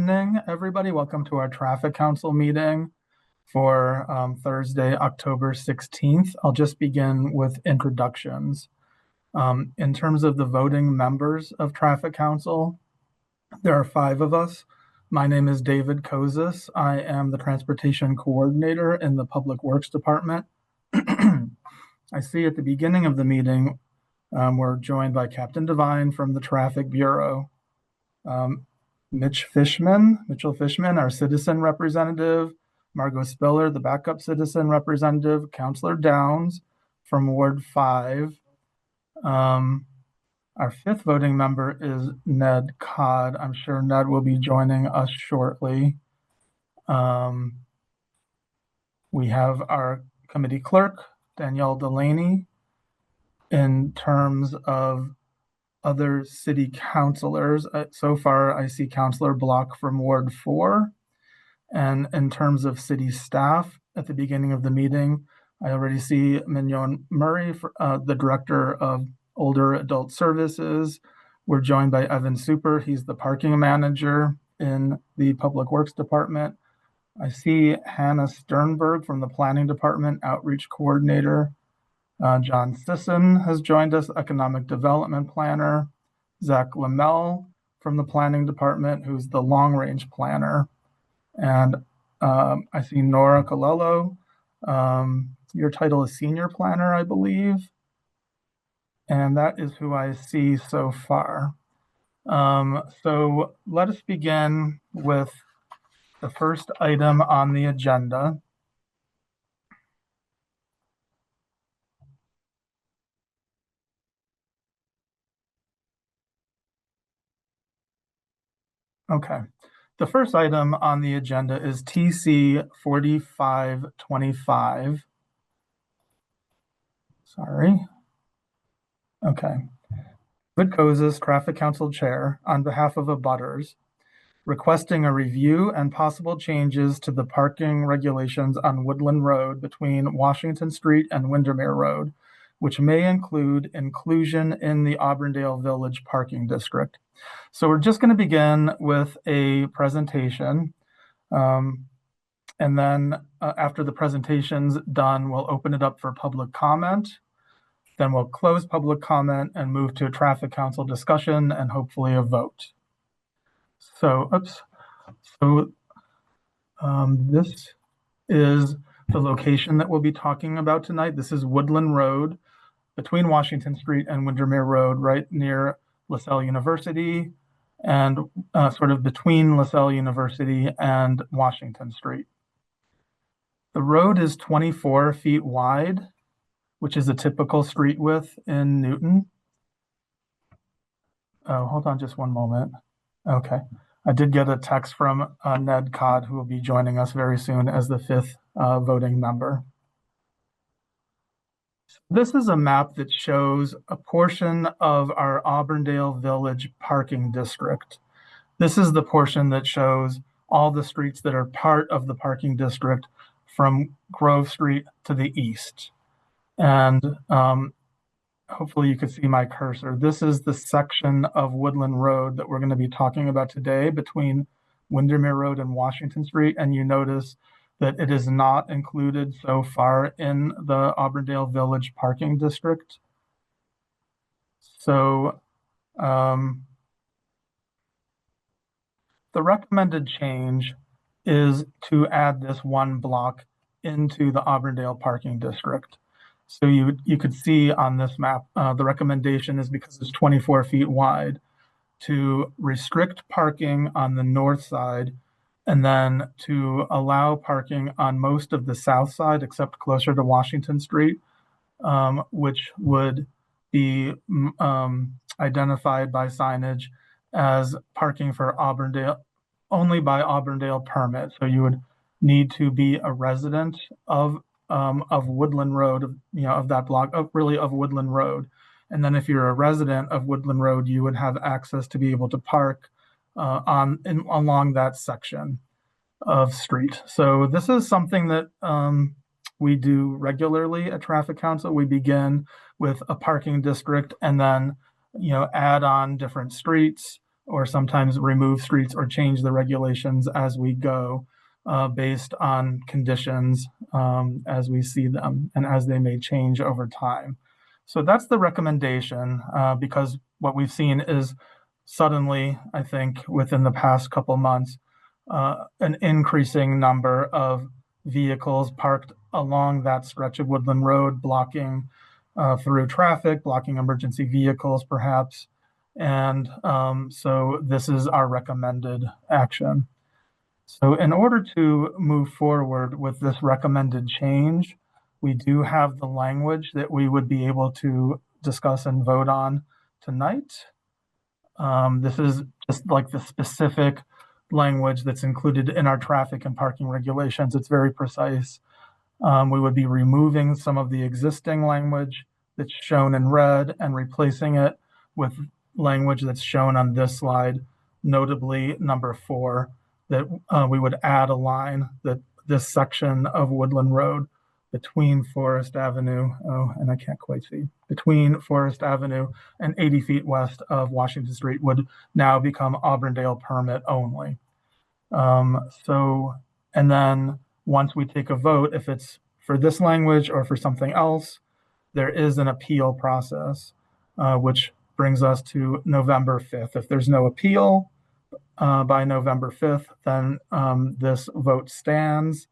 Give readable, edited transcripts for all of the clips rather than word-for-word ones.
evening, everybody. Welcome to our Traffic Council meeting for Thursday, October 16th. I'll just begin with introductions. In terms of the voting members of Traffic Council, there are 5 of us. My name is David Kozis. I am the Transportation Coordinator in the Public Works Department. I see at the beginning of the meeting, we're joined by Captain Devine from the Traffic Bureau. Mitchell Fishman, our citizen representative, Margot Spiller, the backup citizen representative, Councillor Downs from Ward 5. Our 5th voting member is Ned Codd. I'm sure Ned will be joining us shortly. We have our committee clerk, Danielle Delaney. In terms of other city councilors, so far I see Councillor Block from Ward 4. And in terms of city staff, at the beginning of the meeting, I already see Mignon Murray, the Director of Older Adult Services. We're joined by Evan Super. He's the parking manager in the Public Works Department. I see Hannah Sternberg from the Planning Department, Outreach Coordinator. John Sisson has joined us, Economic Development Planner. Zach Lamel from the Planning Department, who's the Long Range Planner. And I see Nora Colello. Your title is Senior Planner, I believe. And that is who I see so far. So let us begin with the first item on the agenda. Okay. The first item on the agenda is TC 4525. Sorry. Okay. David Kozis, Traffic Council Chair, on behalf of abutters, requesting a review and possible changes to the parking regulations on Woodland Road between Washington Street and Windermere Road, which may include inclusion in the Auburndale Village Parking District. So we're just going to begin with a presentation. And then after the presentation's done, we'll open it up for public comment. Then we'll close public comment and move to a Traffic Council discussion and hopefully a vote. So, this is the location that we'll be talking about tonight. This is Woodland Road between Washington Street and Windermere Road, right near LaSalle University and sort of between LaSalle University and Washington Street. The road is 24 feet wide, which is a typical street width in Newton. Oh, hold on just one moment. Okay. I did get a text from Ned Codd, who will be joining us very soon as the 5th voting member. This is a map that shows a portion of our Auburndale Village Parking District. This is the portion that shows all the streets that are part of the parking district from Grove Street to the east. And hopefully you can see my cursor. This is the section of Woodland Road that we're going to be talking about today between Windermere Road and Washington Street. And you notice that it is not included so far in the Auburndale Village Parking District. So the recommended change is to add this one block into the Auburndale Parking District. So you could see on this map, the recommendation is, because it's 24 feet wide, to restrict parking on the north side and then to allow parking on most of the south side except closer to Washington Street, which would be identified by signage as parking for Auburndale, only by Auburndale permit. So you would need to be a resident of Woodland Road, of that block, of Woodland Road. And then if you're a resident of Woodland Road, you would have access to be able to park along that section of street. So this is something that we do regularly at Traffic Council. We begin with a parking district and then, add on different streets or sometimes remove streets or change the regulations as we go, based on conditions as we see them and as they may change over time. So that's the recommendation, because what we've seen is suddenly, I think, within the past couple months, an increasing number of vehicles parked along that stretch of Woodland Road, blocking through traffic, blocking emergency vehicles, perhaps. And so this is our recommended action. So in order to move forward with this recommended change, we do have the language that we would be able to discuss and vote on tonight. This is just like the specific language that's included in our traffic and parking regulations. It's very precise. We would be removing some of the existing language that's shown in red and replacing it with language that's shown on this slide, notably number 4, that we would add a line that this section of Woodland Road between Forest Avenue, and I can't quite see, between Forest Avenue and 80 feet west of Washington Street would now become Auburndale permit only. And then once we take a vote, if it's for this language or for something else, there is an appeal process, which brings us to November 5th. If there's no appeal by November 5th, then this vote stands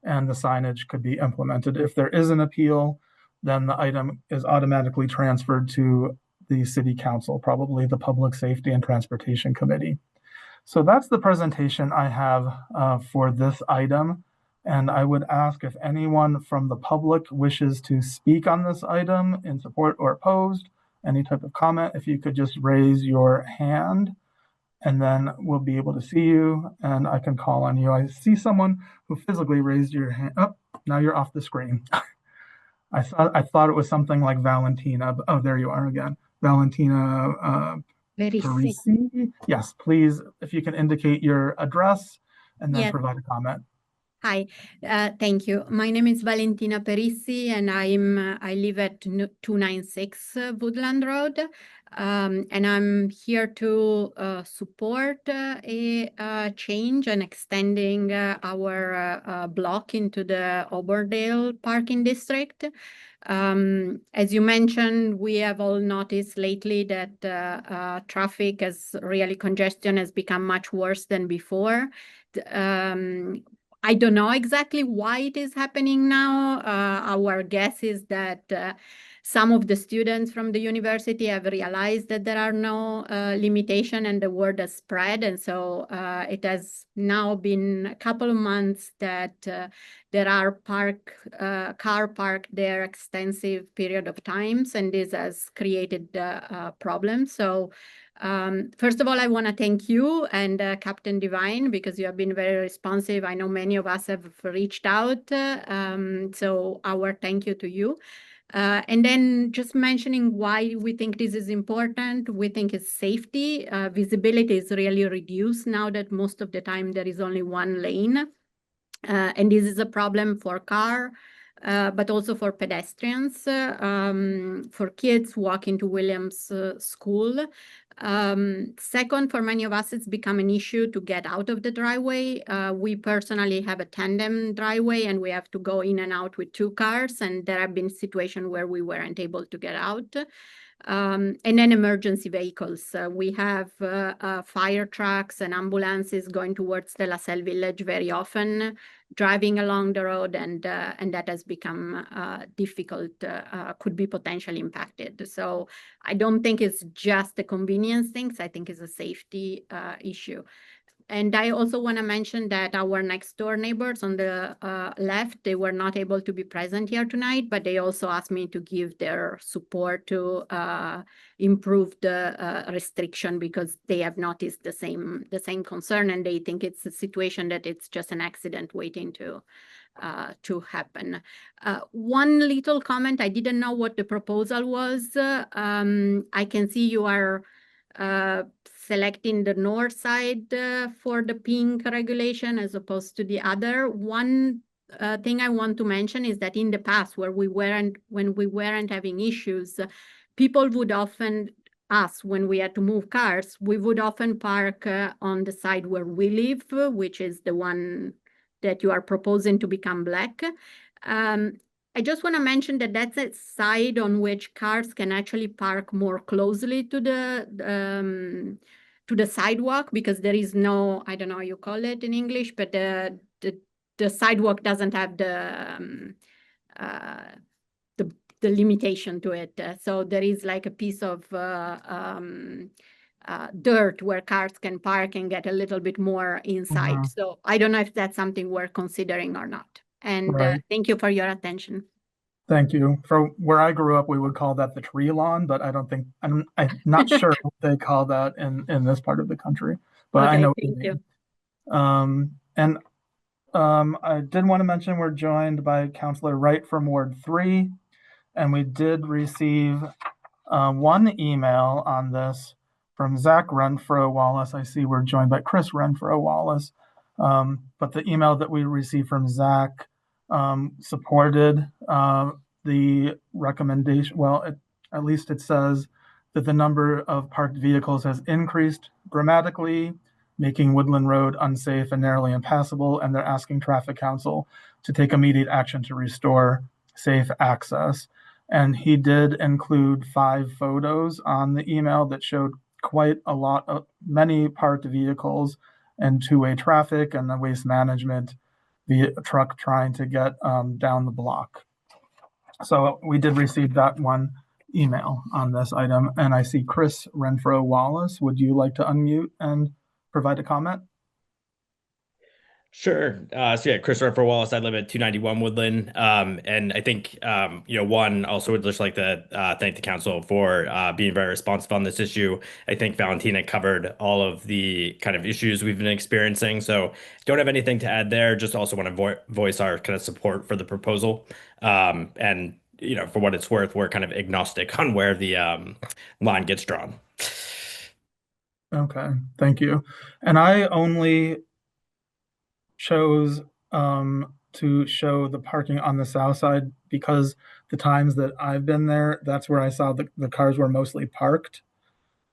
and the signage could be implemented. If there is an appeal, then the item is automatically transferred to the City Council, probably the Public Safety and Transportation Committee. So that's the presentation I have for this item. And I would ask if anyone from the public wishes to speak on this item in support or opposed, any type of comment, if you could just raise your hand, and then we'll be able to see you and I can call on you. I see someone who physically raised your hand. Oh, now you're off the screen. I thought it was something like Valentina. Oh, there you are again. Valentina Parisi. Yes, please, if you can indicate your address and then provide a comment. Hi, thank you. My name is Valentina Perissi, and I live at 296 Woodland Road, and I'm here to support a change and extending our block into the Auburndale parking district. As you mentioned, we have all noticed lately that traffic congestion has become much worse than before. I don't know exactly why it is happening now. Our guess is that some of the students from the university have realized that there are no limitation and the word has spread. And so it has now been a couple of months that there are car parked there extensive period of times, and this has created problems. So first of all, I want to thank you and Captain Divine, because you have been very responsive. I know many of us have reached out, so our thank you to you. And then just mentioning why we think this is important. We think it's safety. Visibility is really reduced now that most of the time there is only one lane. And this is a problem for car, but also for pedestrians, for kids walking to Williams School. Second, for many of us, it's become an issue to get out of the driveway. We personally have a tandem driveway and we have to go in and out with 2 cars. And there have been situations where we weren't able to get out. And then emergency vehicles. We have fire trucks and ambulances going towards the LaSalle Village very often, driving along the road, and that has become difficult, could be potentially impacted. So I don't think it's just a convenience thing. I think it's a safety issue. And I also want to mention that our next door neighbors on the left, they were not able to be present here tonight, but they also asked me to give their support to improve the restriction, because they have noticed the same concern, and they think it's a situation that it's just an accident waiting to happen. One little comment, I didn't know what the proposal was. I can see you are selecting the north side for the pink regulation as opposed to the other. One thing I want to mention is that in the past, when we weren't having issues, people would often us when we had to move cars, we would often park on the side where we live, which is the one that you are proposing to become black. I just want to mention that that's a side on which cars can actually park more closely to the sidewalk, because there is no, I don't know how you call it in English, but the sidewalk doesn't have uh, the limitation to it. So there is like a piece of dirt where cars can park and get a little bit more inside. Mhm. So I don't know if that's something we're considering or not. And Right. thank you for your attention. Thank you. For where I grew up, we would call that the tree lawn, but I don't think I'm not sure what they call that in this part of the country. But I Okay, know what you thank you. mean. And I did want to mention we're joined by Councillor Wright from Ward 3, and we did receive one email on this from Zach Renfro Wallace. I see we're joined by Chris Renfro Wallace. But the email that we received from Zach supported the recommendation. Well, at least it says that the number of parked vehicles has increased dramatically, making Woodland Road unsafe and narrowly impassable, and they're asking Traffic Council to take immediate action to restore safe access. And he did include 5 photos on the email that showed quite a lot of many parked vehicles and two-way traffic and the waste management via truck trying to get down the block. So we did receive that one email on this item. And I see Chris Renfro Wallace. Would you like to unmute and provide a comment? Sure. So yeah, Christopher for Wallace. I live at 291 Woodland. And I think one also would just like to thank the council for being very responsive on this issue. I think Valentina covered all of the kind of issues we've been experiencing. So don't have anything to add there. Just also want to voice our kind of support for the proposal. And for what it's worth, we're kind of agnostic on where the line gets drawn. Okay, thank you. And I only chose to show the parking on the south side because the times that I've been there, that's where I saw the cars were mostly parked.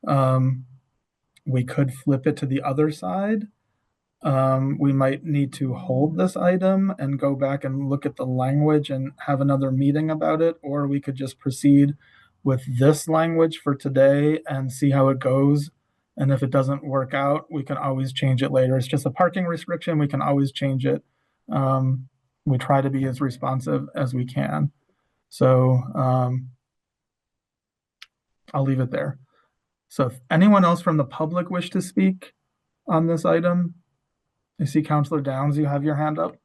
We could flip it to the other side. We might need to hold this item and go back and look at the language and have another meeting about it, or we could just proceed with this language for today and see how it goes. And if it doesn't work out, we can always change it later. It's just a parking restriction. We can always change it. We try to be as responsive as we can. So I'll leave it there. So if anyone else from the public wish to speak on this item, I see Councillor Downs, you have your hand up.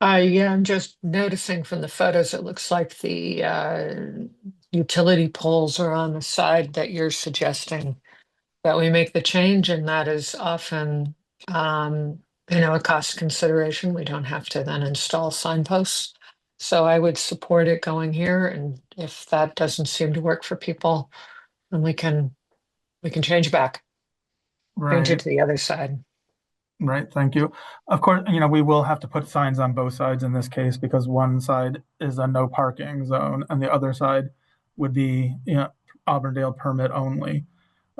Yeah, I'm just noticing from the photos, it looks like the utility poles are on the side that you're suggesting that we make the change, and that is often, a cost consideration. We don't have to then install signposts. So I would support it going here, and if that doesn't seem to work for people, then we can change back, change it Right, to the other side. right. Thank you. Of course, we will have to put signs on both sides in this case because one side is a no parking zone and the other side would be, Auburndale permit only.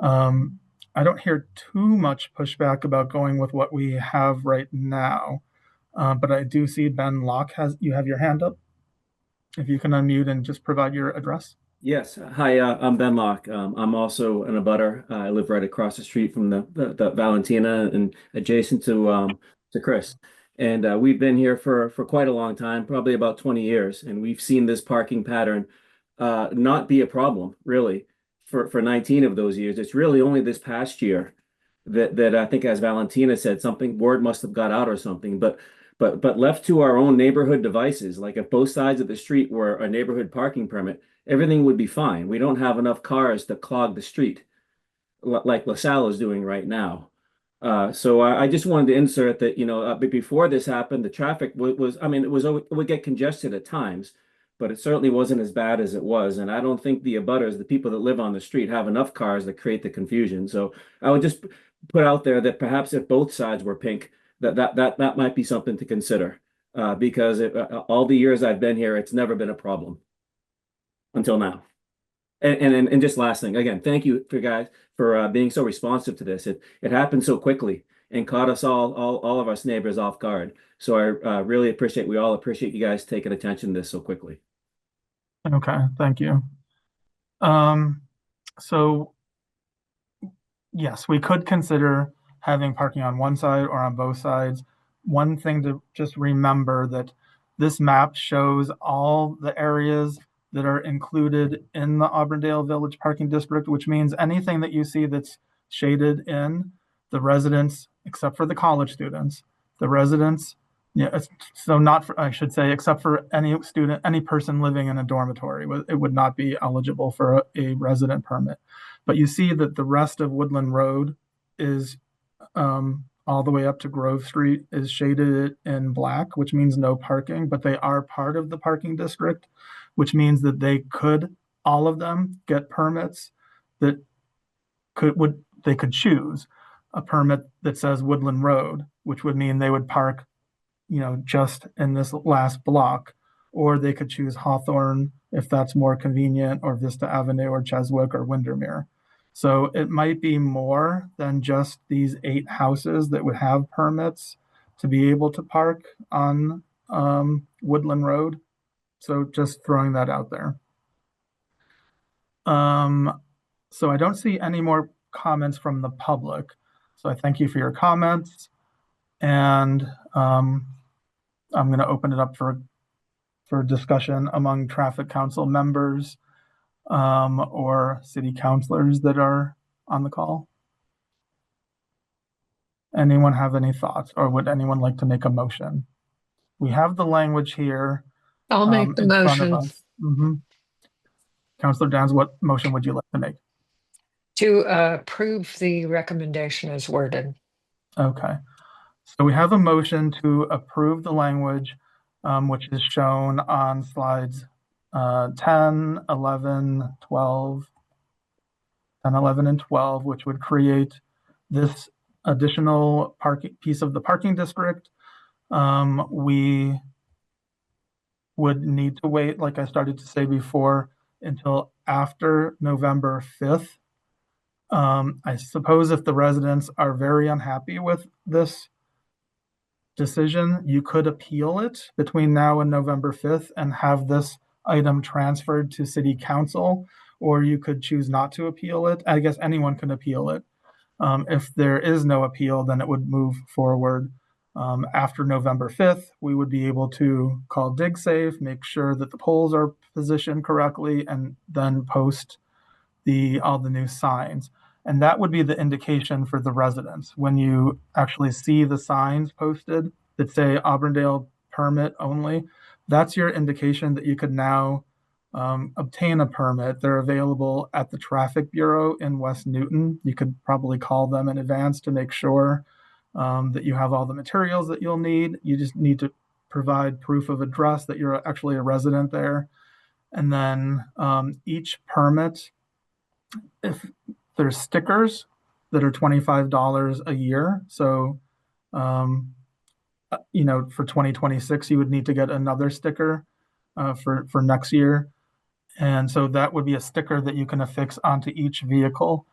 I don't hear too much pushback about going with what we have right now. But I do see Ben Locke you have your hand up. If you can unmute and just provide your address. Yes. Hi, I'm Ben Locke. I'm also an abutter. I live right across the street from the Valentina and adjacent to Chris. And we've been here for quite a long time, probably about 20 years. And we've seen this parking pattern not be a problem, really, for 19 of those years. It's really only this past year that I think, as Valentina said, something word must have got out or something. But left to our own neighborhood devices, like if both sides of the street were a neighborhood parking permit, everything would be fine. We don't have enough cars to clog the street like LaSalle is doing right now. So I just wanted to insert that, but before this happened, the traffic it would get congested at times, but it certainly wasn't as bad as it was. And I don't think the abutters, the people that live on the street, have enough cars that create the confusion. So I would just put out there that perhaps if both sides were pink, that might be something to consider. Because all the years I've been here, it's never been a problem until now. And just last thing, again, thank you for guys for being so responsive to this. It happened so quickly and caught us all of us neighbors off guard. So I really appreciate, we all appreciate you guys taking attention to this so quickly. Okay, thank you. So yes, we could consider having parking on one side or on both sides. One thing to just remember that this map shows all the areas that are included in the Auburndale Village Parking District, which means anything that you see that's shaded in, the residents, except for the college students, the residents, yeah, so not for, I should say, except for any student, any person living in a dormitory, it would not be eligible for a resident permit. But you see that the rest of Woodland Road is all the way up to Grove Street is shaded in black, which means no parking, but they are part of the parking district, which means that they could, all of them, get permits that they could choose a permit that says Woodland Road, which would mean they would park, just in this last block, or they could choose Hawthorne if that's more convenient, or Vista Avenue or Cheswick or Windermere. So it might be more than just these 8 houses that would have permits to be able to park on Woodland Road. So just throwing that out there. So I don't see any more comments from the public. So I thank you for your comments. And I'm going to open it up for discussion among traffic council members or city councilors that are on the call. Anyone have any thoughts, or would anyone like to make a motion? We have the language here. I'll make the in front of motion us. Councilor Downs, what motion would you like to make? to approve the recommendation as worded. Okay. So we have a motion to approve the language, which is shown on slides 10, 11, 12, 10, 11, and 12, which would create this additional parking piece of the parking district. We would need to wait, like I started to say before, until after November 5th. I suppose if the residents are very unhappy with this decision, you could appeal it between now and November 5th and have this item transferred to city council, or you could choose not to appeal it. I guess anyone can appeal it. If there is no appeal, then it would move forward. After November 5th, we would be able to call DigSafe, make sure that the poles are positioned correctly, and then post all the new signs. And that would be the indication for the residents. When you actually see the signs posted that say Auburndale permit only, that's your indication that you could now obtain a permit. They're available at the Traffic Bureau in West Newton. You could probably call them in advance to make sure that you have all the materials that you'll need. You just need to provide proof of address that you're actually a resident there. And then each permit, if there's stickers that are $25 a year. So, for 2026, you would need to get another sticker for next year. And so that would be a sticker that you can affix onto each vehicle.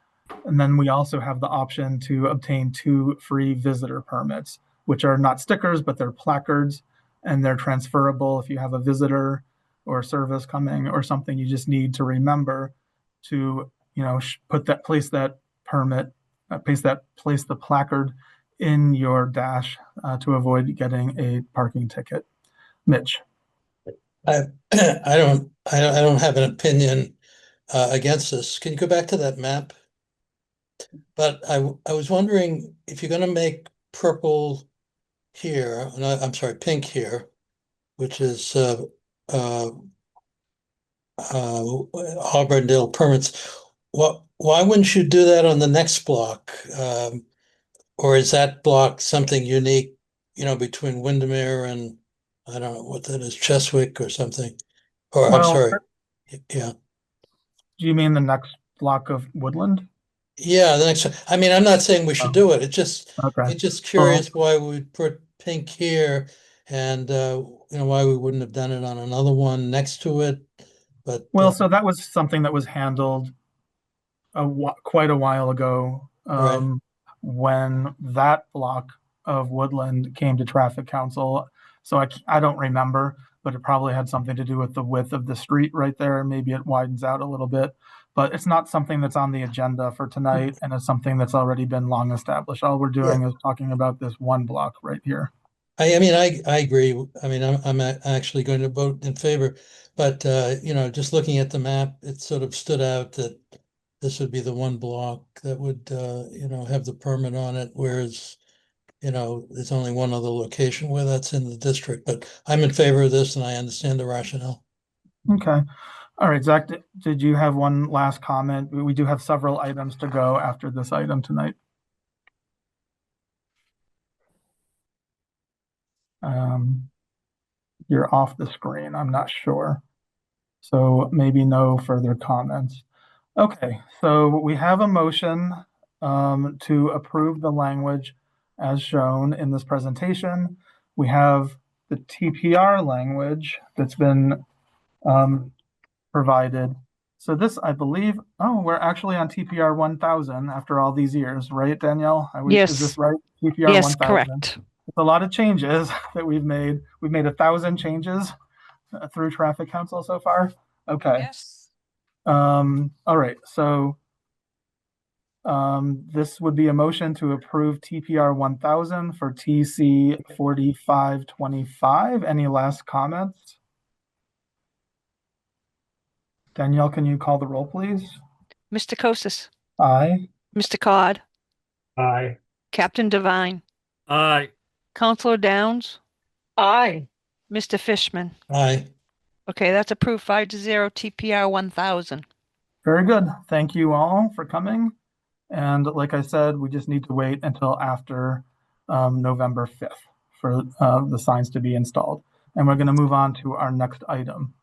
And then we also have the option to obtain 2 free visitor permits, which are not stickers, but they're placards, and they're transferable. If you have a visitor or service coming or something, you just need to remember to place the placard in your dash to avoid getting a parking ticket. Mitch. I don't have an opinion against this. Can you go back to that map? But I was wondering if you're going to make purple here, I'm sorry, pink here, which is Auburndale permits. Why wouldn't you do that on the next block? Or is that block something unique, between Windermere and I don't know what that is, Cheswick or something? Or I'm sorry. Yeah. Do you mean the next block of Woodland? Yeah, the next one. I mean, I'm not saying we should do it. It's just curious why we would put pink here and why we wouldn't have done it on another one next to it. but. Well, so that was something that was handled quite a while ago, Right. when that block of Woodland came to Traffic Council. So I don't remember, but it probably had something to do with the width of the street right there. Maybe it widens out a little bit, but it's not something that's on the agenda for tonight, and it's something that's already been long established. All we're doing is talking about this one block right here. I mean, I agree. I mean, I'm actually going to vote in favor, but you know, just looking at the map, it sort of stood out that this would be the one block that would, you know, have the permit on it, whereas, you know, there's only one other location where that's in the district, but I'm in favor of this and I understand the rationale. Okay. All right, Zach, did you have one last comment? We do have several items to go after this item tonight. You're off the screen, I'm not sure. So maybe no further comments. Okay, so we have a motion to approve the language as shown in this presentation. We have the TPR language that's been provided. So this, I believe, oh, we're actually on TPR 1000 after all these years, right, Danielle? Yes. Is this right? TPR Yes, 1000. correct. It's a lot of changes that we've made. We've made 1,000 changes through Traffic Council so far. Okay. Yes. All right. So this would be a motion to approve TPR 1000 for TC 4525. Any last comments? Danielle, can you call the roll, please? Mr. Kosis, Aye. Mr. Cod, Aye. Captain Devine, Aye. Counselor Downs, Aye. Mr. Fishman. Aye. Okay, that's approved 5-0 TPR 1000. Very good. Thank you all for coming. And like I said, we just need to wait until after November 5th for the signs to be installed. And we're going to move on to our next item.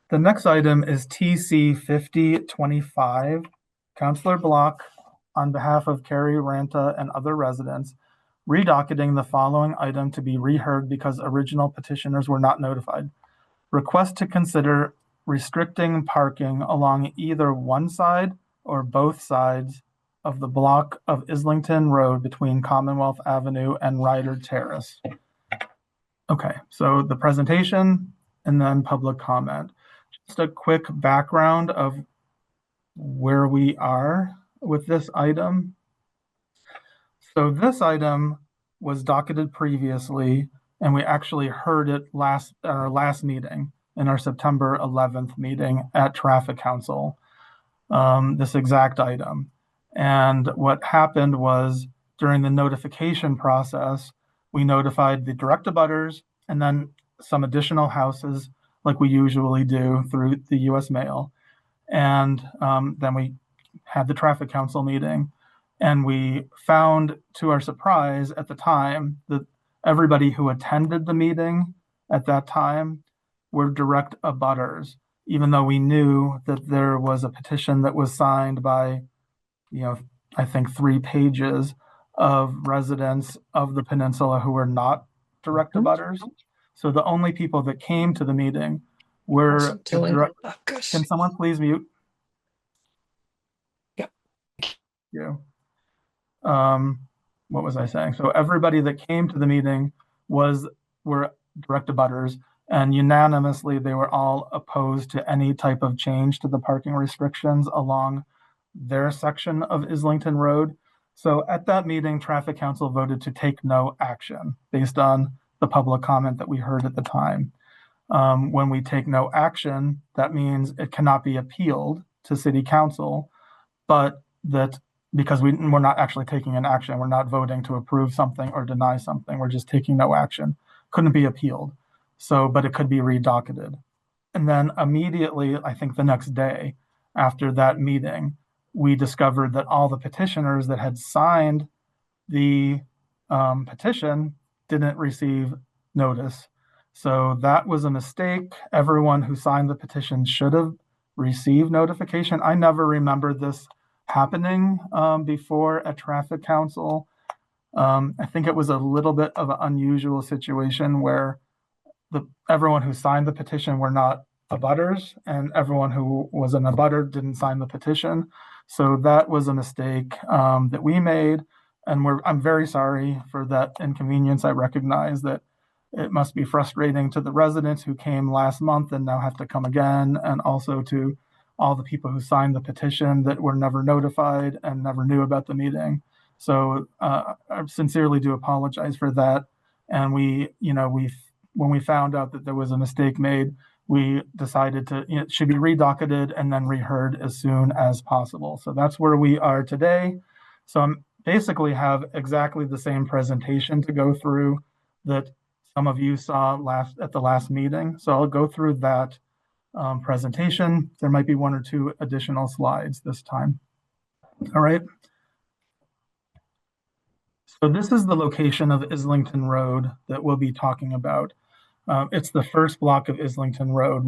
The next item is TC 5025. Councilor Block, on behalf of Carrie Ranta and other residents, redocketing the following item to be reheard because original petitioners were not notified. Request to consider restricting parking along either one side or both sides of the block of Islington Road between Commonwealth Avenue and Ryder Terrace. Okay, so the presentation and then public comment. Just a quick background of where we are with this item. So this item was docketed previously, and we actually heard it at our last meeting, in our September 11th meeting at Traffic Council, this exact item. And what happened was, during the notification process, we notified the direct abutters and then some additional houses like we usually do through the US mail. And then we had the Traffic Council meeting, and we found, to our surprise at the time, that everybody who attended the meeting at that time were direct abutters, even though we knew that there was a petition that was signed by, you know, I think 3 pages of residents of the peninsula who were not direct abutters. So the only people that came to the meeting were Can someone please mute? Yep. You. What was I saying? So everybody that came to the meeting were direct abutters, and unanimously they were all opposed to any type of change to the parking restrictions along their section of Islington Road. So at that meeting, Traffic Council voted to take no action based on the public comment that we heard at the time. When we take no action, that means it cannot be appealed to City Council, but that because we're not actually taking an action, we're not voting to approve something or deny something, we're just taking no action, couldn't be appealed. So, but it could be redocketed. And then immediately, I think the next day after that meeting, we discovered that all the petitioners that had signed the petition didn't receive notice. So that was a mistake. Everyone who signed the petition should have received notification. I never remember this happening before at Traffic Council. I think it was a little bit of an unusual situation where everyone who signed the petition were not abutters, and everyone who was an abutter didn't sign the petition. So that was a mistake that we made, and I'm very sorry for that inconvenience. I recognize that it must be frustrating to the residents who came last month and now have to come again, and also to all the people who signed the petition that were never notified and never knew about the meeting. So I sincerely do apologize for that. And when we found out that there was a mistake made, we decided it should be redocketed and then reheard as soon as possible. So that's where we are today. So I'm basically have exactly the same presentation to go through that some of you saw at the last meeting. So I'll go through that presentation. There might be one or two additional slides this time. All right. So this is the location of Islington Road that we'll be talking about. It's the first block of Islington Road,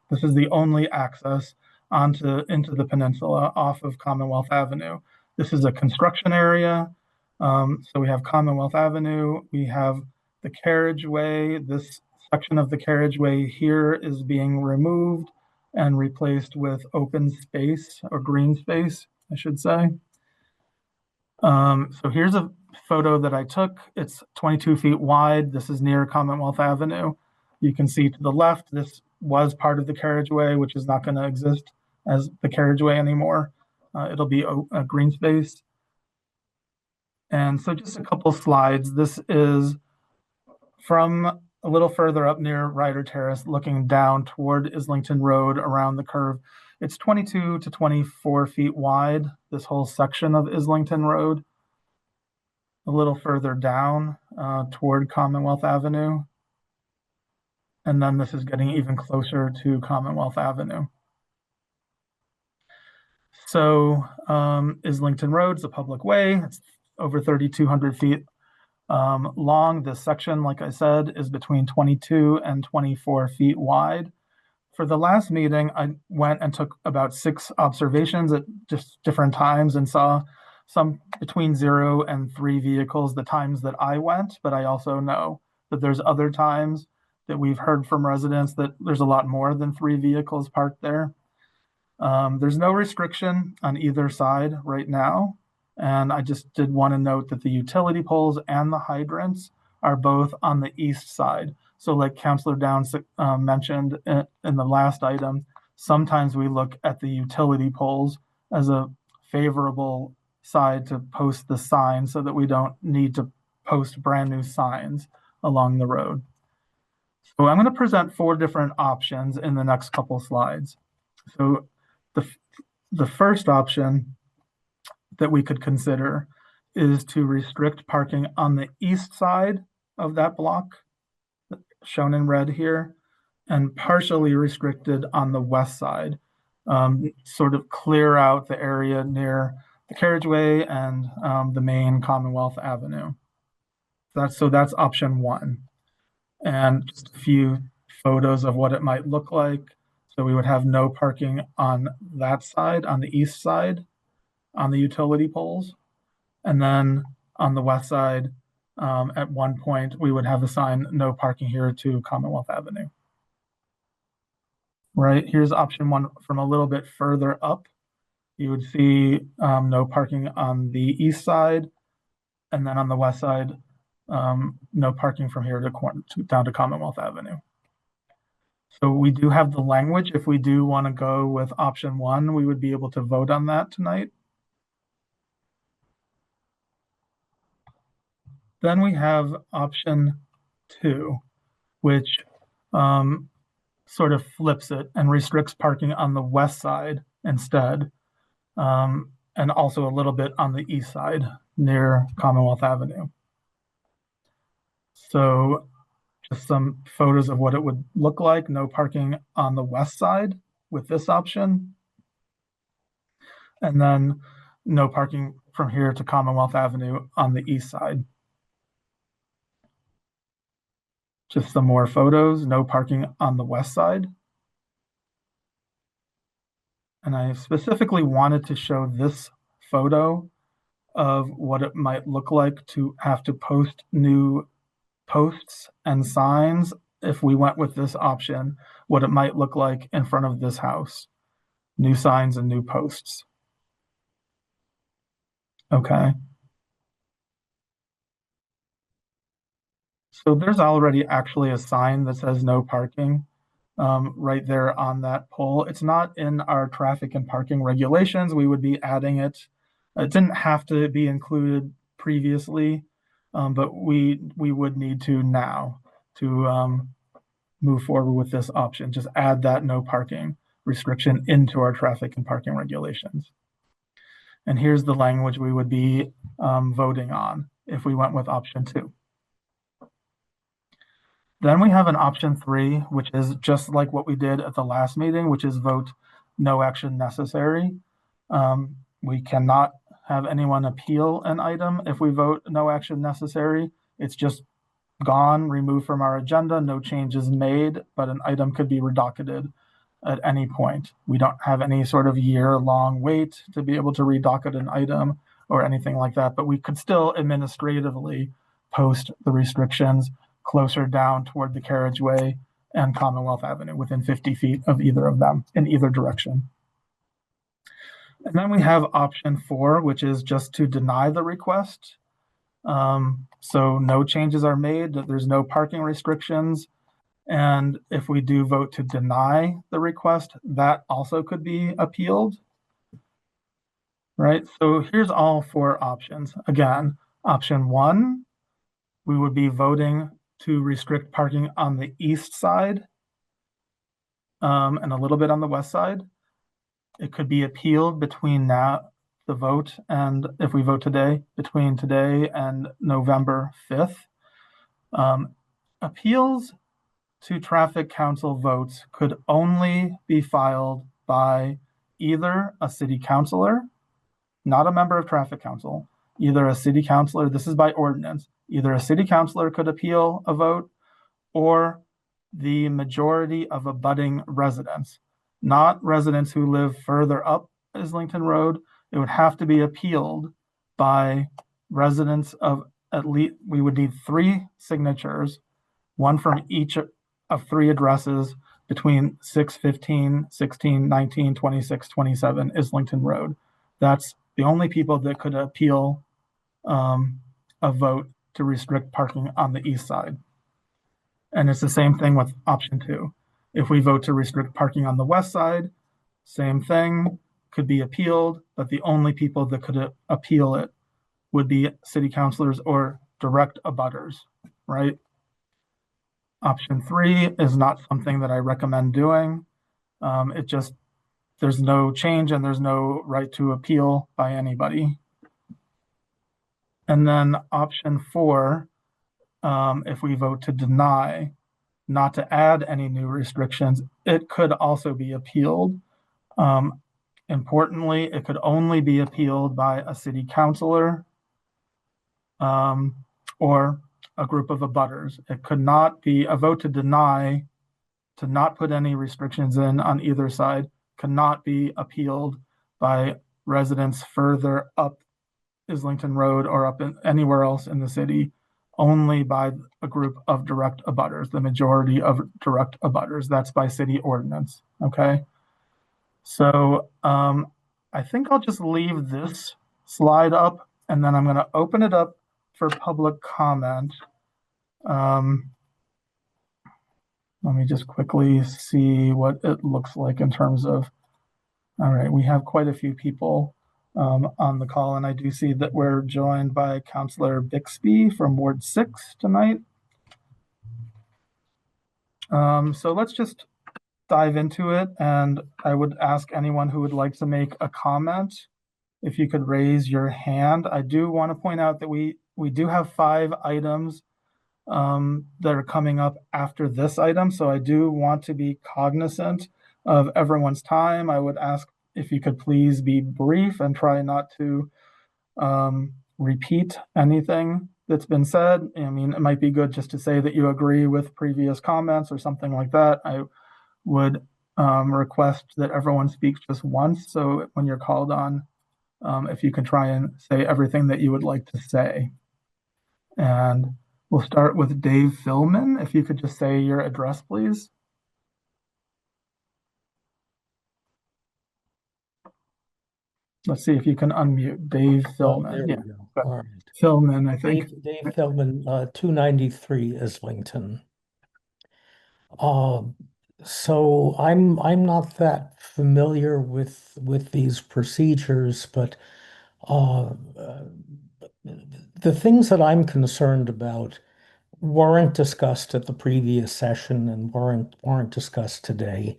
this is the only access into the peninsula off of Commonwealth Avenue. This is a construction area. So we have Commonwealth Avenue, we have the carriageway. This section of the carriageway here is being removed and replaced with open space, or green space, I should say. So here's a photo that I took. It's 22 feet wide. This is near Commonwealth Avenue. You can see to the left, this was part of the carriageway, which is not going to exist as the carriageway anymore. It'll be a green space. And so just a couple slides. This is from a little further up near Ryder Terrace, looking down toward Islington Road around the curve. It's 22 to 24 feet wide, this whole section of Islington Road. A little further down toward Commonwealth Avenue. And then this is getting even closer to Commonwealth Avenue. So Islington Road is a public way. It's over 3,200 feet long. This section, like I said, is between 22 and 24 feet wide. For the last meeting, I went and took about 6 observations at just different times and saw some between 0 and 3 vehicles the times that I went, but I also know that there's other times that we've heard from residents that there's a lot more than 3 vehicles parked there. There's no restriction on either side right now. And I just did want to note that the utility poles and the hydrants are both on the east side. So like Councilor Downs mentioned in the last item, sometimes we look at the utility poles as a favorable side to post the sign so that we don't need to post brand new signs along the road. So I'm going to present 4 different options in the next couple slides. So the first option that we could consider is to restrict parking on the east side of that block, shown in red here, and partially restricted on the west side, sort of clear out the area near the carriageway and the main Commonwealth Avenue. So that's option 1. And just a few photos of what it might look like. So we would have no parking on that side, on the east side, on the utility poles. And then on the west side, at one point, we would have a sign, no parking here to Commonwealth Avenue. Right, here's option 1 from a little bit further up. You would see no parking on the east side. And then on the west side, no parking from here down to Commonwealth Avenue. So we do have the language. If we do want to go with option 1, we would be able to vote on that tonight. Then we have option 2, which sort of flips it and restricts parking on the west side instead, and also a little bit on the east side near Commonwealth Avenue. So just some photos of what it would look like. No parking on the west side with this option. And then no parking from here to Commonwealth Avenue on the east side. Just some more photos, no parking on the west side. And I specifically wanted to show this photo of what it might look like to have to post new posts and signs if we went with this option, what it might look like in front of this house. New signs and new posts. Okay. So there's already actually a sign that says no parking right there on that pole. It's not in our traffic and parking regulations. We would be adding it. It didn't have to be included previously, but we would need to now to move forward with this option. Just add that no parking restriction into our traffic and parking regulations. And here's the language we would be voting on if we went with option 2. Then we have an option 3, which is just like what we did at the last meeting, which is vote no action necessary. We cannot have anyone appeal an item if we vote no action necessary. It's just gone, removed from our agenda, no changes made, but an item could be redocketed at any point. We don't have any sort of year-long wait to be able to redocket an item or anything like that, but we could still administratively post the restrictions closer down toward the carriageway and Commonwealth Avenue, within 50 feet of either of them in either direction. And then we have option 4, which is just to deny the request. So no changes are made, there's no parking restrictions. And if we do vote to deny the request, that also could be appealed. Right, so here's all 4 options. Again, option 1, we would be voting to restrict parking on the east side and a little bit on the west side. It could be appealed between now, the vote, and if we vote today, between today and November 5th. Appeals to traffic council votes could only be filed by either a city councilor, not a member of traffic council, either a city councilor, this is by ordinance, either a city councilor could appeal a vote or the majority of abutting residents, not residents who live further up Islington Road. It would have to be appealed by residents of at least, we would need 3 signatures, one from each of 3 addresses between 615, 16, 19, 26, 27 Islington Road. That's the only people that could appeal a vote to restrict parking on the east side. And it's the same thing with option 2. If we vote to restrict parking on the west side, same thing, could be appealed, but the only people that could appeal it would be city councilors or direct abutters, right? Option 3 is not something that I recommend doing. It just, there's no change and there's no right to appeal by anybody. And then option 4, if we vote to deny, not to add any new restrictions, it could also be appealed. Importantly, it could only be appealed by a city councilor or a group of abutters. It could not be a vote to deny, to not put any restrictions in on either side, cannot be appealed by residents further up Islington Road or up in anywhere else in the city, only by a group of direct abutters, the majority of direct abutters. That's by city ordinance, okay? So I think I'll just leave this slide up and then I'm gonna open it up for public comment. Let me just quickly see what it looks like in terms of, all right, we have quite a few people on the call, and I do see that we're joined by Councillor Bixby from Ward 6 tonight. So let's just dive into it, and I would ask anyone who would like to make a comment, if you could raise your hand. I do want to point out that we do have 5 items that are coming up after this item, so I do want to be cognizant of everyone's time. I would ask if you could please be brief and try not to repeat anything that's been said. I mean, it might be good just to say that you agree with previous comments or something like that. I would request that everyone speaks just once, so when you're called on, if you can try and say everything that you would like to say. And We'll start with Dave Philman. If you could just say your address, please. Let's see if you can unmute Dave Oh, Philman. there we Yeah, go. but All right. Philman, I think. Dave Philman, 293 Islington. So I'm not that familiar with these procedures, but uh, the things that I'm concerned about weren't discussed at the previous session and weren't discussed today.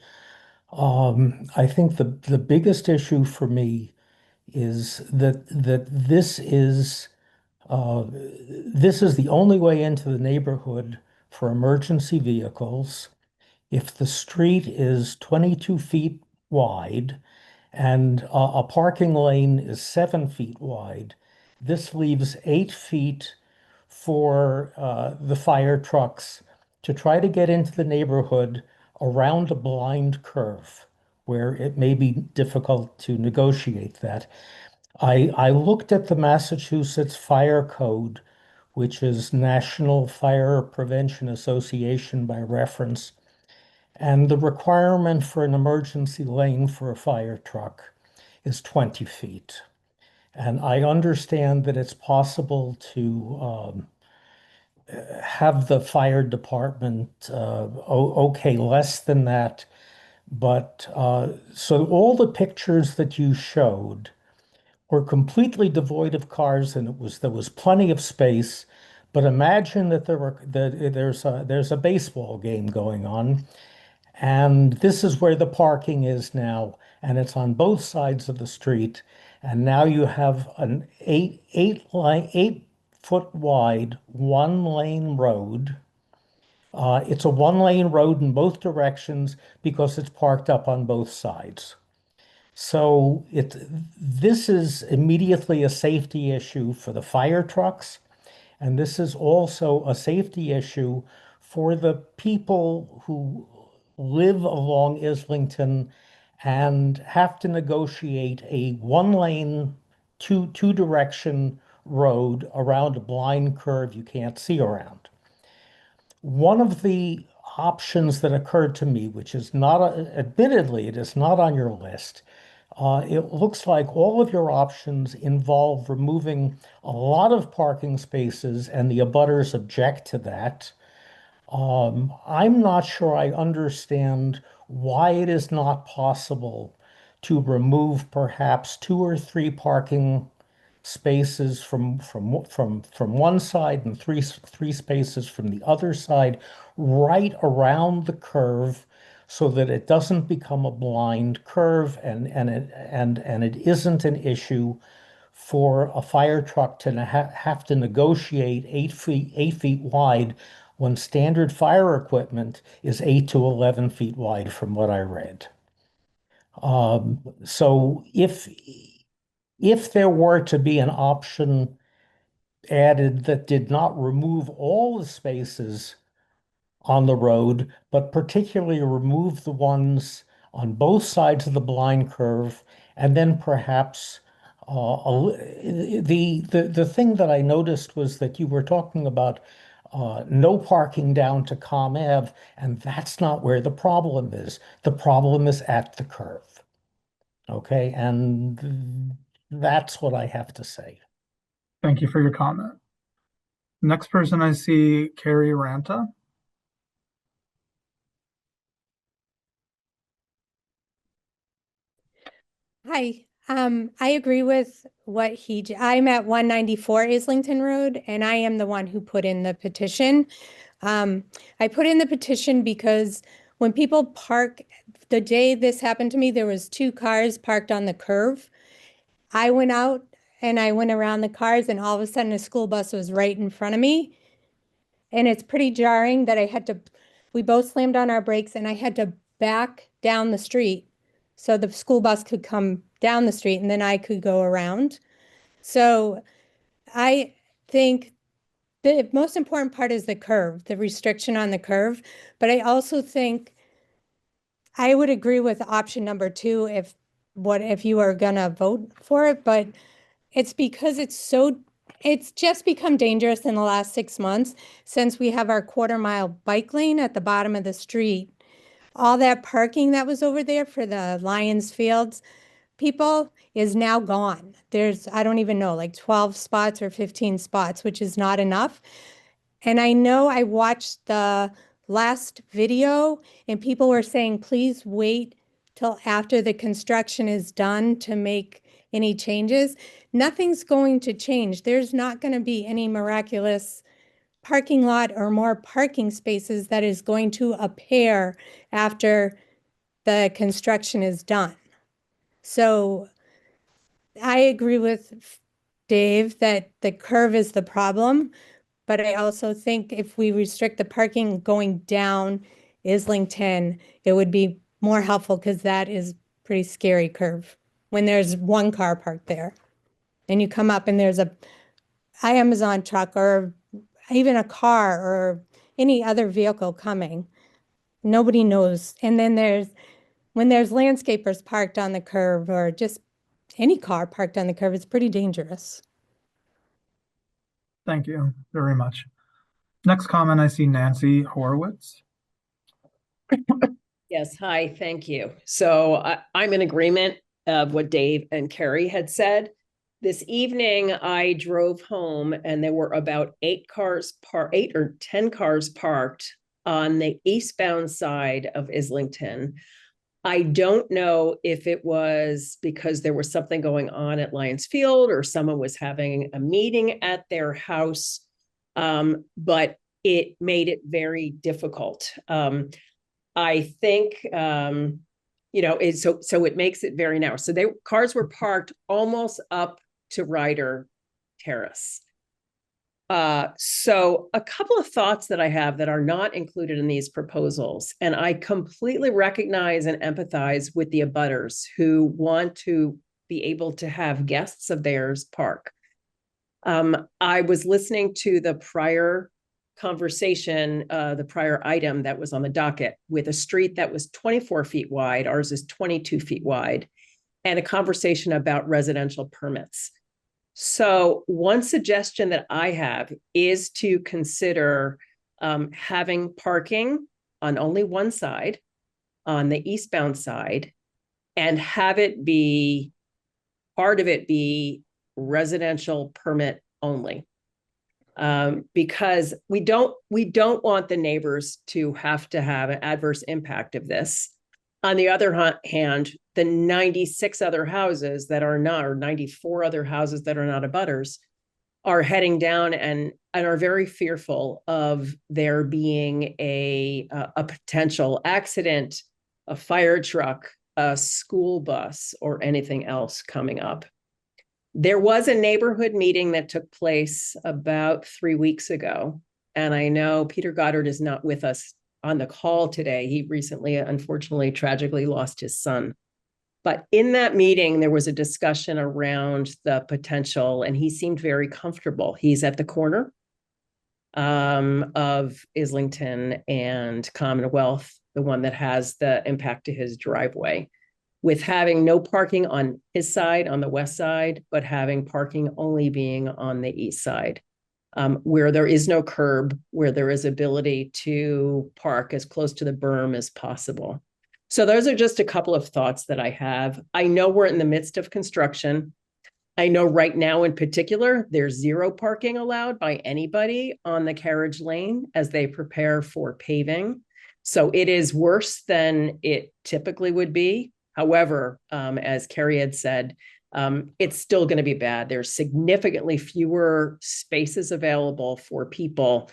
I think the biggest issue for me is that this is the only way into the neighborhood for emergency vehicles. If the street is 22 feet wide and a parking lane is 7 feet wide, this leaves 8 feet for the fire trucks to try to get into the neighborhood around a blind curve where it may be difficult to negotiate that. I looked at the Massachusetts Fire Code, which is National Fire Prevention Association by reference, and the requirement for an emergency lane for a fire truck is 20 feet. And I understand that it's possible to have the fire department okay less than that. But so all the pictures that you showed were completely devoid of cars, and there was plenty of space. But imagine that there's a baseball game going on, and this is where the parking is now, and it's on both sides of the street. And now you have an 8 foot wide 1 lane road. It's a 1 lane road in both directions because it's parked up on both sides. So this is immediately a safety issue for the fire trucks, and this is also a safety issue for the people who live along Islington and have to negotiate a 1 lane, two direction road around a blind curve you can't see around. One of the options that occurred to me, which is not, admittedly, it is not on your list. It looks like all of your options involve removing a lot of parking spaces, and the abutters object to that. I'm not sure I understand why it is not possible to remove perhaps 2 or 3 parking spaces from one side and three spaces from the other side, right around the curve, so that it doesn't become a blind curve and it isn't an issue for a fire truck to have to negotiate 8 feet wide when standard fire equipment is 8 to 11 feet wide from what I read. So if there were to be an option added that did not remove all the spaces on the road, but particularly remove the ones on both sides of the blind curve, and then perhaps the thing that I noticed was that you were talking about no parking down to Com Ave, and that's not where the problem is. The problem is at the curve. Okay, and that's what I have to say. Thank you for your comment. Next person I see, Carrie Ranta. Hi, I agree with what I'm at 194 Islington Road, and I am the one who put in the petition. I put in the petition because when people park, the day this happened to me, there was 2 cars parked on the curve. I went out and I went around the cars, and all of a sudden a school bus was right in front of me. And it's pretty jarring that we both slammed on our brakes, and I had to back down the street so the school bus could come down the street and then I could go around. So I think the most important part is the curve, the restriction on the curve. But I also think I would agree with option number 2 if you are gonna vote for it, but it's because it's so It's just become dangerous in the last 6 months since we have our 1/4 mile bike lane at the bottom of the street. All that parking that was over there for the Lions Fields people is now gone. There's, I don't even know, like 12 spots or 15 spots, which is not enough. And I know I watched the last video and people were saying, please wait till after the construction is done to make any changes. Nothing's going to change. There's not going to be any miraculous parking lot or more parking spaces that is going to appear after the construction is done. So I agree with Dave that the curve is the problem, but I also think if we restrict the parking going down Islington, it would be more helpful because that is pretty scary curve when there's one car parked there. And you come up and there's a Amazon truck or even a car or any other vehicle coming. Nobody knows. And then when there's landscapers parked on the curve or just any car parked on the curve, it's pretty dangerous. Thank you very much. Next comment, I see Nancy Horowitz. Yes, hi, thank you. So I'm in agreement of what Dave and Carrie had said. This evening, I drove home and there were about 8 or 10 cars parked on the eastbound side of Islington. I don't know if it was because there was something going on at Lions Field or someone was having a meeting at their house, but it made it very difficult. I think, so it makes it very narrow. So cars were parked almost up to Ryder Terrace. So a couple of thoughts that I have that are not included in these proposals, and I completely recognize and empathize with the abutters who want to be able to have guests of theirs park. I was listening to the prior conversation, the prior item that was on the docket with a street that was 24 feet wide, ours is 22 feet wide, and a conversation about residential permits. So one suggestion that I have is to consider having parking on only one side, on the eastbound side, and have it be, part of it be residential permit only. Because we don't want the neighbors to have an adverse impact of this. On the other hand, the 96 other houses that are not, or 94 other houses that are not abutters, are heading down and are very fearful of there being a potential accident, a fire truck, a school bus, or anything else coming up. There was a neighborhood meeting that took place about 3 weeks ago, and I know Peter Goddard is not with us on the call today. He recently, unfortunately, tragically lost his son. But in that meeting, there was a discussion around the potential, and he seemed very comfortable. He's at the corner of Islington and Commonwealth, the one that has the impact to his driveway, with having no parking on his side, on the west side, but having parking only being on the east side. Where there is no curb, where there is ability to park as close to the berm as possible. So those are just a couple of thoughts that I have. I know we're in the midst of construction. I know right now in particular, there's 0 parking allowed by anybody on the carriage lane as they prepare for paving. So it is worse than it typically would be. However, as Carrie had said, it's still going to be bad. There's significantly fewer spaces available for people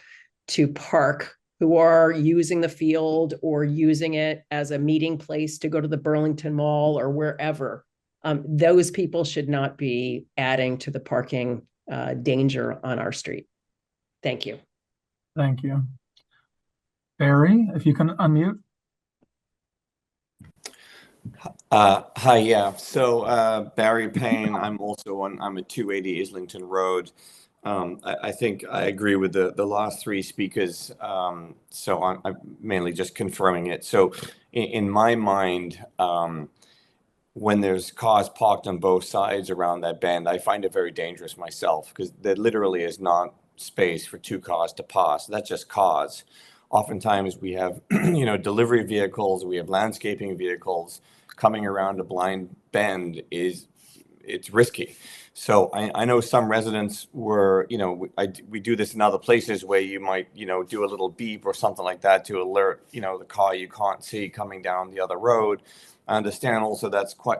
to park who are using the field or using it as a meeting place to go to the Burlington Mall or wherever. Those people should not be adding to the parking danger on our street. Thank you. Thank you. Barry, if you can unmute. Hi, yeah. So Barry Payne, I'm at 280 Islington Road. I think I agree with the last 3 speakers. So I'm mainly just confirming it. So in my mind, when there's cars parked on both sides around that bend. I find it very dangerous myself because there literally is not space for two cars to pass. That's just cars. Oftentimes we have, you know, delivery vehicles, we have landscaping vehicles coming around a blind bend. It's risky. So I know some residents were, you know, we do this in other places where you might, you know, do a little beep or something like that to alert, you know, the car you can't see coming down the other road. I understand also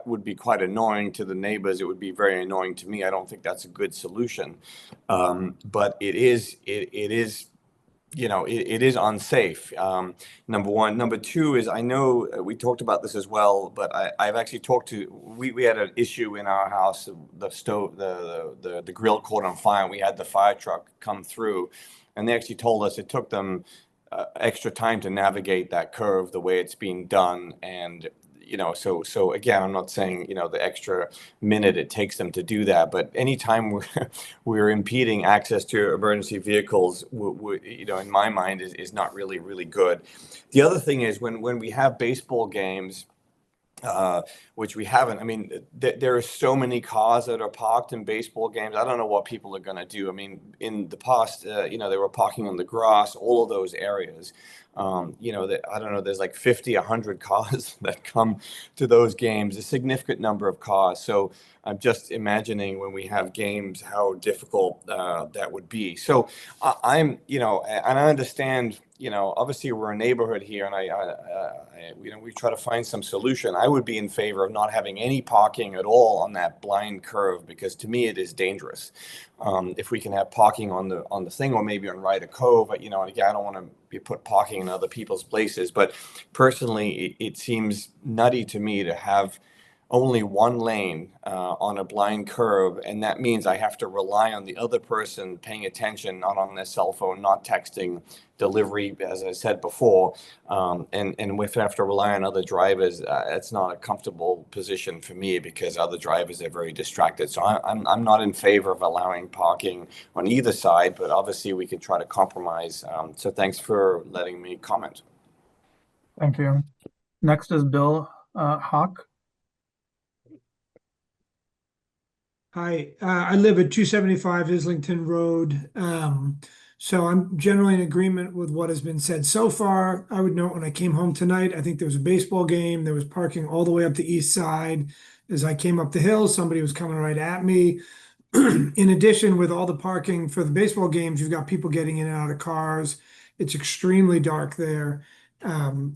would be quite annoying to the neighbors. It would be very annoying to me. I don't think that's a good solution. But it is, you know, it is unsafe. Number one. Number two is, I know we talked about this as well, but I've actually talked to, we had an issue in our house, the stove, the grill caught on fire, and we had the fire truck come through, and they actually told us it took them extra time to navigate that curve the way it's being done. And you know, so again, I'm not saying, you know, the extra minute it takes them to do that, but anytime we're impeding access to emergency vehicles, you know, in my mind is not really good. The other thing is when we have baseball games, which we haven't. I mean, there are so many cars that are parked in baseball games. I don't know what people are going to do. I mean, in the past, you know, they were parking on the grass, all of those areas. You know, I don't know, there's like 50, 100 cars that come to those games, a significant number of cars. So I'm just imagining when we have games, how difficult that would be. So I'm, you know, and I understand, you know, obviously we're a neighborhood here, and you know, we try to find some solution. I would be in favor of not having any parking at all on that blind curve, because to me it is dangerous. If we can have parking on the thing, or maybe on Ryder Cove, you know, and again, I don't want to be put parking in other people's places, but personally, it seems nutty to me to have only one lane on a blind curve, and that means I have to rely on the other person paying attention, not on their cell phone, not texting, delivery, as I said before, and if I have to rely on other drivers, it's not a comfortable position for me, because other drivers are very distracted. So I'm not in favor of allowing parking on either side, but obviously we can try to compromise. So thanks for letting me comment. Thank you. Next is Bill Hawk. Hi, I live at 275 Islington Road. So I'm generally in agreement with what has been said so far. I would note when I came home tonight, I think there was a baseball game. There was parking all the way up the east side. As I came up the hill, somebody was coming right at me. In addition, with all the parking for the baseball games, you've got people getting in and out of cars. It's extremely dark there.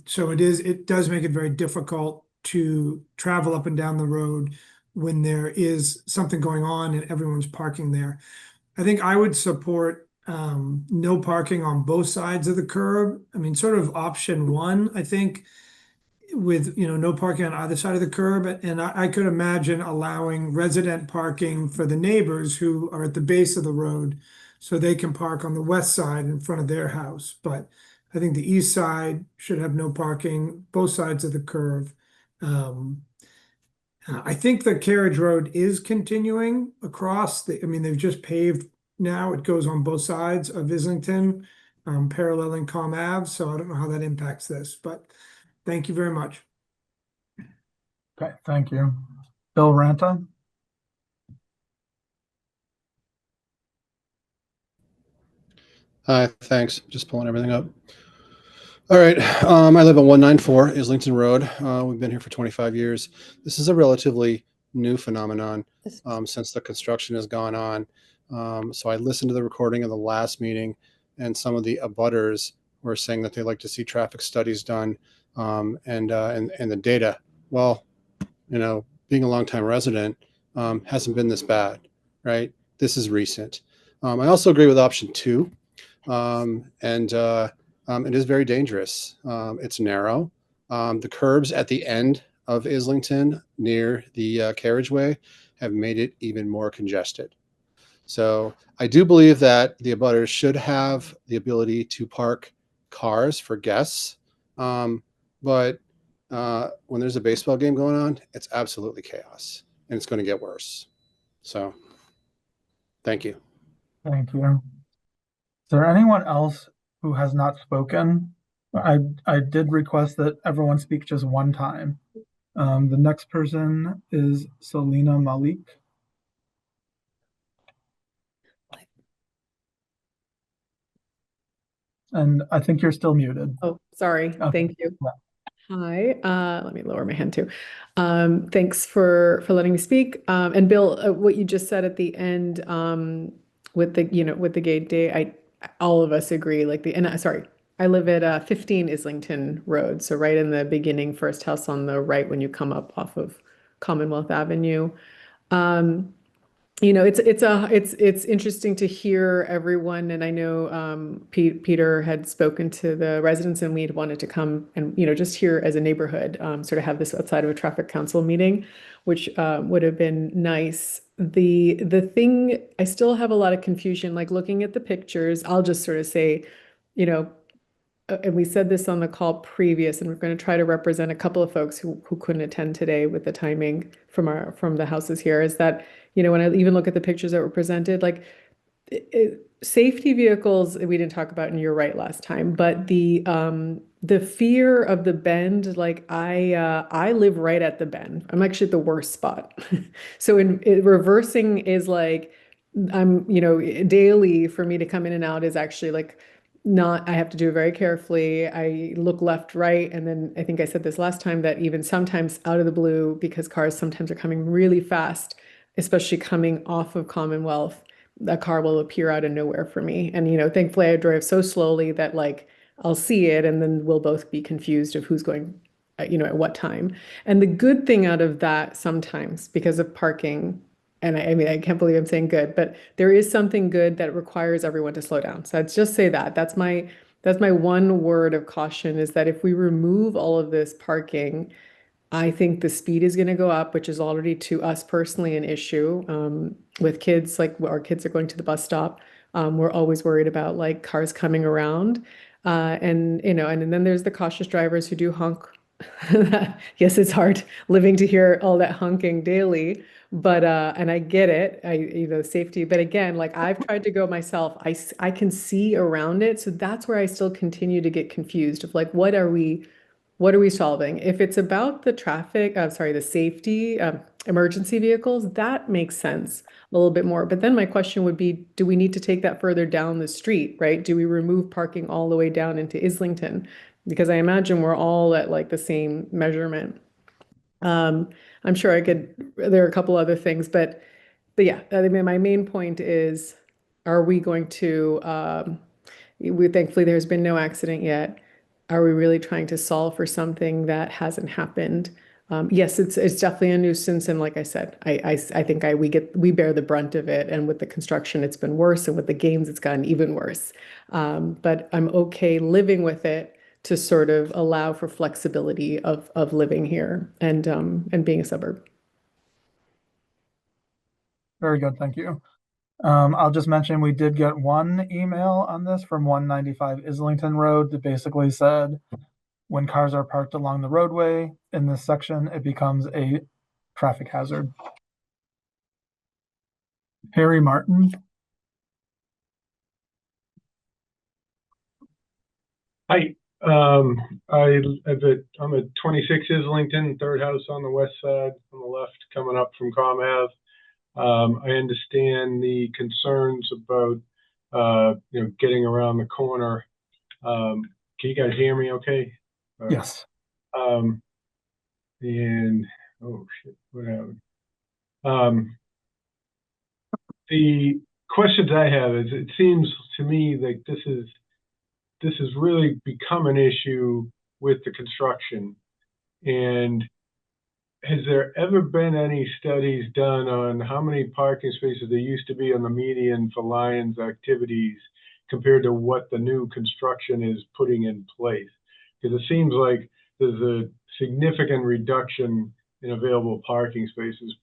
So it does make it very difficult to travel up and down the road when there is something going on and everyone's parking there. I think I would support no parking on both sides of the curb. I mean, sort of option one, I think, with, you know, no parking on either side of the curb. And I could imagine allowing resident parking for the neighbors who are at the base of the road, so they can park on the west side in front of their house. But I think the east side should have no parking, both sides of the curve. I think the carriage road is continuing across I mean, they've just paved now. It goes on both sides of Islington, paralleling Com Ave. So I don't know how that impacts this, but thank you very much. Okay, thank you. Bill Ranta. Hi, thanks. Just pulling everything up. All right. I live at 194 Islington Road. We've been here for 25 years. This is a relatively new phenomenon since the construction has gone on. So I listened to the recording of the last meeting, and some of the abutters were saying that they like to see traffic studies done and the data. Well, you know, being a longtime resident hasn't been this bad, right? This is recent. I also agree with option two. It is very dangerous. It's narrow. The curbs at the end of Islington near the carriageway have made it even more congested. So I do believe that the abutters should have the ability to park cars for guests. But when there's a baseball game going on, it's absolutely chaos, and it's going to get worse. So thank you. Thank you. Is there anyone else who has not spoken? I did request that everyone speak just one time. The next person is Selena Malik. And I think you're still muted. Oh, sorry. Okay. Thank you. Yeah. Hi, let me lower my hand too. Thanks for letting me speak. And Bill, what you just said at the end, with the gate day, all of us agree. Sorry, I live at 15 Islington Road, so right in the beginning, first house on the right when you come up off of Commonwealth Avenue. It's interesting to hear everyone, and I know Peter had spoken to the residents, and we'd wanted to come and just here as a neighborhood, sort of have this outside of a traffic council meeting, which would have been nice. The thing, I still have a lot of confusion, like looking at the pictures. I'll just sort of say, and we said this on the call previous, and we're going to try to represent a couple of folks who couldn't attend today with the timing from the houses here, is that when I even look at the pictures that were presented, like safety vehicles, we didn't talk about, and you're right last time, but the fear of the bend, like I live right at the bend. I'm actually at the worst spot. So reversing is like, I'm, daily for me to come in and out is actually like I have to do it very carefully. I look left, right, and then I think I said this last time that even sometimes out of the blue, because cars sometimes are coming really fast, especially coming off of Commonwealth, a car will appear out of nowhere for me. And, thankfully I drive so slowly that like I'll see it and then we'll both be confused of who's going, at what time. And the good thing out of that sometimes, because of parking, and I mean, I can't believe I'm saying good, but there is something good that requires everyone to slow down. So I'd just say that. That's my one word of caution, is that if we remove all of this parking, I think the speed is going to go up, which is already to us personally an issue. With kids, like our kids are going to the bus stop. We're always worried about like cars coming around. And then there's the cautious drivers who do honk. Yes, it's hard living to hear all that honking daily, but and I get it, safety. But again, like I've tried to go myself, I can see around it, so that's where I still continue to get confused of like, what are we solving? If it's about the the safety, emergency vehicles, that makes sense a little bit more. But then my question would be, do we need to take that further down the street, right? Do we remove parking all the way down into Islington? Because I imagine we're all at like the same measurement. I'm sure there are a couple other things, but yeah, I mean, my main point is, are we going to, thankfully there's been no accident yet. Are we really trying to solve for something that hasn't happened? Yes, it's definitely a nuisance, and like I said, I think we bear the brunt of it, and with the construction it's been worse, and with the games it's gotten even worse. But I'm okay living with it to sort of allow for flexibility of living here and being a suburb. Very good, thank you. I'll just mention we did get one email on this from 195 Islington Road that basically said, when cars are parked along the roadway in this section, it becomes a traffic hazard. Harry Martin. Hi, I'm at 26 Islington, third house on the west side, on the left, coming up from Com Ave. I understand the concerns about getting around the corner. Can you guys hear me okay? Yes. And oh shit, what happened? The questions I have is, it seems to me like this has really become an issue with the construction. And has there ever been any studies done on how many parking spaces there used to be on the median for Lions activities compared to what the new construction is putting in place? Because it seems like there's a significant reduction in available parking spaces.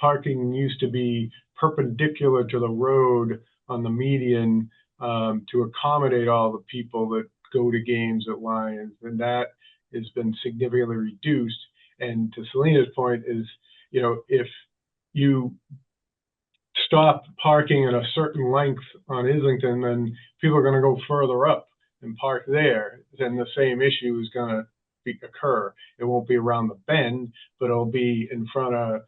Parking used to be perpendicular to the road on the median to accommodate all the people that go to games at Lions, and that has been significantly reduced. And to Selena's point is, if you stop parking at a certain length on Islington, then people are going to go further up and park there. Then the same issue is going to occur. It won't be around the bend, but it'll be in front of,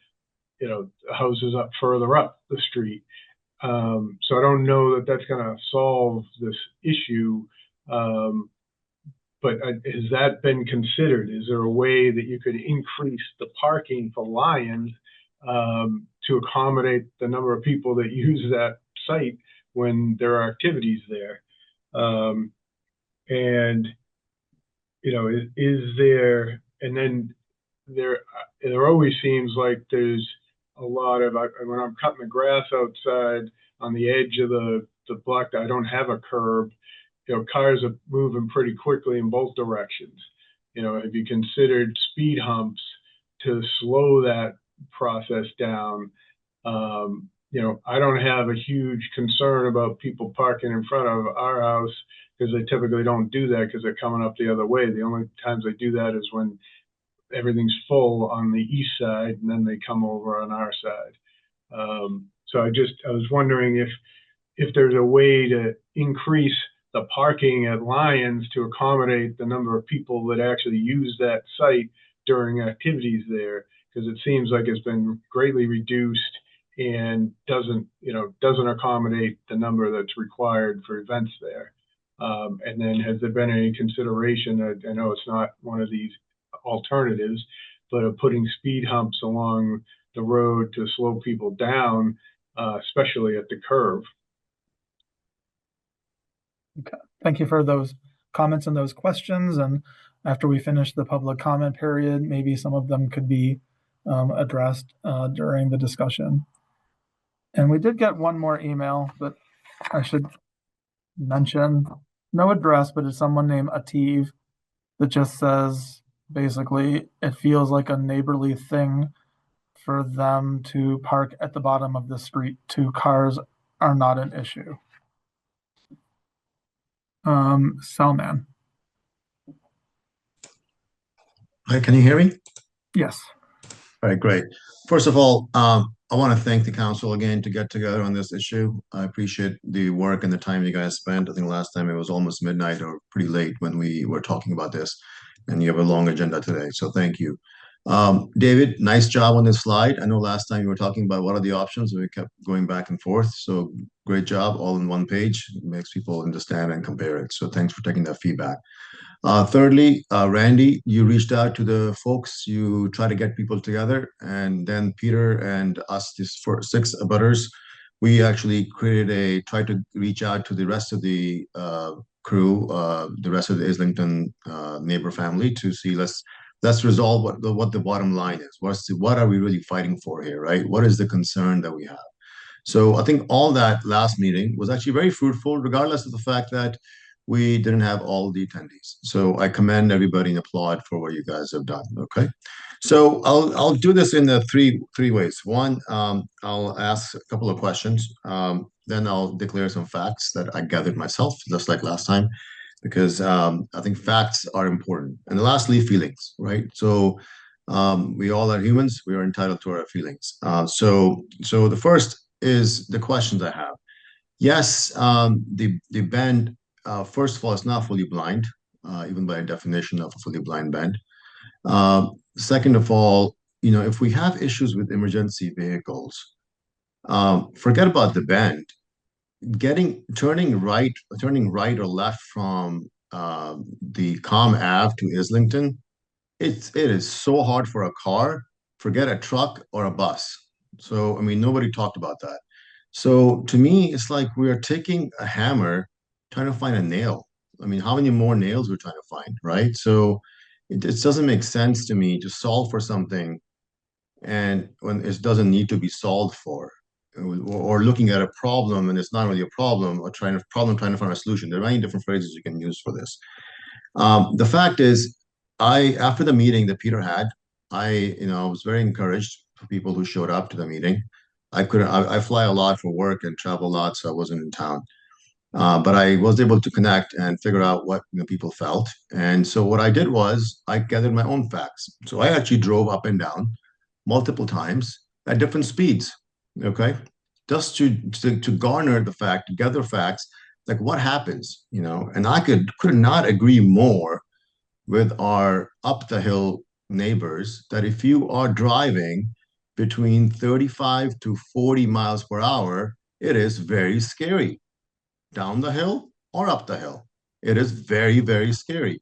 houses up further up the street. So I don't know that that's going to solve this issue. But has that been considered? Is there a way that you could increase the parking for Lions to accommodate the number of people that use that site when there are activities there? And is there? And then there always seems like there's a lot of, when I'm cutting the grass outside on the edge of the block, I don't have a curb. Cars are moving pretty quickly in both directions. Have you considered speed humps to slow that process down? I don't have a huge concern about people parking in front of our house because they typically don't do that because they're coming up the other way. The only times they do that is when everything's full on the east side and then they come over on our side. So I was wondering if there's a way to increase the parking at Lions to accommodate the number of people that actually use that site during activities there, because it seems like it's been greatly reduced and doesn't accommodate the number that's required for events there. And then has there been any consideration, I know it's not one of these alternatives, but of putting speed humps along the road to slow people down, especially at the curve? Okay, thank you for those comments and those questions. And after we finish the public comment period, maybe some of them could be addressed during the discussion. And we did get one more email that I should mention. No address, but it's someone named Ativ that just says, basically, it feels like a neighborly thing for them to park at the bottom of the street. 2 cars are not an issue. Salman. Hi, can you hear me? Yes. All right, great. First of all, I want to thank the council again to get together on this issue. I appreciate the work and the time you guys spent. I think last time it was almost midnight or pretty late when we were talking about this, and you have a long agenda today, so thank you. David, nice job on this slide. I know last time you were talking about what are the options, and we kept going back and forth, so great job, all in one page. It makes people understand and compare it, so thanks for taking that feedback. Thirdly, Randy, you reached out to the folks, you try to get people together, and then Peter and us, these 6 abutters, we actually tried to reach out to the rest of the crew, the rest of the Islington neighbor family to see, let's resolve what the bottom line is. What are we really fighting for here, right? What is the concern that we have? So I think all that last meeting was actually very fruitful, regardless of the fact that we didn't have all the attendees. So I commend everybody and applaud for what you guys have done. Okay, so I'll do this in the three ways. One, I'll ask a couple of questions. Then I'll declare some facts that I gathered myself, just like last time, because I think facts are important. And lastly, feelings, right? So we all are humans. We are entitled to our feelings. So the first is the questions I have. Yes, the band. First of all, it's not fully blind, even by definition of a fully blind band. Second of all, if we have issues with emergency vehicles, forget about the band. Turning right or left from the Comm Ave to Islington, it is so hard for a car. Forget a truck or a bus. So I mean, nobody talked about that. So to me, it's like we are taking a hammer, trying to find a nail. I mean, how many more nails we're trying to find, right? So it doesn't make sense to me to solve for something and when it doesn't need to be solved for, or looking at a problem and it's not really a problem, or trying to find a solution. There are many different phrases you can use for this. The fact is, after the meeting that Peter had, I was very encouraged for people who showed up to the meeting. I fly a lot for work and travel a lot, so I wasn't in town. But I was able to connect and figure out what people felt. And so what I did was I gathered my own facts. So I actually drove up and down multiple times at different speeds, okay? Just to garner the fact, to gather facts, like what happens, and I could not agree more with our up the hill neighbors that if you are driving between 35 to 40 miles per hour, it is very scary. Down the hill or up the hill. It is very, very scary.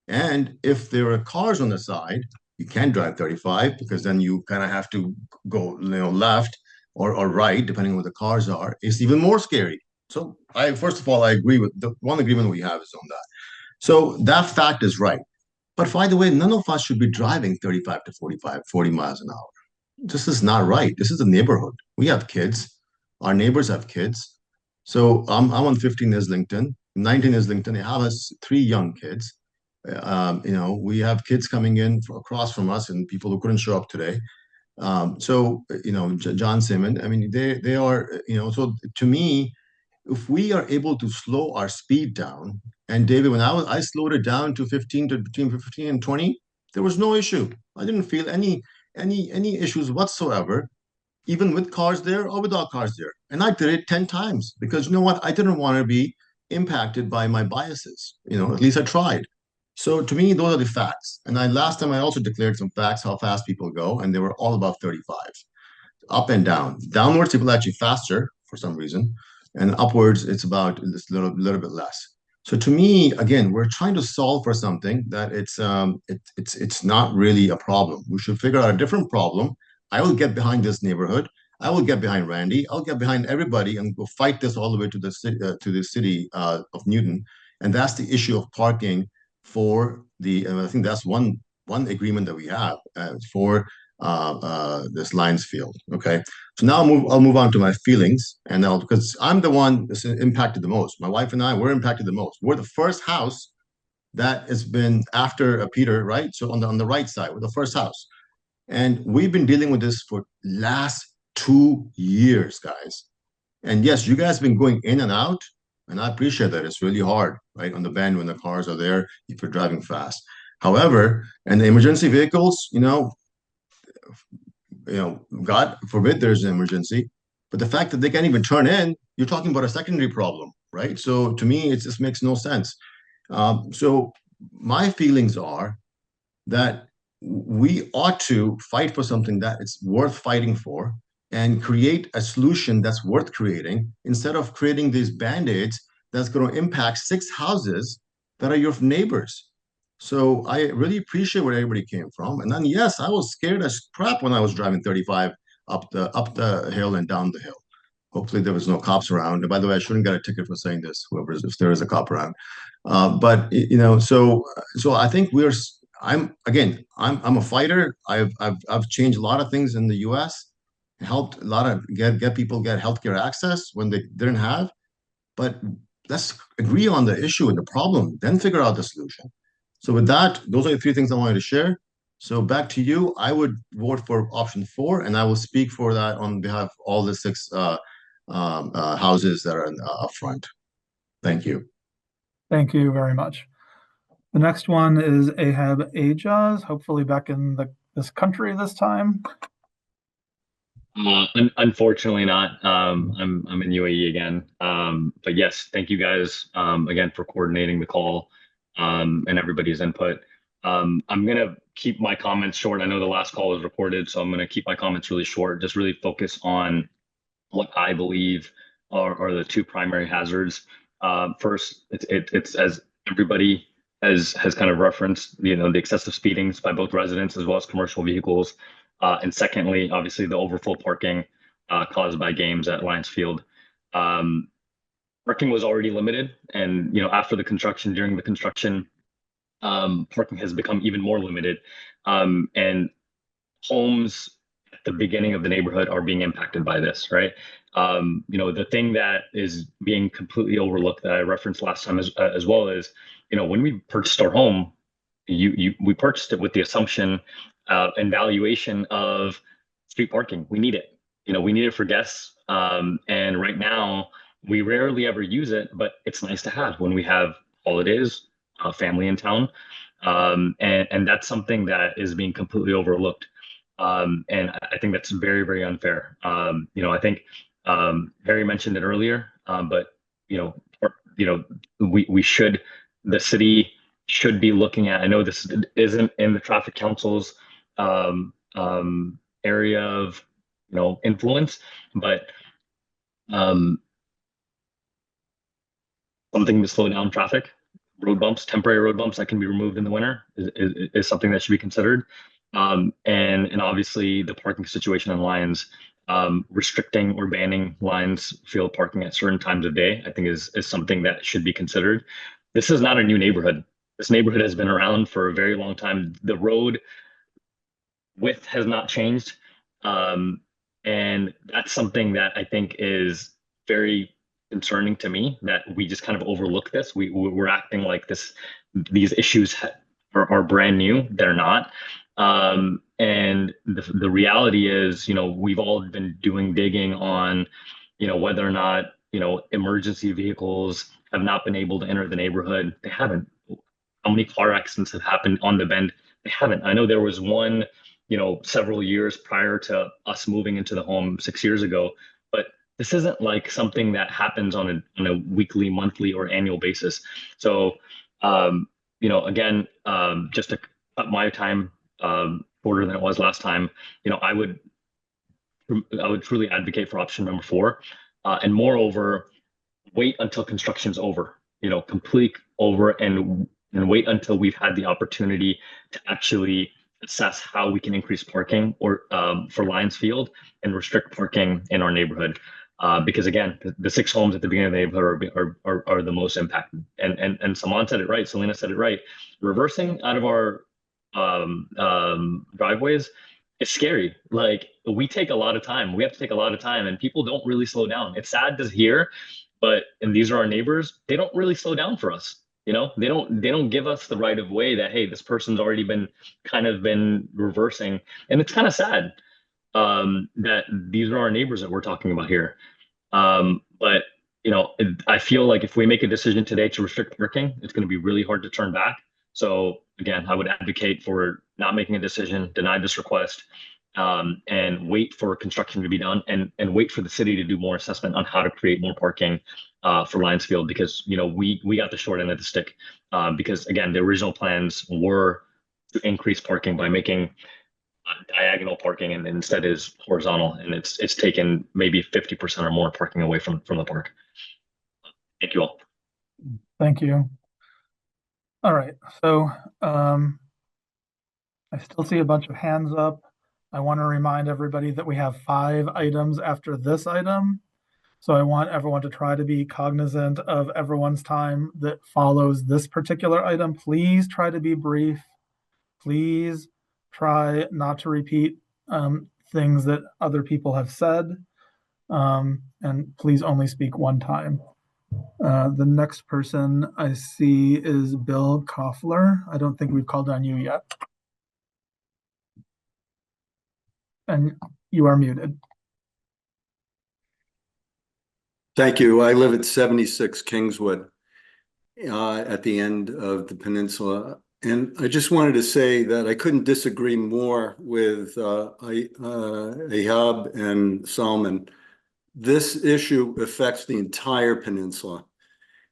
And if there are cars on the side, you can't drive 35 because then you kind of have to go, left or right, depending on what the cars are. It's even more scary. So first of all, I agree with the one agreement we have is on that. So that fact is right. But by the way, none of us should be driving 35 to 40 miles an hour. This is not right. This is a neighborhood. We have kids. Our neighbors have kids. So I'm on 15 Islington, 19 Islington. They have us 3 young kids. We have kids coming in across from us and people who couldn't show up today. John Simmons, I mean, they are, so to me, if we are able to slow our speed down, and David, when I slowed it down to between 15 and 20, there was no issue. I didn't feel any issues whatsoever, even with cars there or without cars there. And I did it 10 times because you know what? I didn't want to be impacted by my biases. At least I tried. So to me, those are the facts. And last time I also declared some facts, how fast people go, and they were all about 35. Up and down. Downwards, people are actually faster for some reason. And upwards, it's about this little bit less. So to me, again, we're trying to solve for something that it's not really a problem. We should figure out a different problem. I will get behind this neighborhood. I will get behind Randy. I'll get behind everybody and go fight this all the way to the city of Newton. And that's the issue of parking for I think that's one agreement that we have for this Lions Field. Okay, so now I'll move on to my feelings, and because I'm the one that's impacted the most. My wife and I, we're impacted the most. We're the first house that has been after Peter, right? So on the right side, we're the first house, and we've been dealing with this for last 2 years, guys. And yes, you guys have been going in and out, and I appreciate that. It's really hard, right, on the bend when the cars are there if you're driving fast. However, and the emergency vehicles, God forbid there's an emergency, but the fact that they can't even turn in, you're talking about a secondary problem, right? So to me, it just makes no sense. So my feelings are that we ought to fight for something that it's worth fighting for and create a solution that's worth creating instead of creating these band-aids that's going to impact 6 houses that are your neighbors. So I really appreciate where everybody came from. And then, yes, I was scared as crap when I was driving 35 up the hill and down the hill. Hopefully there was no cops around. And by the way, I shouldn't get a ticket for saying this, if there is a cop around. So I think I'm a fighter. I've changed a lot of things in the US, helped a lot of get people get healthcare access when they didn't have. But let's agree on the issue and the problem, then figure out the solution. So with that, those are the 3 things I wanted to share. So back to you. I would vote for option 4, and I will speak for that on behalf of all the 6 houses that are up front. Thank you. Thank you very much. The next one is Ahab Ajaz, hopefully back in this country this time. Unfortunately not. I'm in UAE again. But yes, thank you guys again for coordinating the call and everybody's input. I'm gonna keep my comments short. I know the last call was recorded, so I'm gonna keep my comments really short. Just really focus on what I believe are the 2 primary hazards. First, it's as everybody has kind of referenced, the excessive speedings by both residents as well as commercial vehicles. And secondly, obviously the overfull parking caused by games at Lions Field. Parking was already limited, and after the construction, during the construction, parking has become even more limited, and homes at the beginning of the neighborhood are being impacted by this, right? The thing that is being completely overlooked that I referenced last time as well is, when we purchased our home, we purchased it with the assumption and valuation of street parking. We need it. We need it for guests. And right now, we rarely ever use it, but it's nice to have when we have holidays, family in town. And that's something that is being completely overlooked. And I think that's very, very unfair. I think Harry mentioned it earlier, but we should, the city should be looking at. I know this isn't in the traffic council's area of influence, but something to slow down traffic. Road bumps, temporary road bumps that can be removed in the winter is something that should be considered. And obviously the parking situation on Lions, restricting or banning Lions field parking at certain times of day, I think is something that should be considered. This is not a new neighborhood. This neighborhood has been around for a very long time. The road width has not changed. And that's something that I think is very concerning to me, that we just kind of overlook this. We're acting like these issues are brand new. They're not. And the reality is, we've all been doing digging on, whether or not, emergency vehicles have not been able to enter the neighborhood. They haven't. How many car accidents have happened on the Bend? They haven't. I know there was one, several years prior to us moving into the home 6 years ago, but this isn't like something that happens on a weekly, monthly, or annual basis. So, again, just to cut my time shorter than it was last time, I would truly advocate for option number 4, and moreover, wait until construction's over. Complete over, and wait until we've had the opportunity to actually assess how we can increase parking or for Lions Field and restrict parking in our neighborhood. Because again, the 6 homes at the beginning of the neighborhood are the most impacted. And Saman said it right, Selena said it right. Reversing out of our driveways is scary. Like, we take a lot of time. We have to take a lot of time, and people don't really slow down. It's sad to hear, and these are our neighbors. They don't really slow down for us. They don't give us the right of way that, hey, this person's already been reversing. And it's kind of sad that these are our neighbors that we're talking about here. But I feel like if we make a decision today to restrict parking, it's going to be really hard to turn back. So again, I would advocate for not making a decision, deny this request, and wait for construction to be done, and wait for the city to do more assessment on how to create more parking for Lions Field, because we got the short end of the stick, because again, the original plans were to increase parking by making diagonal parking, and instead is horizontal, and it's taken maybe 50% or more parking away from the park. Thank you all. Thank you. All right, so I still see a bunch of hands up. I want to remind everybody that we have 5 items after this item. So I want everyone to try to be cognizant of everyone's time that follows this particular item. Please try to be brief. Please try not to repeat things that other people have said. And please only speak one time. The next person I see is Bill Koffler. I don't think we've called on you yet. And you are muted. Thank you. I live at 76 Kingswood at the end of the peninsula. And I just wanted to say that I couldn't disagree more with Ahab and Salman. This issue affects the entire peninsula.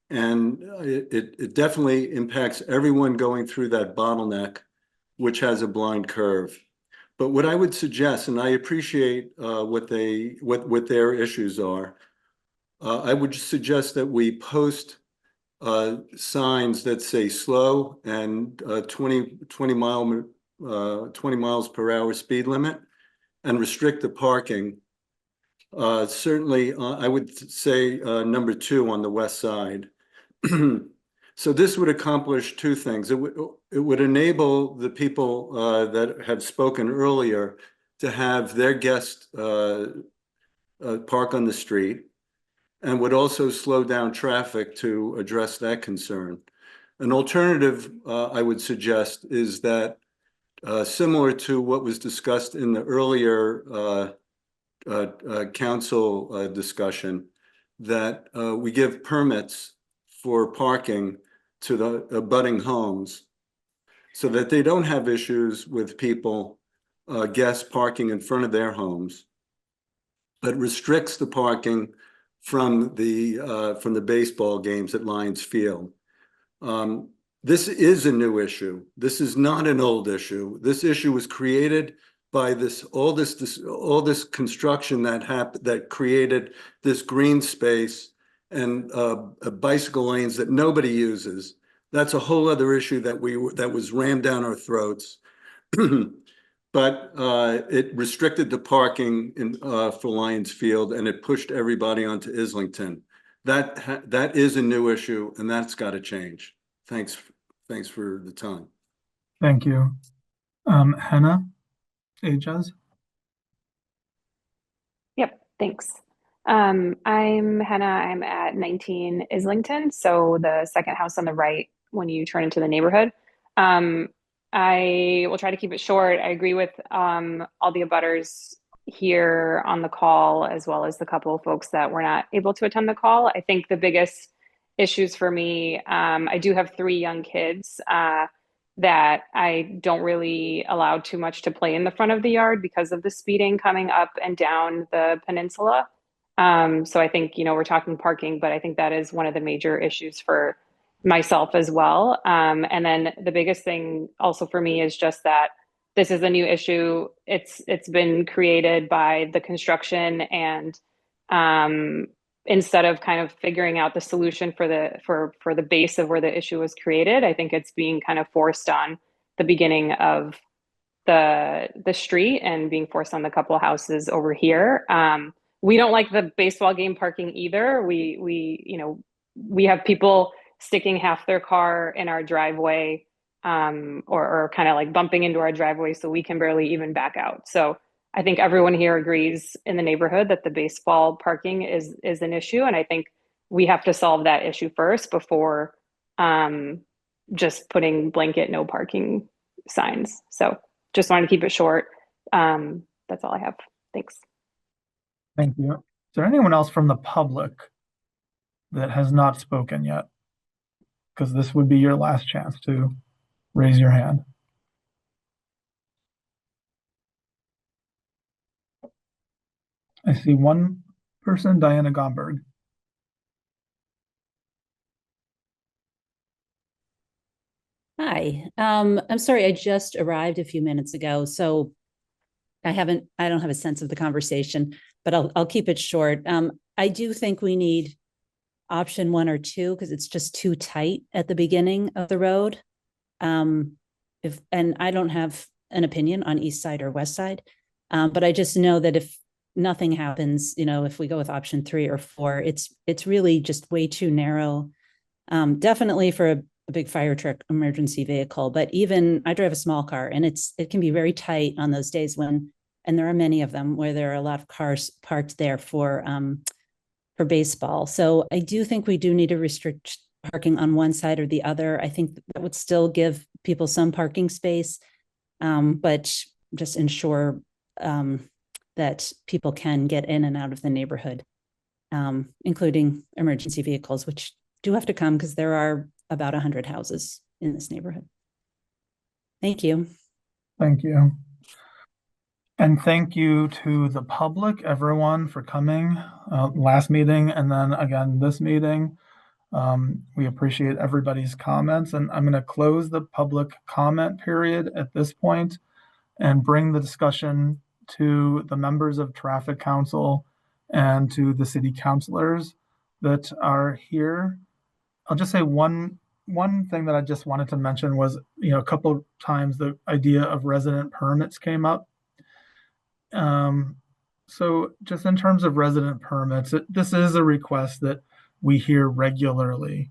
And it definitely impacts everyone going through that bottleneck, which has a blind curve. But what I would suggest, and I appreciate what their issues are, I would suggest that we post signs that say slow and 20 miles per hour speed limit, and restrict the parking. Certainly, I would say number 2 on the west side. So this would accomplish 2 things. It would enable the people that have spoken earlier to have their guests park on the street, and would also slow down traffic to address that concern. An alternative I would suggest is that, similar to what was discussed in the earlier council discussion, that we give permits for parking to the abutting homes, so that they don't have issues with people, guests parking in front of their homes, but restricts the parking from the baseball games at Lions Field. This is a new issue. This is not an old issue. This issue was created by all this construction that created this green space and bicycle lanes that nobody uses. That's a whole other issue that was rammed down our throats. But it restricted the parking for Lions Field, and it pushed everybody onto Islington. That is a new issue, and that's got to change. Thanks for the time. Thank you. Hannah Ajaz. Yep, thanks. I'm Hannah. I'm at 19 Islington, so the second house on the right when you turn into the neighborhood. I will try to keep it short. I agree with all the abutters here on the call, as well as the couple of folks that were not able to attend the call. I think the biggest issues for me, I do have 3 young kids that I don't really allow too much to play in the front of the yard because of the speeding coming up and down the peninsula. So I think, we're talking parking, but I think that is one of the major issues for myself as well. And then the biggest thing also for me is just that this is a new issue. It's been created by the construction, and instead of kind of figuring out the solution for the base of where the issue was created, I think it's being kind of forced on the beginning of the street and being forced on the couple of houses over here. We don't like the baseball game parking either. We have people sticking half their car in our driveway, or kind of like bumping into our driveway so we can barely even back out. So I think everyone here agrees in the neighborhood that the baseball parking is an issue. And I think we have to solve that issue first before just putting blanket no parking signs. So just wanted to keep it short. That's all I have. Thanks. Thank you. Is there anyone else from the public that has not spoken yet? Because this would be your last chance to raise your hand. I see one person, Diana Gomberg. Hi, I'm sorry, I just arrived a few minutes ago, so I don't have a sense of the conversation, but I'll keep it short. I do think we need option 1 or 2 because it's just too tight at the beginning of the road. And I don't have an opinion on east side or west side, but I just know that if nothing happens, if we go with option 3 or 4, it's really just way too narrow. Definitely for a big fire truck emergency vehicle, but even I drive a small car, and it can be very tight on those days and there are many of them where there are a lot of cars parked there for baseball. So I do think we do need to restrict parking on one side or the other. I think that would still give people some parking space, but just ensure that people can get in and out of the neighborhood, including emergency vehicles, which do have to come because there are about 100 houses in this neighborhood. Thank you. Thank you. And thank you to the public, everyone, for coming last meeting and then again this meeting. We appreciate everybody's comments, and I'm going to close the public comment period at this point and bring the discussion to the members of Traffic Council and to the city councilors that are here. I'll just say one thing that I just wanted to mention was, a couple of times the idea of resident permits came up. So just in terms of resident permits, this is a request that we hear regularly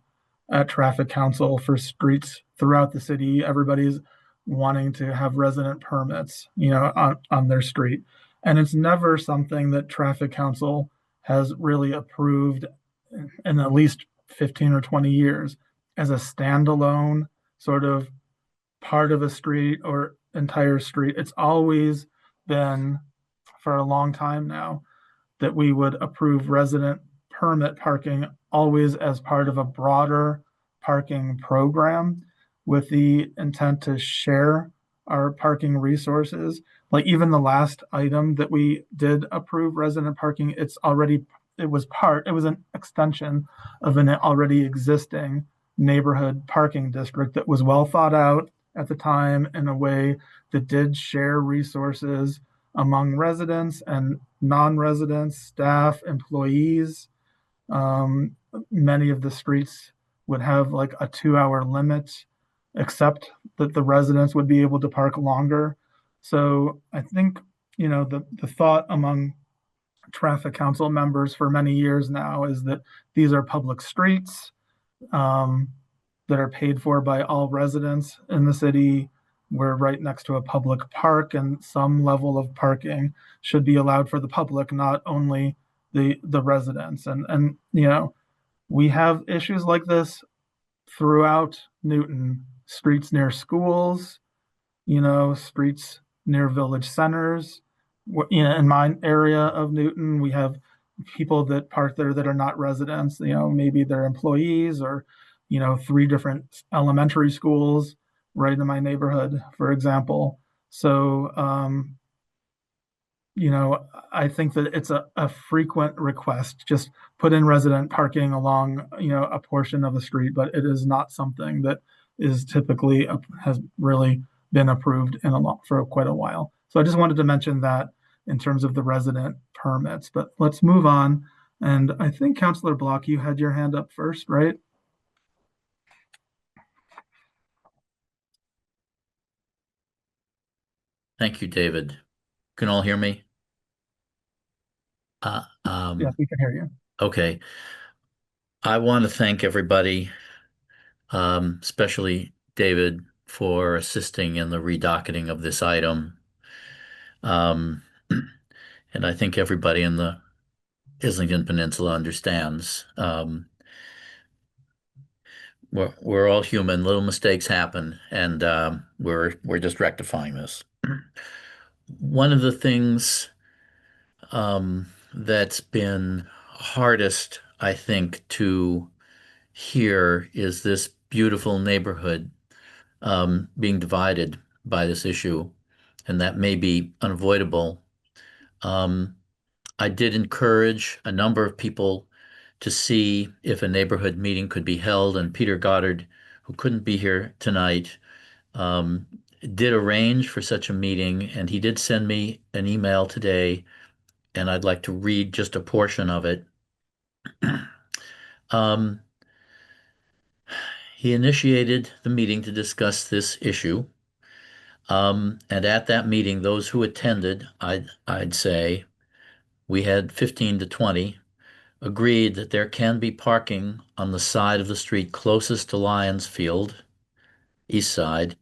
at Traffic Council for streets throughout the city. Everybody's wanting to have resident permits, on their street. And it's never something that Traffic Council has really approved in at least 15 or 20 years as a standalone sort of part of a street or entire street. It's always been, for a long time now, that we would approve resident permit parking always as part of a broader parking program with the intent to share our parking resources. Like even the last item that we did approve resident parking, it was an extension of an already existing neighborhood parking district that was well thought out at the time in a way that did share resources among residents and non-residents, staff, employees. Many of the streets would have like a 2-hour limit, except that the residents would be able to park longer. So I think, the thought among traffic council members for many years now is that these are public streets that are paid for by all residents in the city. We're right next to a public park, and some level of parking should be allowed for the public, not only the residents. And we have issues like this throughout Newton. Streets near schools, streets near village centers. In my area of Newton, we have people that park there that are not residents. Maybe they're employees, or 3 different elementary schools right in my neighborhood, for example. So I think that it's a frequent request, just put in resident parking along a portion of the street, but it is not something that is typically has really been approved for quite a while. So I just wanted to mention that in terms of the resident permits. But let's move on. And I think Councilor Block, you had your hand up first, right? Thank you, David. Can all hear me? Yes, we can hear you. Okay. I want to thank everybody, especially David, for assisting in the redocketing of this item. And I think everybody in the Islington Peninsula understands. We're all human, little mistakes happen, and we're just rectifying this. One of the things that's been hardest, I think, to hear is this beautiful neighborhood being divided by this issue, and that may be unavoidable. I did encourage a number of people to see if a neighborhood meeting could be held, and Peter Goddard, who couldn't be here tonight, did arrange for such a meeting, and he did send me an email today, and I'd like to read just a portion of it. He initiated the meeting to discuss this issue. And at that meeting, those who attended, I'd say, we had 15 to 20, agreed that there can be parking on the side of the street closest to Lions Field, east side,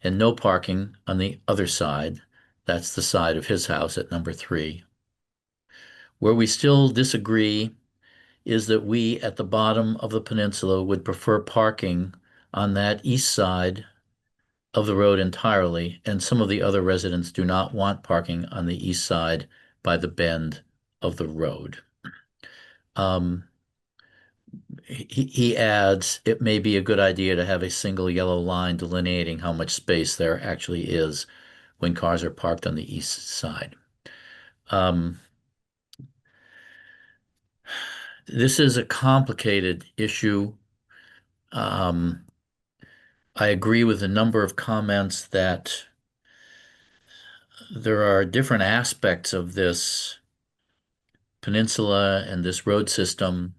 and no parking on the other side. That's the side of his house at number 3. Where we still disagree is that we at the bottom of the peninsula would prefer parking on that east side of the road entirely, and some of the other residents do not want parking on the east side by the bend of the road. He adds, it may be a good idea to have a single yellow line delineating how much space there actually is when cars are parked on the east side. This is a complicated issue. I agree with a number of comments that there are different aspects of this peninsula and this road system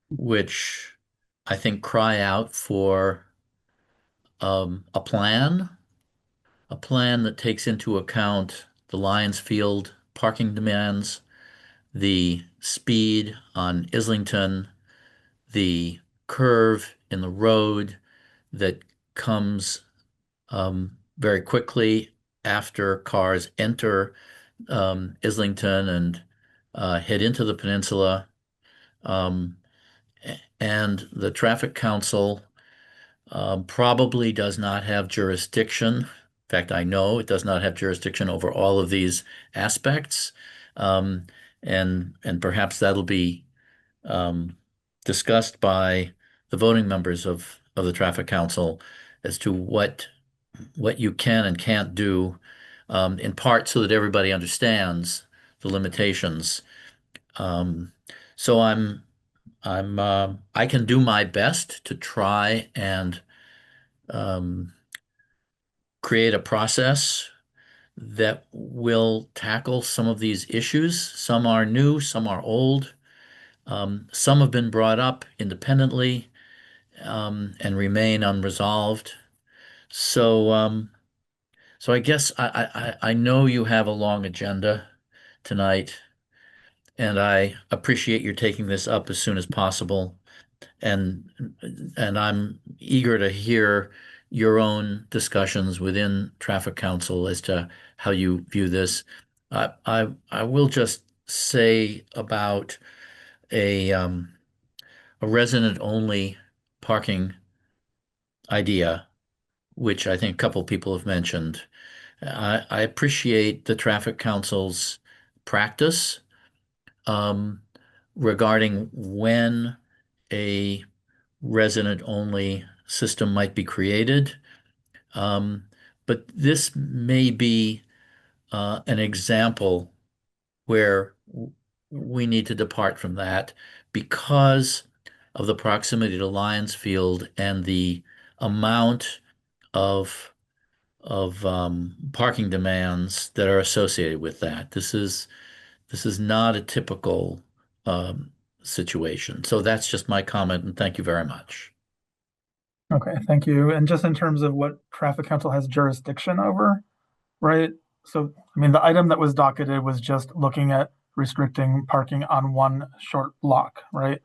which I think cry out for a plan that takes into account the Lions Field parking demands, the speed on Islington, the curve in the road that comes very quickly after cars enter Islington and head into the peninsula. And the Traffic Council probably does not have jurisdiction. In fact, I know it does not have jurisdiction over all of these aspects. And perhaps that'll be discussed by the voting members of the Traffic Council as to what you can and can't do, in part so that everybody understands the limitations. So I'm I can do my best to try and create a process that will tackle some of these issues. Some are new, some are old. Some have been brought up independently and remain unresolved. So, so I guess I know you have a long agenda tonight, and I appreciate your taking this up as soon as possible. And I'm eager to hear your own discussions within Traffic Council as to how you view this. I will just say about a resident-only parking idea, which I think a couple people have mentioned. I appreciate the Traffic Council's practice regarding when a resident-only system might be created. But this may be an example where we need to depart from that because of the proximity to Lions Field and the amount of parking demands that are associated with that. This is not a typical situation. So that's just my comment, and thank you very much. Okay, thank you. And just in terms of what Traffic Council has jurisdiction over, right? So, I mean, the item that was docketed was just looking at restricting parking on one short block, right?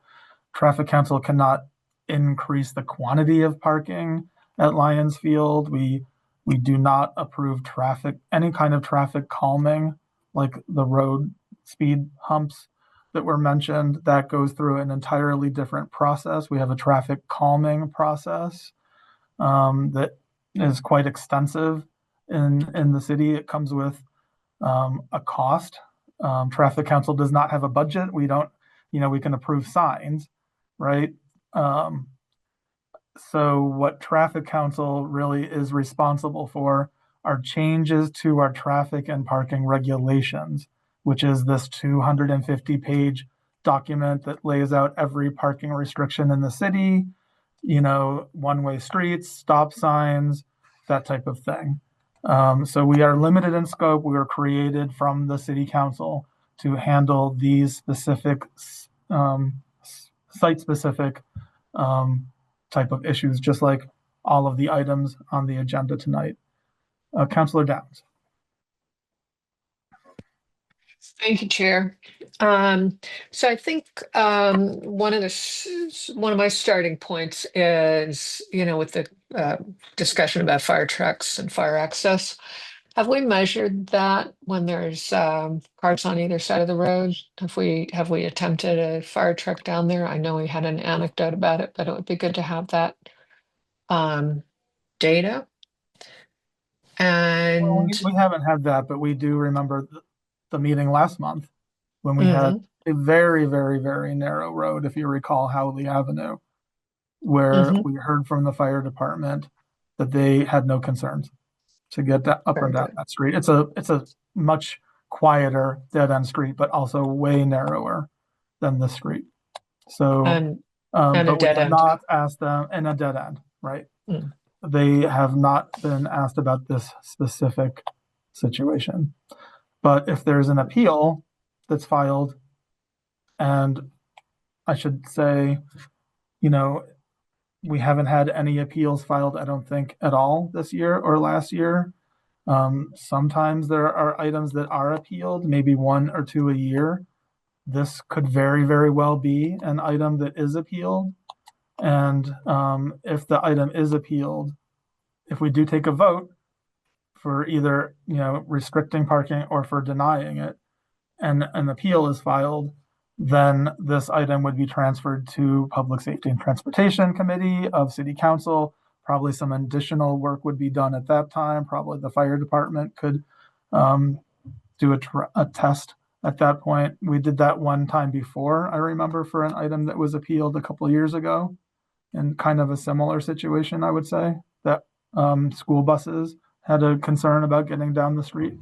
Traffic Council cannot increase the quantity of parking at Lions Field. We do not approve any kind of traffic calming, like the road speed humps that were mentioned. That goes through an entirely different process. We have a traffic calming process that is quite extensive in the city. It comes with a cost. Traffic Council does not have a budget. We don't, we can approve signs, right? So what Traffic Council really is responsible for are changes to our traffic and parking regulations, which is this 250-page document that lays out every parking restriction in the city, one-way streets, stop signs, that type of thing. So we are limited in scope. We were created from the city council to handle these specific, site-specific type of issues, just like all of the items on the agenda tonight. Councilor Downs. Thank you, Chair. So I think one of my starting points is, with the discussion about fire trucks and fire access. Have we measured that when there's cars on either side of the road? Have we attempted a fire truck down there? I know we had an anecdote about it, but it would be good to have that data. And well, we haven't had that, but we do remember the meeting last month when we had a very, very, very narrow road, if you recall, Howley Avenue, where we heard from the fire department that they had no concerns to get that up and down that street. It's a much quieter dead end street, but also way narrower than the street. So, but we have not asked them in a dead end, right? They have not been asked about this specific situation. But if there's an appeal that's filed, and I should say, we haven't had any appeals filed, I don't think, at all this year or last year. Sometimes there are items that are appealed, maybe 1 or 2 a year. This could very, very well be an item that is appealed. And if the item is appealed, if we do take a vote for either, restricting parking or for denying it, and an appeal is filed, then this item would be transferred to Public Safety and Transportation Committee of City Council. Probably some additional work would be done at that time. Probably the fire department could do a test at that point. We did that one time before, I remember, for an item that was appealed a couple of years ago, in kind of a similar situation, I would say, that school buses had a concern about getting down the street.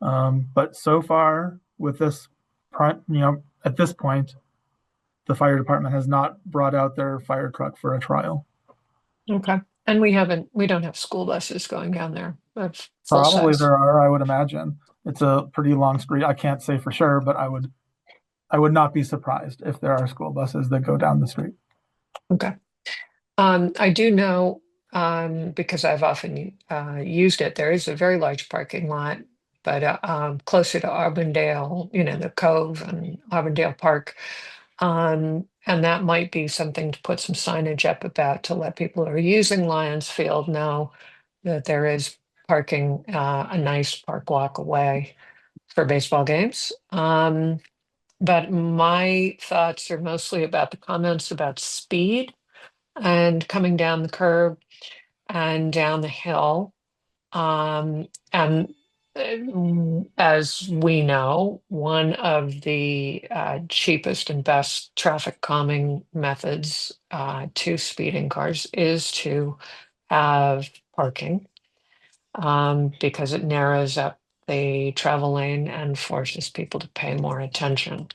But so far with this, at this point, the fire department has not brought out their fire truck for a trial. Okay. And we don't have school buses going down there. That's full Probably size. there are, I would imagine. It's a pretty long street. I can't say for sure, but I would not be surprised if there are school buses that go down the street. Okay. I do know, because I've often used it, there is a very large parking lot, but closer to Auburndale, the Cove and Auburndale Park. And that might be something to put some signage up about to let people who are using Lions Field know that there is parking a nice park walk away for baseball games. But my thoughts are mostly about the comments about speed and coming down the curb and down the hill. And as we know, one of the cheapest and best traffic calming methods to speeding cars is to have parking, because it narrows up the travel lane and forces people to pay more attention.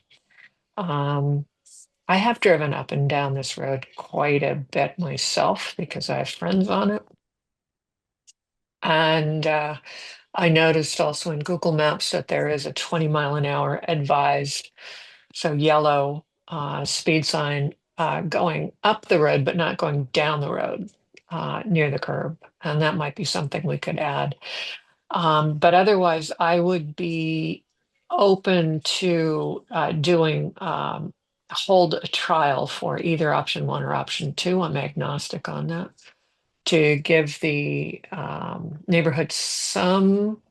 I have driven up and down this road quite a bit myself because I have friends on it. And I noticed also in Google Maps that there is a 20-mile-an-hour advised, so yellow speed sign going up the road, but not going down the road near the curb. And that might be something we could add. But otherwise, I would be open to doing hold a trial for either option 1 or option 2. I'm agnostic on that, to give the neighborhood some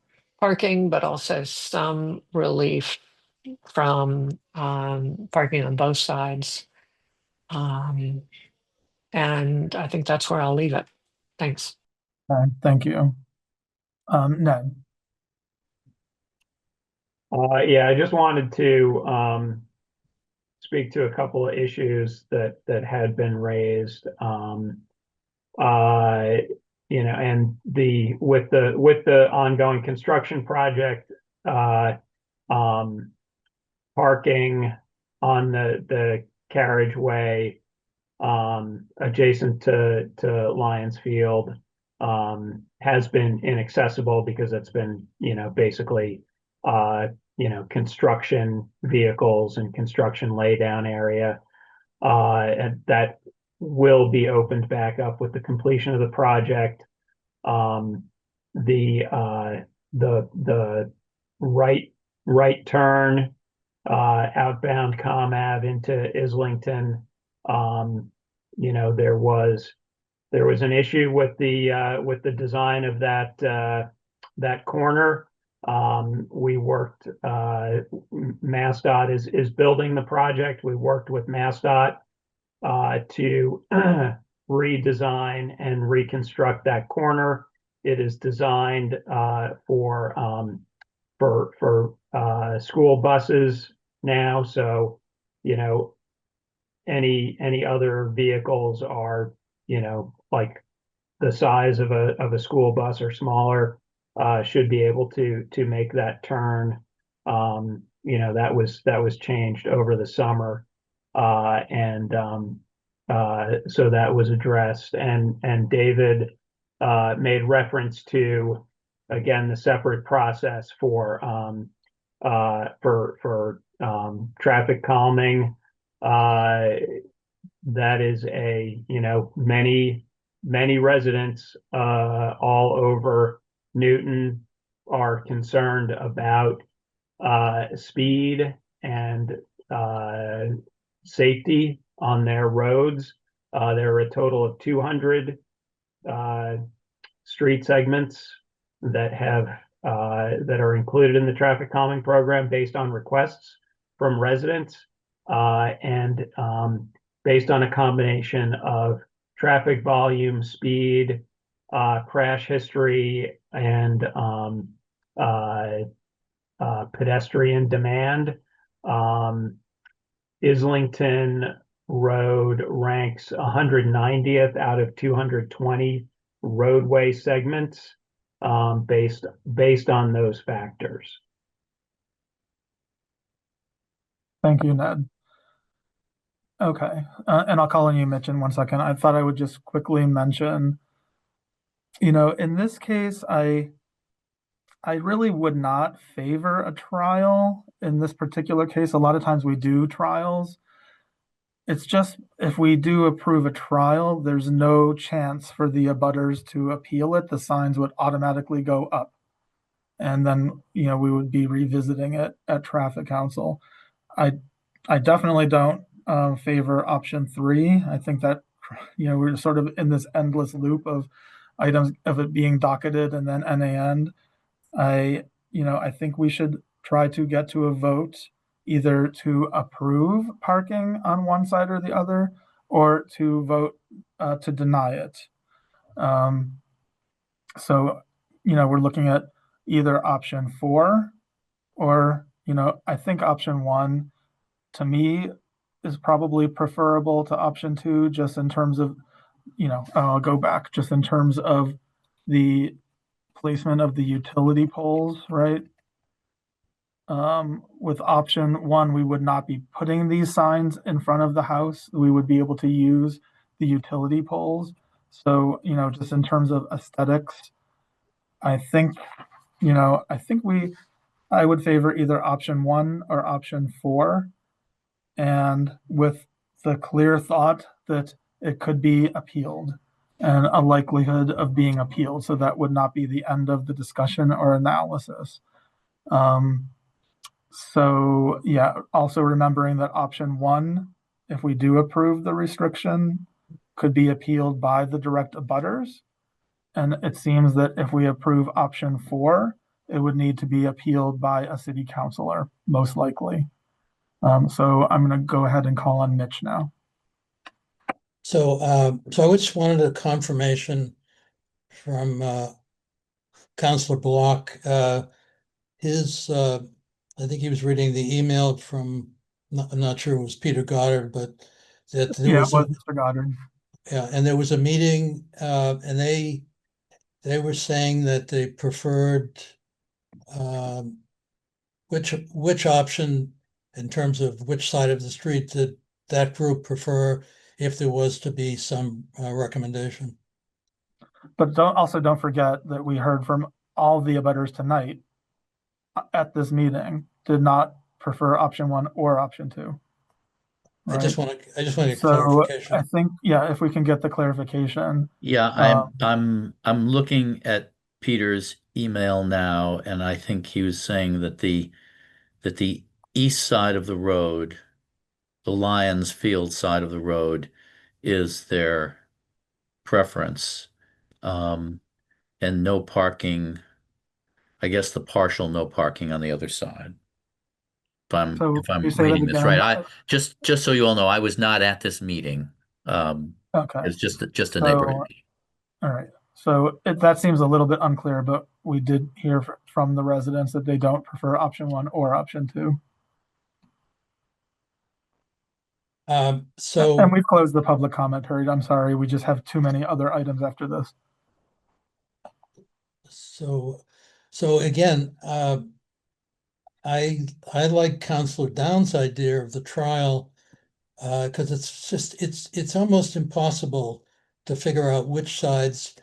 parking, but also some relief from parking on both sides. And I think that's where I'll leave it. Thanks. Thank you. Ned. Yeah, I just wanted to speak to a couple of issues that had been raised. And with the ongoing construction project, parking on the carriageway adjacent to Lions Field has been inaccessible because it's been, basically, construction vehicles and construction laydown area. And that will be opened back up with the completion of the project. The right turn outbound Comm Ave into Islington. There was an issue with the design of that corner. We worked. MassDOT is building the project. We worked with MassDOT to redesign and reconstruct that corner. It is designed for school buses now. So, any other vehicles are, like the size of a school bus or smaller, should be able to make that turn. That was changed over the summer. So that was addressed, and David made reference to, again, the separate process for traffic calming. That is many residents all over Newton are concerned about speed and safety on their roads. There are a total of 200 street segments that are included in the traffic calming program based on requests from residents, and based on a combination of traffic volume, speed, crash history, and pedestrian demand. Islington Road ranks 190th out of 220 roadway segments, based on those factors. Thank you, Ned. Okay, and I'll call on you, Mitch, in 1 second. I thought I would just quickly mention, in this case, I really would not favor a trial in this particular case. A lot of times we do trials. It's just if we do approve a trial, there's no chance for the abutters to appeal it. The signs would automatically go up. And then, we would be revisiting it at Traffic Council. I definitely don't favor option 3. I think that, we're sort of in this endless loop of items of it being docketed and then NAN. I think we should try to get to a vote either to approve parking on one side or the other, or to vote to deny it. So, we're looking at either option 4 or, I think option 1 to me is probably preferable to option 2, just in terms of, I'll go back, just in terms of the placement of the utility poles, right? With option 1, we would not be putting these signs in front of the house. We would be able to use the utility poles. So, just in terms of aesthetics, I think I would favor either option 1 or option 4. And with the clear thought that it could be appealed and a likelihood of being appealed. So that would not be the end of the discussion or analysis. So yeah, also remembering that option 1, if we do approve the restriction, could be appealed by the direct abutters. And it seems that if we approve option 4, it would need to be appealed by a city councilor, most likely. So I'm going to go ahead and call on Mitch now. So I just wanted a confirmation from Councilor Block. I think he was reading the email from, I'm not sure it was Peter Goddard, but that there was Mr. Goddard. Yeah, and there was a meeting, and they were saying that they preferred which option in terms of which side of the street did that group prefer if there was to be some recommendation. But don't forget that we heard from all the abutters tonight at this meeting did not prefer option 1 or option 2. Right? I just want to get so clarification. I think, if we can get the clarification. Yeah, I'm looking at Peter's email now, and I think he was saying that the east side of the road, the Lions Field side of the road, is their preference, and no parking. I guess the partial no parking on the other side. If I'm reading this right, I just so you all know, I was not at this meeting. Okay, it's just a neighborhood meeting. All right, so that seems a little bit unclear, but we did hear from the residents that they don't prefer option 1 or option 2. And we've closed the public comment period. I'm sorry, we just have too many other items after this. So again, I like Councilor Downs' idea of the trial because it's almost impossible to figure out which sides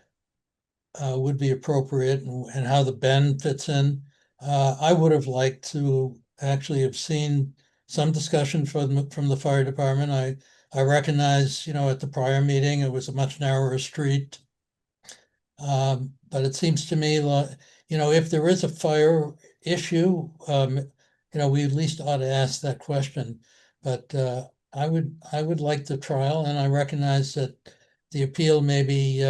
would be appropriate and how the bend fits in. I would have liked to actually have seen some discussion from the fire department. I recognize, at the prior meeting, it was a much narrower street. But it seems to me like, if there is a fire issue, we at least ought to ask that question. But I would like the trial, and I recognize that the appeal maybe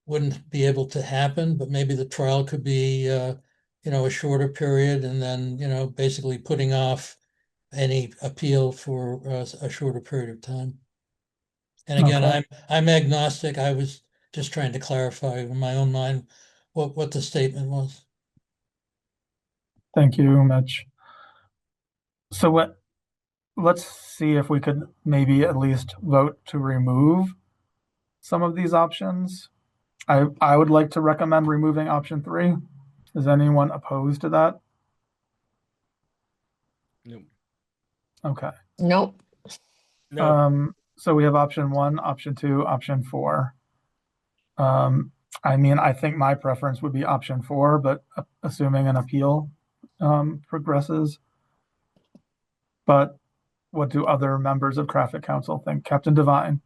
wouldn't be able to happen, but maybe the trial could be a shorter period, and then basically putting off any appeal for a shorter period of time. And again, Okay. I'm agnostic. I was just trying to clarify in my own mind what the statement was. Thank you, Mitch. So let's see if we could maybe at least vote to remove some of these options. I would like to recommend removing option 3. Is anyone opposed to that? No. Okay. Nope. No. So we have option 1, option 2, option 4. I mean, I think my preference would be option 4, but assuming an appeal progresses. But what do other members of Traffic Council think? Captain Devine?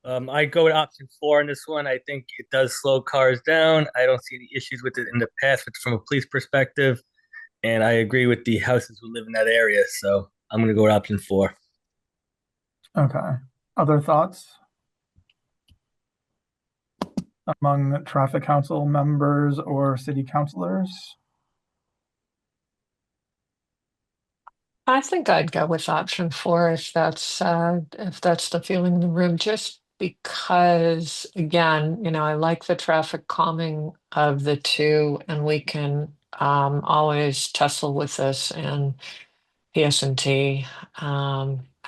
I go with option 4 on this one. I think it does slow cars down. I don't see any issues with it in the past from a police perspective. And I agree with the houses who live in that area. So I'm going to go with option 4. Okay. Other thoughts among Traffic Council members or city councilors? I think I'd go with option 4 if that's the feeling in the room, just because, again, I like the traffic calming of the two, and we can always tussle with this in PS&T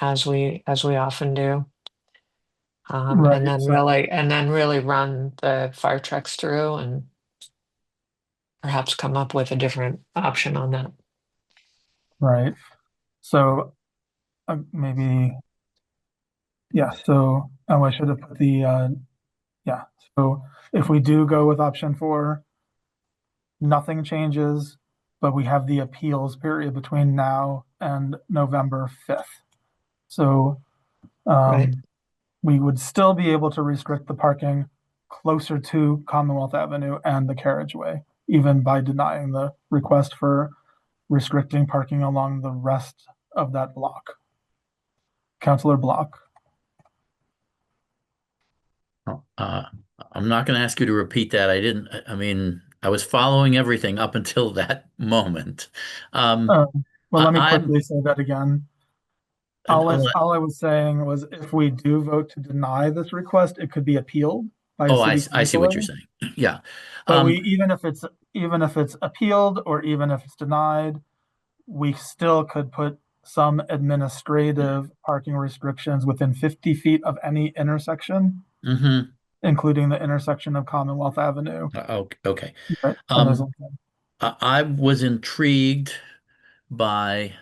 as we often do. Right, And then so- really run the fire trucks through and perhaps come up with a different option on that. Right. So maybe, yeah, so I should have put the, yeah. So if we do go with option 4, nothing changes, but we have the appeals period between now and November 5th. So Right. we would still be able to restrict the parking closer to Commonwealth Avenue and the carriageway, even by denying the request for restricting parking along the rest of that block. Councilor Block. I'm not going to ask you to repeat that. I mean, I was following everything up until that moment. Well, let me quickly say that again. All I was saying was if we do vote to deny this request, it could be appealed by a city I see what councilor. you're saying. Yeah. But even if it's appealed or even if it's denied, we still could put some administrative parking restrictions within 50 feet of any intersection, including the intersection of Commonwealth Avenue. Okay. Right. I was intrigued by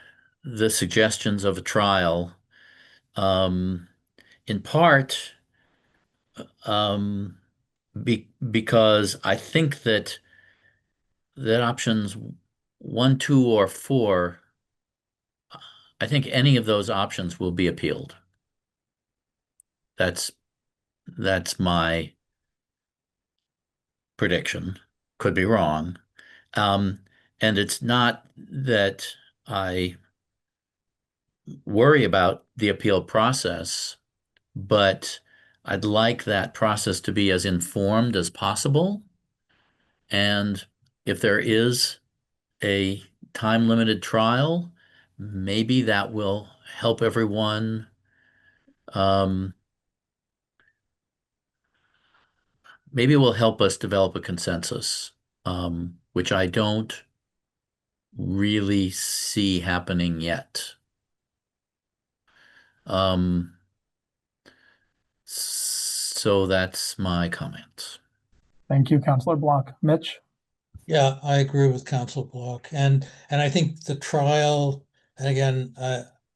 the suggestions of a trial, in part because I think that options 1, 2, or 4, I think any of those options will be appealed. That's my prediction. Could be wrong. And it's not that I worry about the appeal process, but I'd like that process to be as informed as possible. And if there is a time-limited trial, maybe that will help everyone maybe it will help us develop a consensus, which I don't really see happening yet. So that's my comment. Thank you, Councilor Block. Mitch? Yeah, I agree with Council Block, and I think the trial, and again,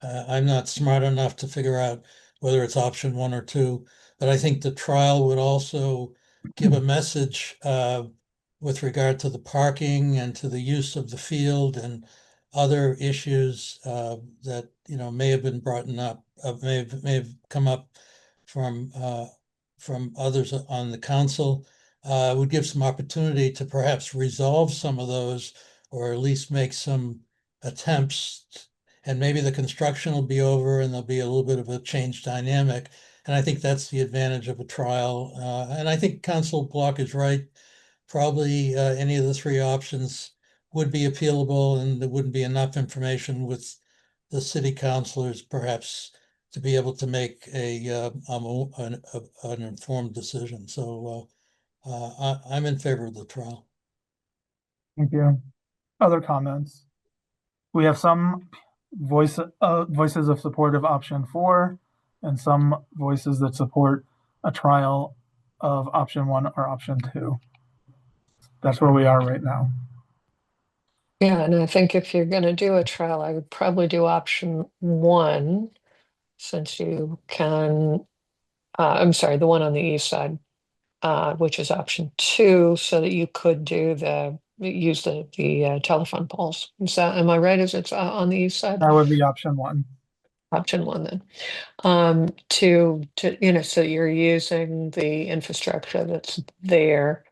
I'm not smart enough to figure out whether it's option 1 or 2, but I think the trial would also give a message with regard to the parking and to the use of the field and other issues that may have been brought up, may have come up from others on the council. Would give some opportunity to perhaps resolve some of those, or at least make some attempts. And maybe the construction will be over and there'll be a little bit of a change dynamic. And I think that's the advantage of a trial. And I think Council Block is right. Probably any of the 3 options would be appealable, and there wouldn't be enough information with the city councilors perhaps to be able to make an informed decision. So I'm in favor of the trial. Thank you. Other comments? We have some voices of support of option 4 and some voices that support a trial of option 1 or option 2. That's where we are right now. Yeah, and I think if you're going to do a trial, I would probably do option 1 since you can, I'm sorry, the one on the east side, which is option 2, so that you could use the telephone poles. Am I right? Is it on the east side? That would be option 1. Option 1 then. So you're using the infrastructure that's there.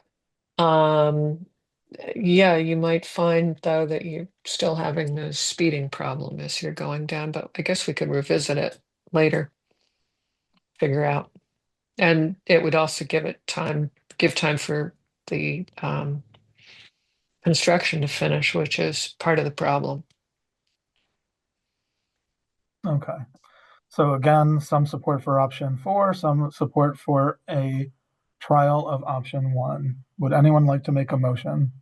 Yeah, you might find though that you're still having the speeding problem as you're going down, but I guess we could revisit it later. Figure out. And it would also give time for the construction to finish, which is part of the problem. Okay. So again, some support for option 4, some support for a trial of option 1. Would anyone like to make a motion?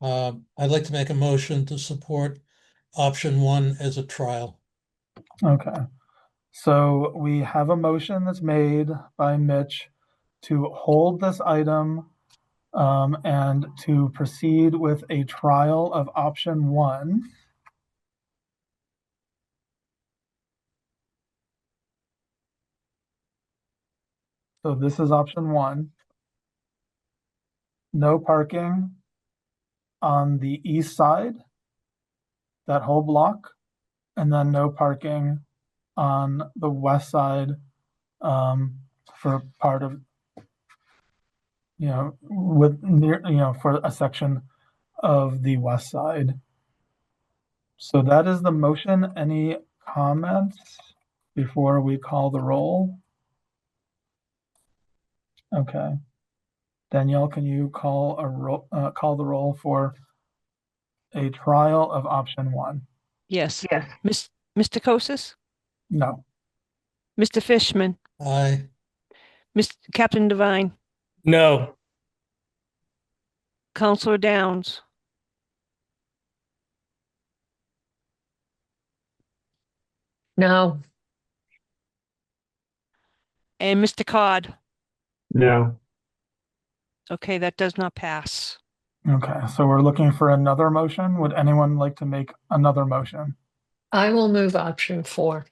I'd like to make a motion to support option 1 as a trial. Okay. So we have a motion that's made by Mitch to hold this item and to proceed with a trial of option 1. So this is option 1. No parking on the east side, that whole block, and then no parking on the west side for part of, for a section of the west side. So that is the motion. Any comments before we call the roll? Okay. Danielle, can you call the roll for a trial of option 1? Yes. Mr. Kosis, No. Mr. Fishman, Aye. Captain Devine, No. Counselor Downs, No. and Mr. Cod. No. Okay, that does not pass. Okay, so we're looking for another motion. Would anyone like to make another motion? I will move option 4.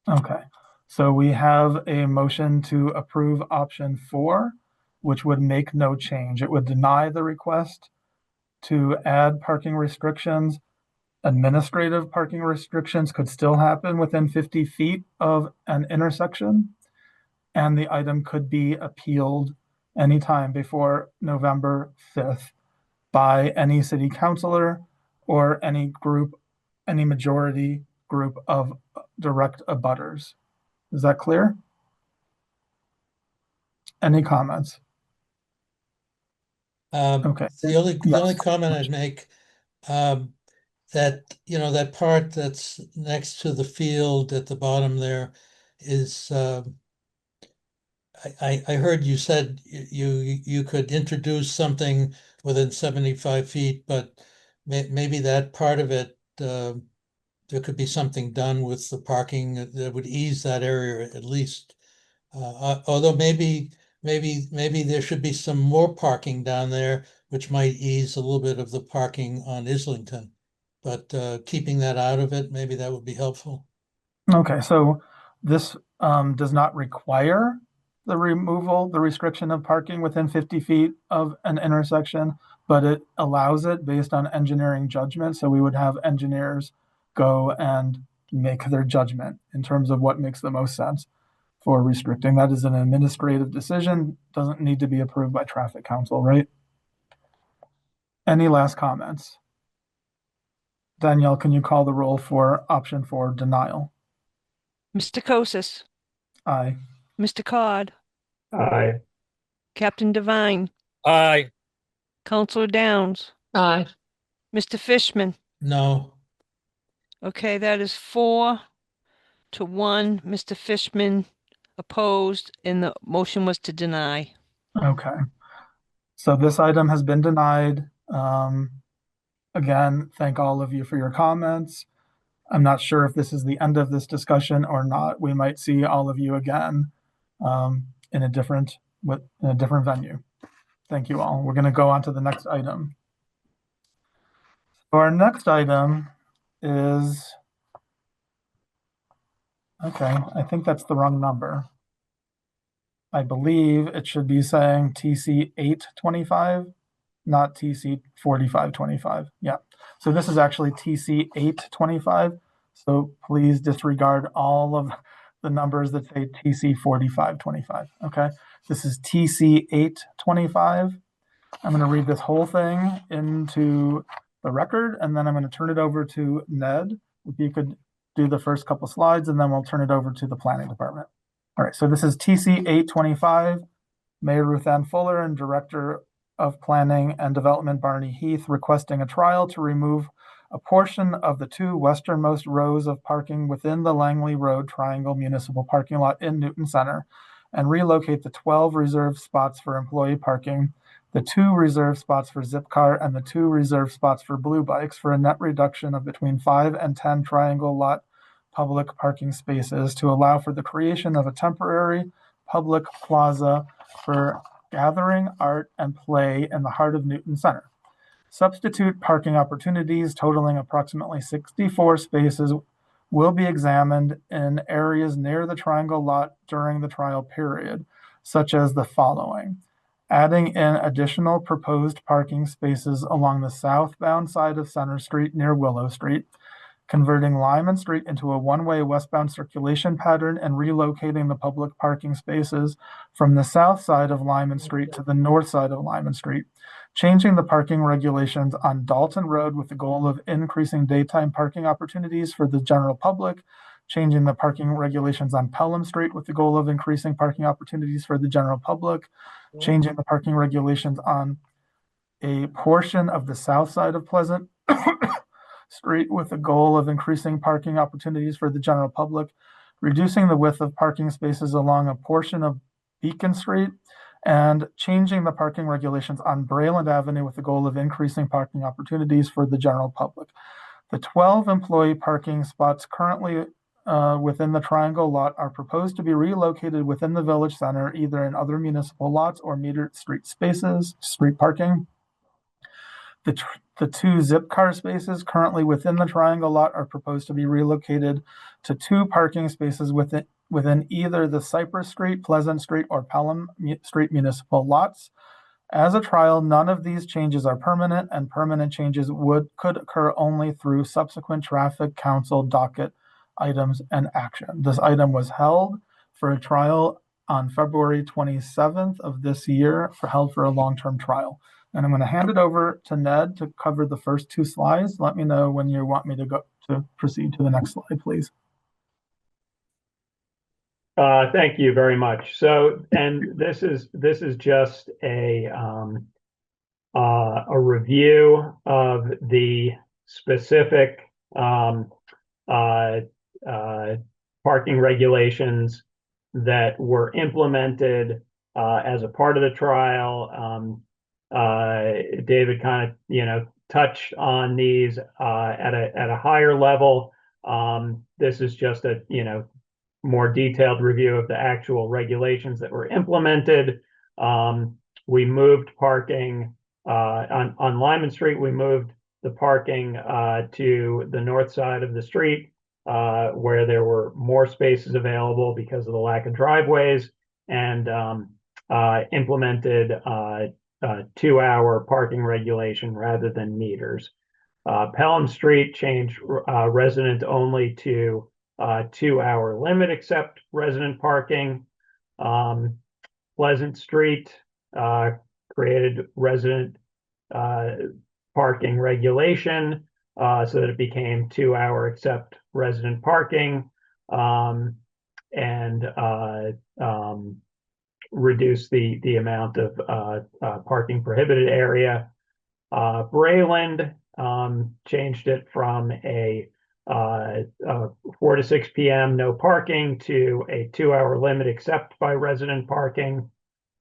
Okay, so we have a motion to approve option 4, which would make no change. It would deny the request to add parking restrictions. Administrative parking restrictions could still happen within 50 feet of an intersection, and the item could be appealed anytime before November 5th by any city councilor or any majority group of direct abutters. Is that clear? Any comments? Okay. The only comment I'd make, that, that part that's next to the field at the bottom there is, I heard you said you could introduce something within 75 feet, but maybe that part of it, there could be something done with the parking that would ease that area at least. Although maybe there should be some more parking down there, which might ease a little bit of the parking on Islington. But keeping that out of it, maybe that would be helpful. Okay, so this does not require the restriction of parking within 50 feet of an intersection, but it allows it based on engineering judgment. So we would have engineers go and make their judgment in terms of what makes the most sense for restricting. That is an administrative decision, doesn't need to be approved by traffic council, right? Any last comments? Danielle, can you call the roll for option 4, denial? Mr. Kosis, Aye. Mr. Cod, Aye. Captain Devine, Aye. Counselor Downs, Aye. Mr. Fishman. No. Okay, that is 4-1. Mr. Fishman opposed, and the motion was to deny. Okay. So this item has been denied. Again, thank all of you for your comments. I'm not sure if this is the end of this discussion or not. We might see all of you again in a different venue. Thank you all. We're going to go on to the next item. So our next item is Okay, I think that's the wrong number. I believe it should be saying TC 825, not TC 4525. Yeah. So this is actually TC 825. So please disregard all of the numbers that say TC 4525. Okay. This is TC 825. I'm going to read this whole thing into the record, and then I'm going to turn it over to Ned. If you could do the first couple slides, and then we'll turn it over to the planning department. All right, so this is TC 825, Mayor Ruth Ann Fuller and Director of Planning and Development Barney Heath requesting a trial to remove a portion of the two westernmost rows of parking within the Langley Road Triangle Municipal Parking Lot in Newton Center and relocate the 12 reserved spots for employee parking, the 2 reserved spots for Zipcar, and the 2 reserved spots for Blue Bikes for a net reduction of between 5 and 10 triangle lot public parking spaces to allow for the creation of a temporary public plaza for gathering, art, and play in the heart of Newton Center. Substitute parking opportunities totaling approximately 64 spaces will be examined in areas near the triangle lot during the trial period, such as the following: adding in additional proposed parking spaces along the southbound side of Center Street near Willow Street, converting Lyman Street into a one-way westbound circulation pattern and relocating the public parking spaces from the south side of Lyman Street to the north side of Lyman Street, changing the parking regulations on Dalton Road with the goal of increasing daytime parking opportunities for the general public, changing the parking regulations on Pelham Street with the goal of increasing parking opportunities for the general public, changing the parking regulations on a portion of the south side of Pleasant Street with the goal of increasing parking opportunities for the general public, reducing the width of parking spaces along a portion of Beacon Street, and changing the parking regulations on Brayland Avenue with the goal of increasing parking opportunities for the general public. The 12 employee parking spots currently within the triangle lot are proposed to be relocated within the village center, either in other municipal lots or metered street spaces, street parking. The 2 Zipcar spaces currently within the triangle lot are proposed to be relocated to 2 parking spaces within either the Cypress Street, Pleasant Street, or Pelham Street municipal lots. As a trial, none of these changes are permanent, and permanent changes could occur only through subsequent traffic council docket items and action. This item was held for a trial on February 27th of this year, held for a long-term trial. And I'm going to hand it over to Ned to cover the first 2 slides. Let me know when you want me to proceed to the next slide, please. Thank you very much. So, and this is just a review of the specific parking regulations that were implemented as a part of the trial. David kind of, touched on these at a higher level. This is just a, more detailed review of the actual regulations that were implemented. We moved parking on Lyman Street. We moved the parking to the north side of the street where there were more spaces available because of the lack of driveways, and implemented 2-hour parking regulation rather than meters. Pelham Street changed resident only to 2-hour limit except resident parking. Pleasant Street created resident parking regulation so that it became 2-hour except resident parking, and reduce the amount of parking prohibited area. Brayland changed it from a 4 to 6 p.m. no parking to a 2-hour limit except by resident parking.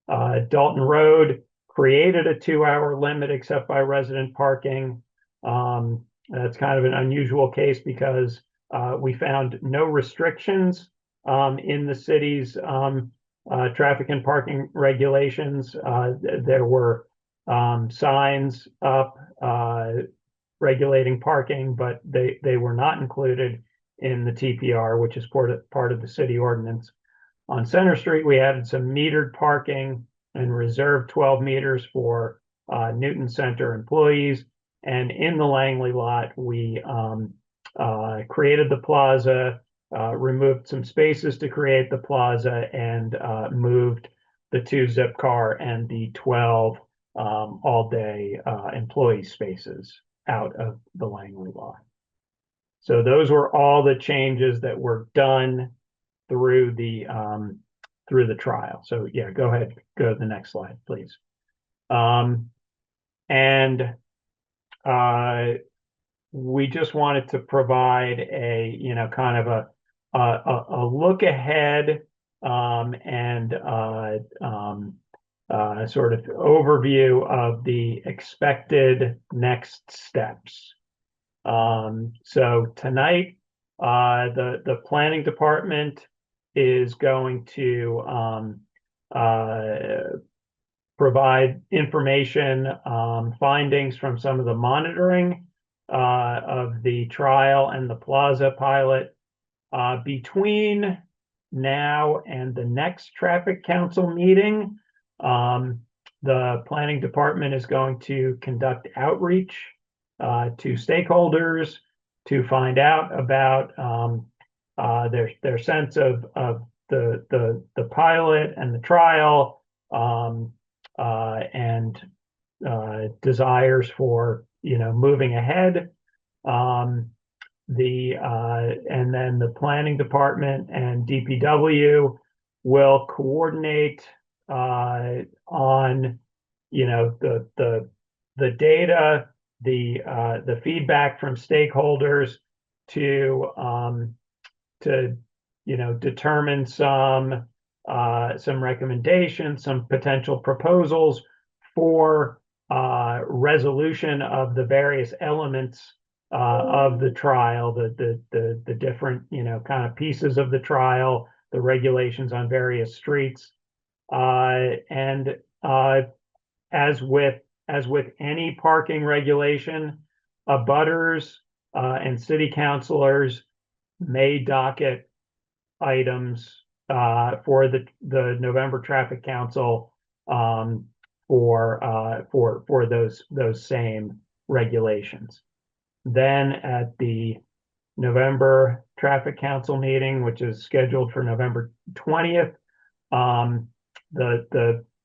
Dalton Road created a 2-hour limit except by resident parking. That's kind of an unusual case because we found no restrictions in the city's traffic and parking regulations. There were signs up regulating parking, but they were not included in the TPR, which is part of the city ordinance. On Center Street, we added some metered parking and reserved 12 meters for Newton Center employees. And in the Langley lot, we created the plaza, removed some spaces to create the plaza, and moved the 2 Zipcar and the 12 all-day employee spaces out of the Langley lot. So those were all the changes that were done through the trial. So yeah, go ahead, go to the next slide, please. We just wanted to provide a, you know, kind of a look ahead and sort of overview of the expected next steps. So tonight, the planning department is going to provide information, findings from some of the monitoring of the trial and the plaza pilot. Between now and the next traffic council meeting, the planning department is going to conduct outreach to stakeholders to find out about their sense of the pilot and the trial, and desires for, you know, moving ahead. And then the planning department and DPW will coordinate on, you know, the data, the feedback from stakeholders to you know, determine some recommendations, some potential proposals for resolution of the various elements of the trial, the different, you know, kind of pieces of the trial, the regulations on various streets, and as with any parking regulation, abutters and city councilors may docket items for the November Traffic Council for those same regulations. Then at the November Traffic Council meeting, which is scheduled for November 20th,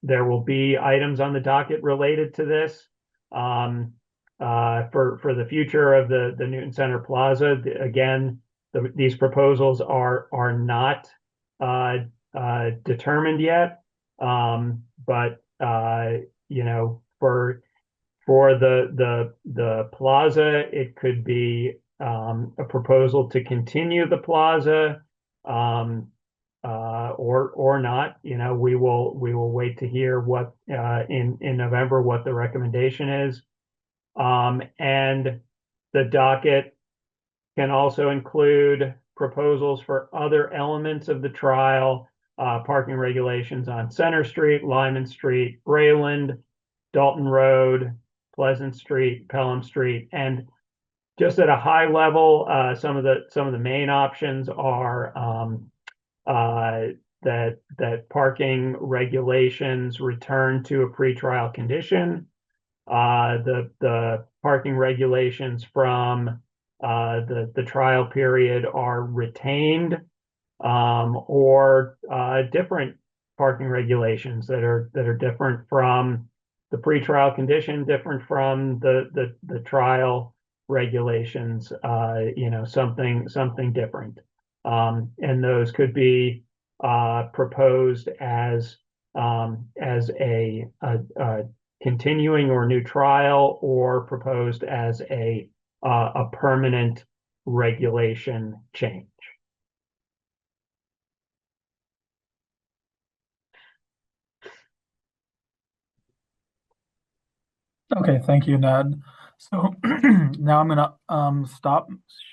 there will be items on the docket related to this for the future of the Newton Center Plaza. Again, these proposals are not determined yet, but you know, for the plaza, it could be a proposal to continue the plaza, or not. You know, we will wait to hear what in November what the recommendation is, and the docket can also include proposals for other elements of the trial, parking regulations on Center Street, Lyman Street, Brayland, Dalton Road, Pleasant Street, Pelham Street, and just at a high level, some of the main options are that parking regulations return to a pretrial condition. The parking regulations from the trial period are retained, or different parking regulations that are different from the pretrial condition, different from the trial regulations, you know, something different. And those could be proposed as a continuing or new trial, or proposed as a permanent regulation change. Okay, thank you, Ned. So now I'm gonna stop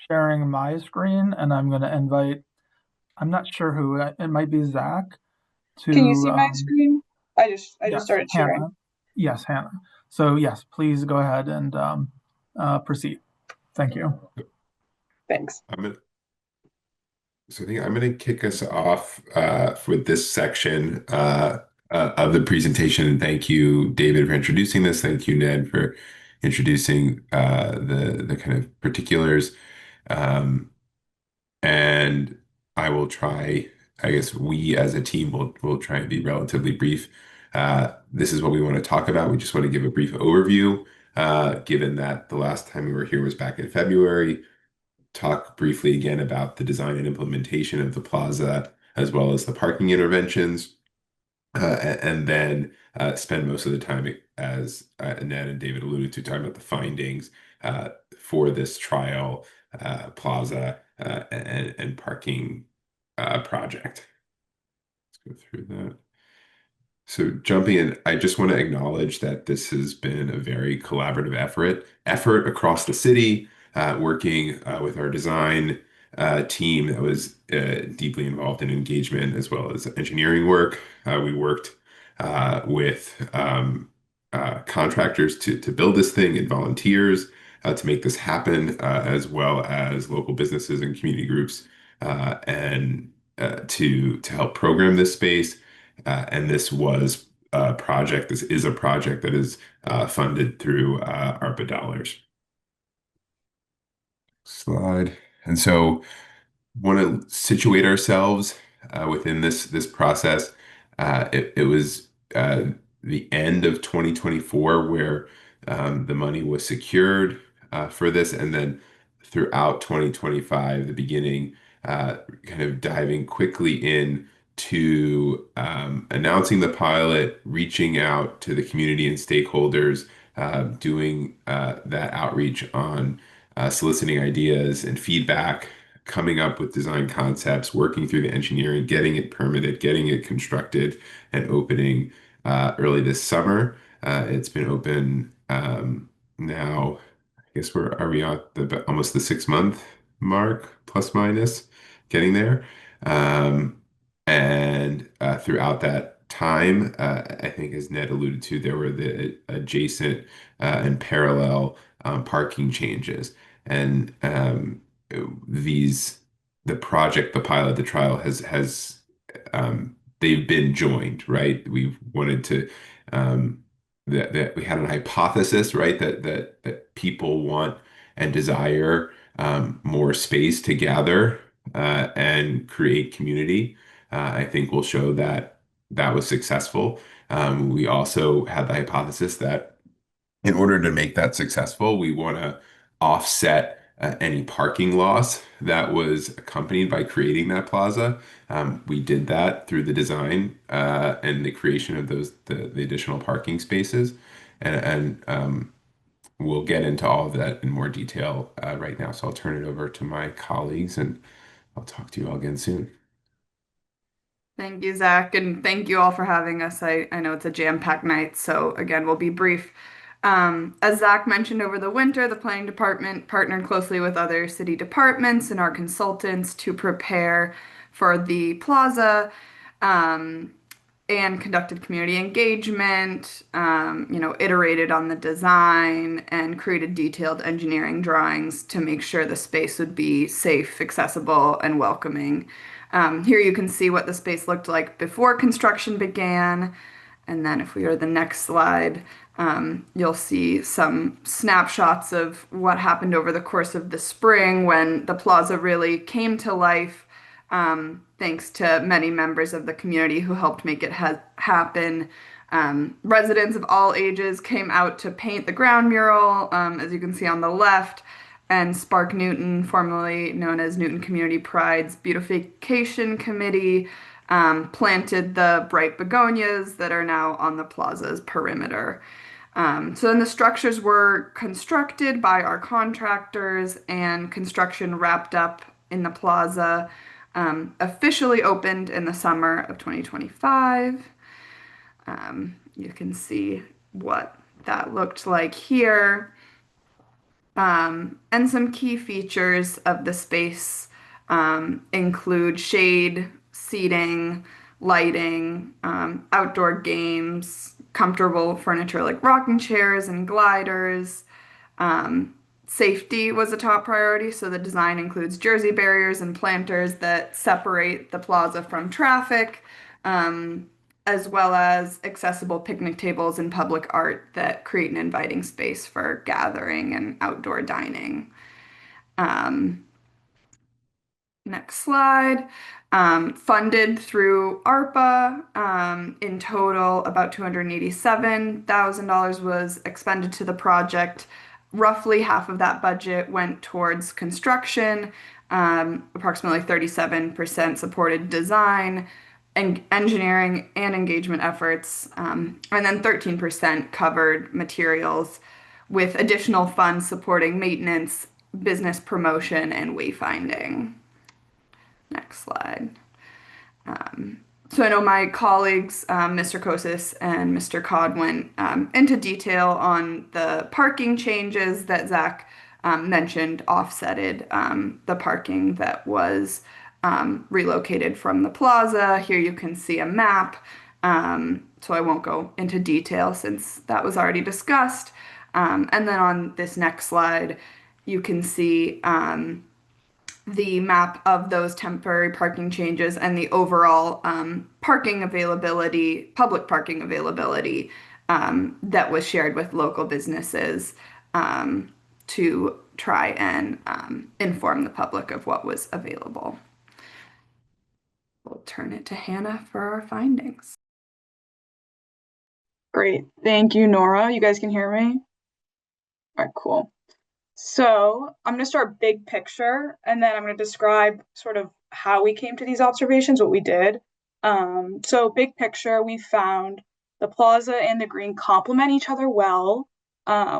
sharing my screen, and I'm gonna invite, I'm not sure who, it might be Zach. Can you see my screen? I just started sharing. Hannah. Yes, Hannah. So yes, please go ahead and proceed. Thank you. Thanks. So I think I'm going to kick us off for this section of the presentation. And thank you, David, for introducing this. Thank you, Ned, for introducing the kind of particulars. And I will try, I guess we as a team will try and be relatively brief. This is what we want to talk about. We just want to give a brief overview, given that the last time we were here was back in February. Talk briefly again about the design and implementation of the plaza, as well as the parking interventions, and then spend most of the time, as Ned and David alluded to, talking about the findings for this trial plaza and parking project. Let's go through that. So jumping in, I just want to acknowledge that this has been a very collaborative effort across the city, working with our design team that was deeply involved in engagement as well as engineering work. We worked with contractors to build this thing and volunteers to make this happen, as well as local businesses and community groups, and to help program this space. And this was a project. This is a project that is funded through ARPA dollars. Slide. And so want to situate ourselves within this process. It was the end of 2024 where the money was secured for this, and then throughout 2025, the beginning, kind of diving quickly in to announcing the pilot, reaching out to the community and stakeholders, doing that outreach on soliciting ideas and feedback, coming up with design concepts, working through the engineering, getting it permitted, getting it constructed, and opening early this summer. It's been open now, I guess are we at almost the 6-month mark, plus minus, getting there. And throughout that time, I think as Ned alluded to, there were the adjacent and parallel parking changes. And the project, the pilot, the trial has they've been joined, right? We've wanted to that we had an hypothesis, right? That people want and desire more space to gather and create community. I think we'll show that that was successful. We also had the hypothesis that in order to make that successful, we want to offset any parking loss that was accompanied by creating that plaza. We did that through the design and the creation of the additional parking spaces, and we'll get into all of that in more detail right now. So I'll turn it over to my colleagues, and I'll talk to you all again soon. Thank you, Zach, and thank you all for having us. I know it's a jam-packed night, so again, we'll be brief. As Zach mentioned, over the winter, the planning department partnered closely with other city departments and our consultants to prepare for the plaza, and conducted community engagement, iterated on the design and created detailed engineering drawings to make sure the space would be safe, accessible, and welcoming. Here you can see what the space looked like before construction began. And then if we go to the next slide, you'll see some snapshots of what happened over the course of the spring when the plaza really came to life, thanks to many members of the community who helped make it happen. Residents of all ages came out to paint the ground mural, as you can see on the left, and Spark Newton, formerly known as Newton Community Pride's Beautification Committee, planted the bright begonias that are now on the plaza's perimeter. So then the structures were constructed by our contractors, and construction wrapped up in the plaza, officially opened in the summer of 2025. You can see what that looked like here. And some key features of the space include shade, seating, lighting, outdoor games, comfortable furniture like rocking chairs and gliders, Safety was a top priority, so the design includes jersey barriers and planters that separate the plaza from traffic, as well as accessible picnic tables and public art that create an inviting space for gathering and outdoor dining. Next slide. Funded through ARPA. In total, about $287,000 was expended to the project. Roughly half of that budget went towards construction. Approximately 37% supported design and engineering and engagement efforts. And then 13% covered materials, with additional funds supporting maintenance, business promotion, and wayfinding. Next slide. So I know my colleagues, Mr. Kosis and Mr. Cod, went into detail on the parking changes that Zach mentioned, offsetted the parking that was relocated from the plaza. Here you can see a map. So I won't go into detail since that was already discussed. And then on this next slide, you can see the map of those temporary parking changes and the overall parking availability, public parking availability that was shared with local businesses to try and inform the public of what was available. We'll turn it to Hannah for our findings. Great. Thank you, Nora. You guys can hear me? All right, cool. So I'm going to start big picture, and then I'm going to describe sort of how we came to these observations, what we did. So big picture, we found the plaza and the green complement each other well.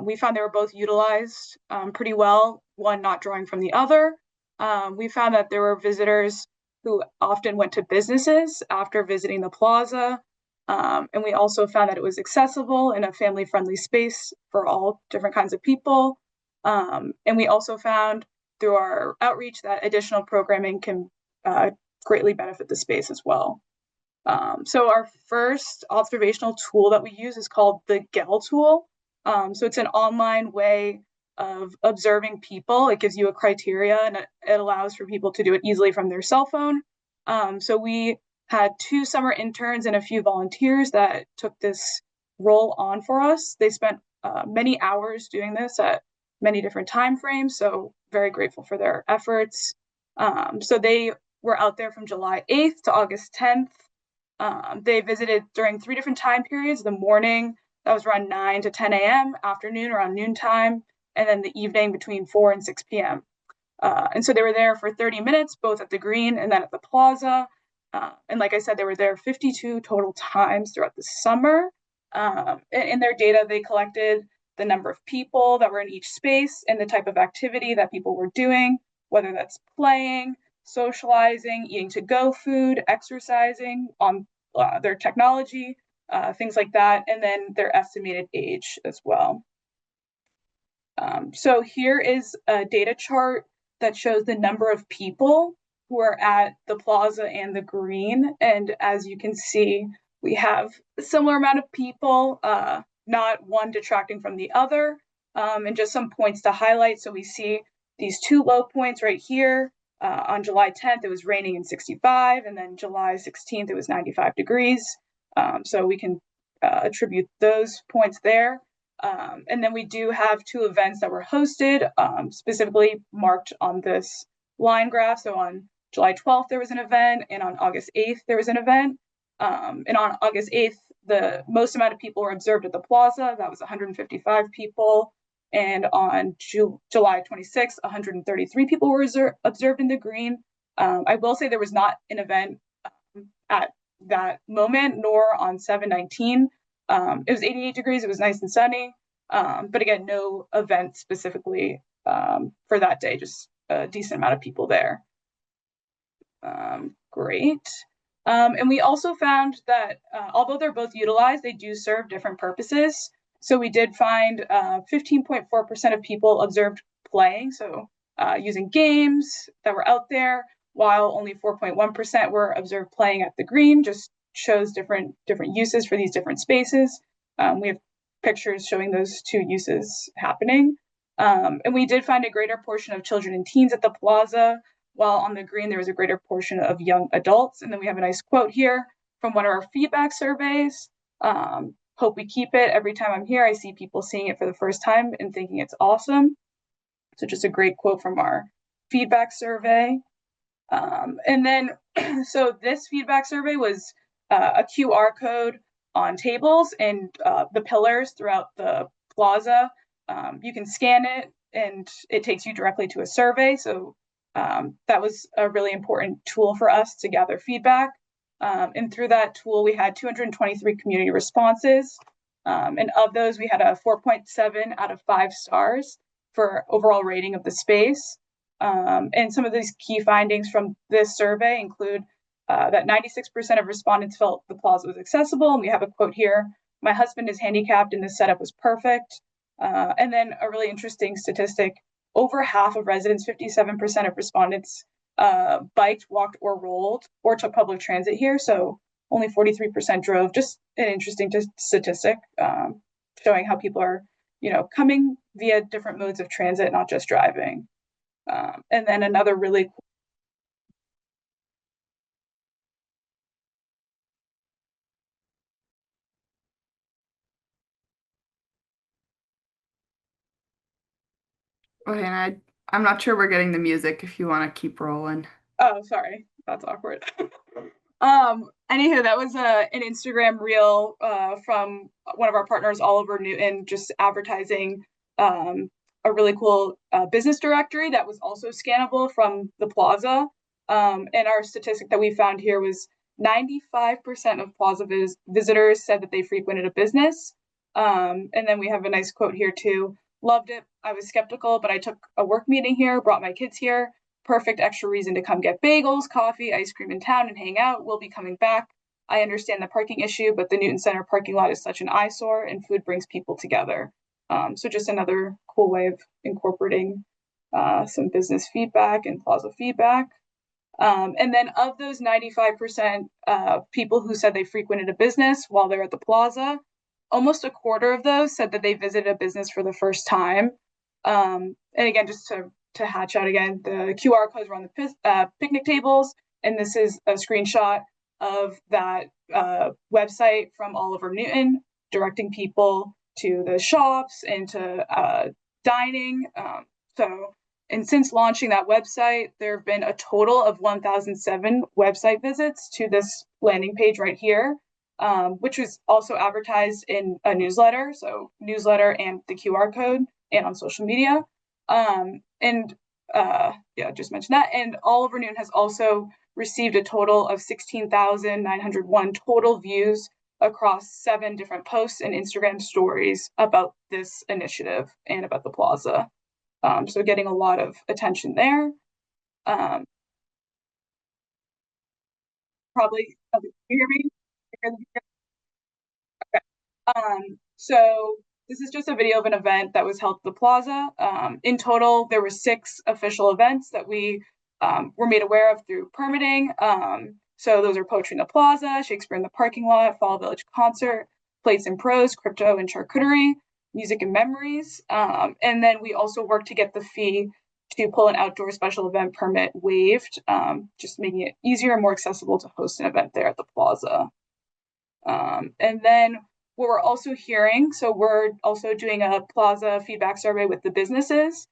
We found they were both utilized pretty well, one not drawing from the other. We found that there were visitors who often went to businesses after visiting the plaza. And we also found that it was accessible in a family-friendly space for all different kinds of people. And we also found through our outreach that additional programming can greatly benefit the space as well. So our first observational tool that we use is called the GEL tool. So it's an online way of observing people. It gives you a criteria, and it allows for people to do it easily from their cell phone. So we had 2 summer interns and a few volunteers that took this role on for us. They spent many hours doing this at many different time frames, so very grateful for their efforts. So they were out there from July 8th to August 10th. They visited during 3 different time periods: the morning, that was around 9 to 10 a.m., afternoon around noontime, and then the evening between 4 and 6 p.m. And so they were there for 30 minutes, both at the green and then at the plaza. And like I said, they were there 52 total times throughout the summer. In their data, they collected the number of people that were in each space and the type of activity that people were doing, whether that's playing, socializing, eating to-go food, exercising on their technology, things like that, and then their estimated age as well. So here is a data chart that shows the number of people who are at the plaza and the green. And as you can see, we have a similar amount of people, not one detracting from the other, and just some points to highlight. So we see these 2 low points right here. On July 10th, it was raining and 65, and then July 16th, it was 95 degrees. So we can attribute those points there. And then we do have 2 events that were hosted, specifically marked on this line graph. So on July 12th, there was an event, and on August 8th, there was an event. And on August 8th, the most amount of people were observed at the plaza. That was 155 people. And on July 26th, 133 people were observed in the green. I will say there was not an event at that moment, nor on 7/19. It was 88 degrees. It was nice and sunny. But again, no event specifically for that day, just a decent amount of people there. Great. And we also found that although they're both utilized, they do serve different purposes. So we did find 15.4% of people observed playing, so using games that were out there, while only 4.1% were observed playing at the green. Just shows different uses for these different spaces. We have pictures showing those 2 uses happening. And we did find a greater portion of children and teens at the plaza, while on the green there was a greater portion of young adults. And then we have a nice quote here from one of our feedback surveys. Hope we keep it. Every time I'm here, I see people seeing it for the first time and thinking it's awesome. So just a great quote from our feedback survey. And then, so this feedback survey was a QR code on tables and the pillars throughout the plaza. You can scan it and it takes you directly to a survey. So that was a really important tool for us to gather feedback. And through that tool, we had 223 community responses. And of those, we had a 4.7 out of 5 stars for overall rating of the space. And some of these key findings from this survey include that 96% of respondents felt the plaza was accessible. And we have a quote here, "My husband is handicapped and this setup was perfect." And then a really interesting statistic, over half of residents, 57% of respondents biked, walked, or rolled, or took public transit here. So only 43% drove. Just an interesting statistic showing how people are, coming via different modes of transit, not just driving. And then another really cool Okay, and I'm not sure we're getting the music if you want to keep rolling. Oh, sorry. That's awkward. Anywho, that was an Instagram reel from one of our partners, Oliver Newton, just advertising a really cool business directory that was also scannable from the plaza. And our statistic that we found here was 95% of plaza visitors said that they frequented a business. And then we have a nice quote here too. "Loved it. I was skeptical, but I took a work meeting here, brought my kids here. Perfect extra reason to come get bagels, coffee, ice cream in town and hang out. We'll be coming back. I understand the parking issue, but the Newton Center parking lot is such an eyesore and food brings people together." So just another cool way of incorporating some business feedback and plaza feedback. And then of those 95% people who said they frequented a business while they're at the plaza, almost a quarter of those said that they visited a business for the first time. And again, just to hatch out again, the QR codes were on the picnic tables, and this is a screenshot of that website from Oliver Newton, directing people to the shops and to dining. And since launching that website, there have been a total of 1,007 website visits to this landing page right here, which was also advertised in a newsletter. So newsletter and the QR code and on social media. Just mentioned that. And Oliver Newton has also received a total of 16,901 total views across 7 different posts and Instagram stories about this initiative and about the plaza. So getting a lot of attention there. Probably, can you hear me? Okay. So this is just a video of an event that was held at the plaza. In total, there were 6 official events that we were made aware of through permitting. So those are Poetry in the Plaza, Shakespeare in the Parking Lot, Fall Village Concert, Plates and Prose, Crypto and Charcuterie, Music and Memories. And then we also worked to get the fee to pull an outdoor special event permit waived, just making it easier and more accessible to host an event there at the plaza. And then what we're also hearing, so we're also doing a plaza feedback survey with the businesses.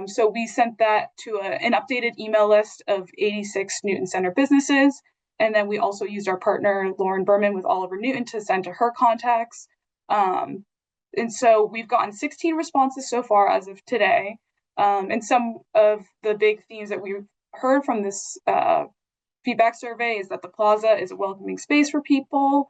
So we sent that to an updated email list of 86 Newton Center businesses. And then we also used our partner, Lauren Berman with Oliver Newton, to send to her contacts. And so we've gotten 16 responses so far as of today. And some of the big themes that we've heard from this feedback survey is that the plaza is a welcoming space for people,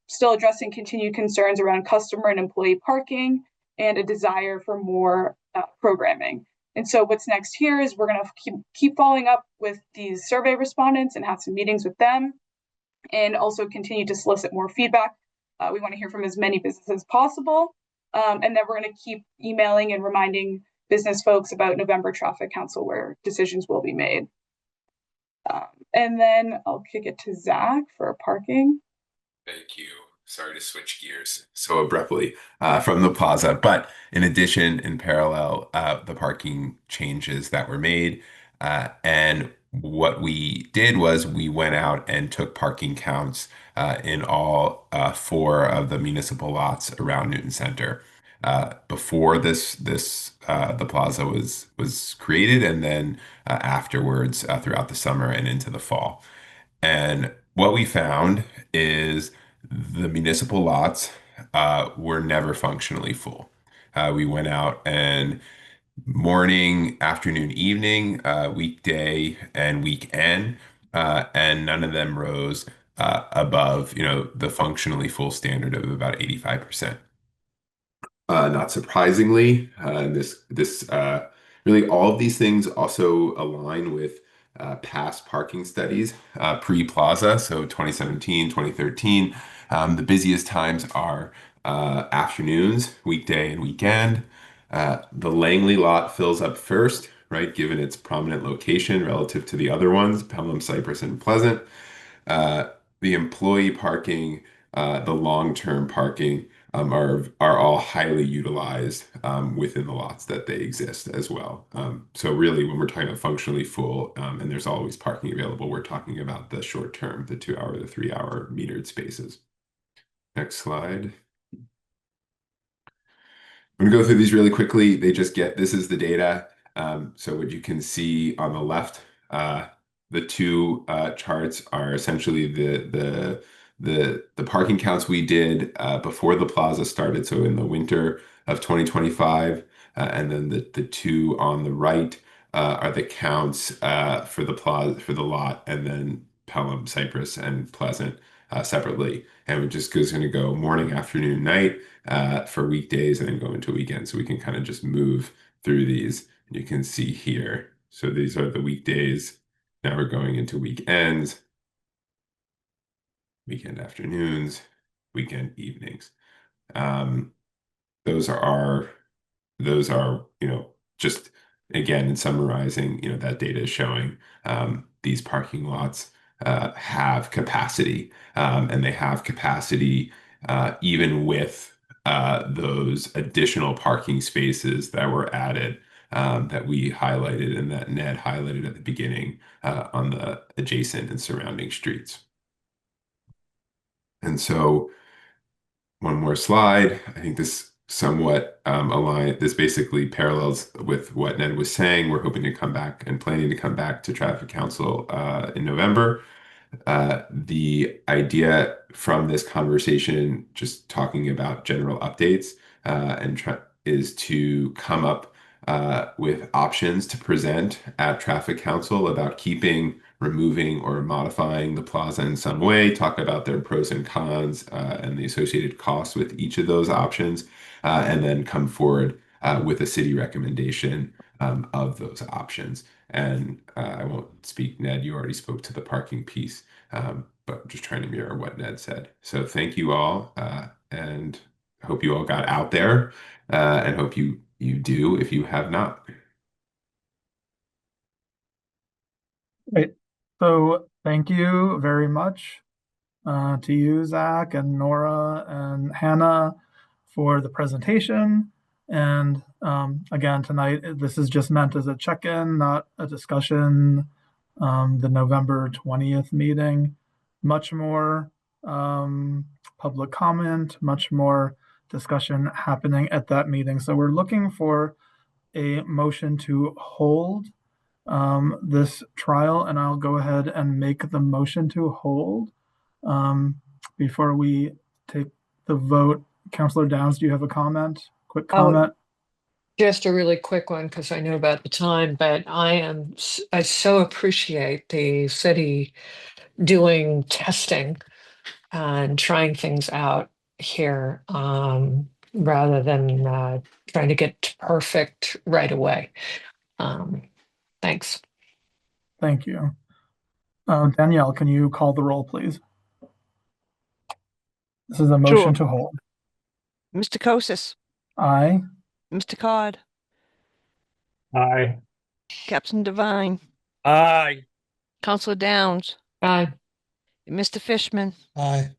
still addressing continued concerns around customer and employee parking, and a desire for more programming. And so what's next here is we're going to keep following up with these survey respondents and have some meetings with them, and also continue to solicit more feedback. We want to hear from as many businesses as possible. And then we're going to keep emailing and reminding business folks about November Traffic Council, where decisions will be made. And then I'll kick it to Zach for parking. Thank you. sorry to switch gears so abruptly from the plaza, but in addition, in parallel, the parking changes that were made, and what we did was we went out and took parking counts in all 4 of the municipal lots around Newton Center. Before the plaza was created, and then afterwards throughout the summer and into the fall. And what we found is the municipal lots were never functionally full. We went out and morning, afternoon, evening, weekday, and weekend, and none of them rose above, the functionally full standard of about 85%. Not surprisingly, this really all of these things also align with past parking studies pre-Plaza, so 2017, 2013. The busiest times are afternoons, weekday and weekend. The Langley lot fills up first, right, given its prominent location relative to the other ones, Pelham, Cypress, and Pleasant. The employee parking, the long-term parking are all highly utilized within the lots that they exist as well. So really, when we're talking about functionally full, and there's always parking available, we're talking about the short term, the 2-hour, the 3-hour metered spaces. Next slide. I'm gonna go through these really quickly. This is the data. So what you can see on the left, the 2 charts are essentially the parking counts we did before the plaza started, so in the winter of 2025, and then the 2 on the right are the counts for the lot, and then Pelham, Cypress, and Pleasant separately. And we're just going to go morning, afternoon, night for weekdays, and then go into weekends. So we can kind of just move through these. You can see here. So these are the weekdays. Now we're going into weekends, weekend afternoons, weekend evenings. Those are, just again, in summarizing, that data is showing these parking lots have capacity, and they have capacity even with those additional parking spaces that were added, that we highlighted and that Ned highlighted at the beginning on the adjacent and surrounding streets. And so one more slide. I think this somewhat this basically parallels with what Ned was saying. We're hoping to come back and planning to come back to Traffic Council in November. The idea from this conversation, just talking about general updates, is to come up with options to present at Traffic Council about keeping, removing, or modifying the plaza in some way, talk about their pros and cons and the associated costs with each of those options, and then come forward with a city recommendation of those options. And I won't speak, Ned, you already spoke to the parking piece, but just trying to mirror what Ned said. So thank you all, and hope you all got out there, and hope you do if you have not. Great. So thank you very much to you, Zach, and Nora, and Hannah for the presentation. And again, tonight, this is just meant as a check-in, not a discussion. The November 20th meeting, much more public comment, much more discussion happening at that meeting. So we're looking for a motion to hold this trial, and I'll go ahead and make the motion to hold. Before we take the vote, Councilor Downs, do you have a comment? Quick comment? Just a really quick one, because I know about the time, but I so appreciate the city doing testing and trying things out here, rather than trying to get perfect right away. Thanks. Thank you. Danielle, can you call the roll, please? This is a motion to hold. Mr. Kosis, Aye. Mr. Cod, Aye. Captain Devine, Aye. Councilor Downs, Aye. Mr. Fishman, Aye.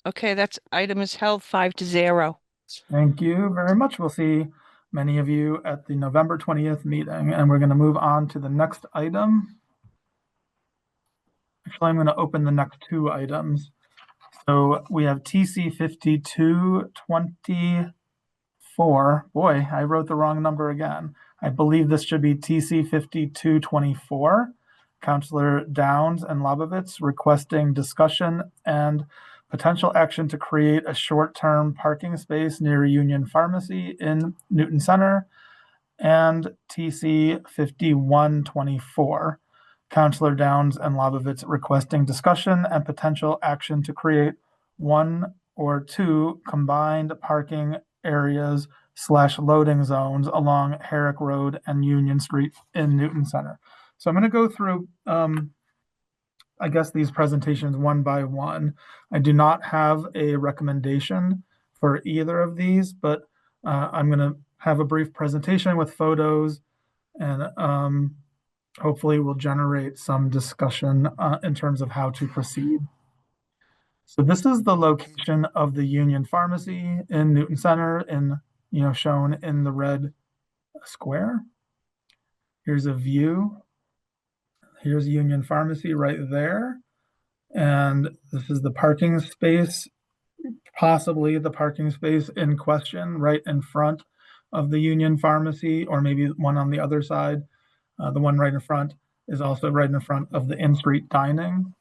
Okay, that's item is held 5-0. Thank you very much. We'll see many of you at the November 20th meeting, and we're going to move on to the next item. Actually, I'm going to open the next two items. So we have TC 5224. Boy, I wrote the wrong number again. I believe this should be TC 5224. Councilor Downs and Lobovitz requesting discussion and potential action to create a short-term parking space near Union Pharmacy in Newton Center, and TC 5124. Councilor Downs and Lobovitz requesting discussion and potential action to create one or two combined parking areas / loading zones along Herrick Road and Union Street in Newton Center. So I'm going to go through, I guess, these presentations one by one. I do not have a recommendation for either of these, but I'm going to have a brief presentation with photos, and hopefully will generate some discussion in terms of how to proceed. So this is the location of the Union Pharmacy in Newton Center, shown in the red square. Here's a view. Here's Union Pharmacy right there. And this is the parking space, possibly the parking space in question, right in front of the Union Pharmacy, or maybe one on the other side. The one right in front is also right in front of the in-street dining.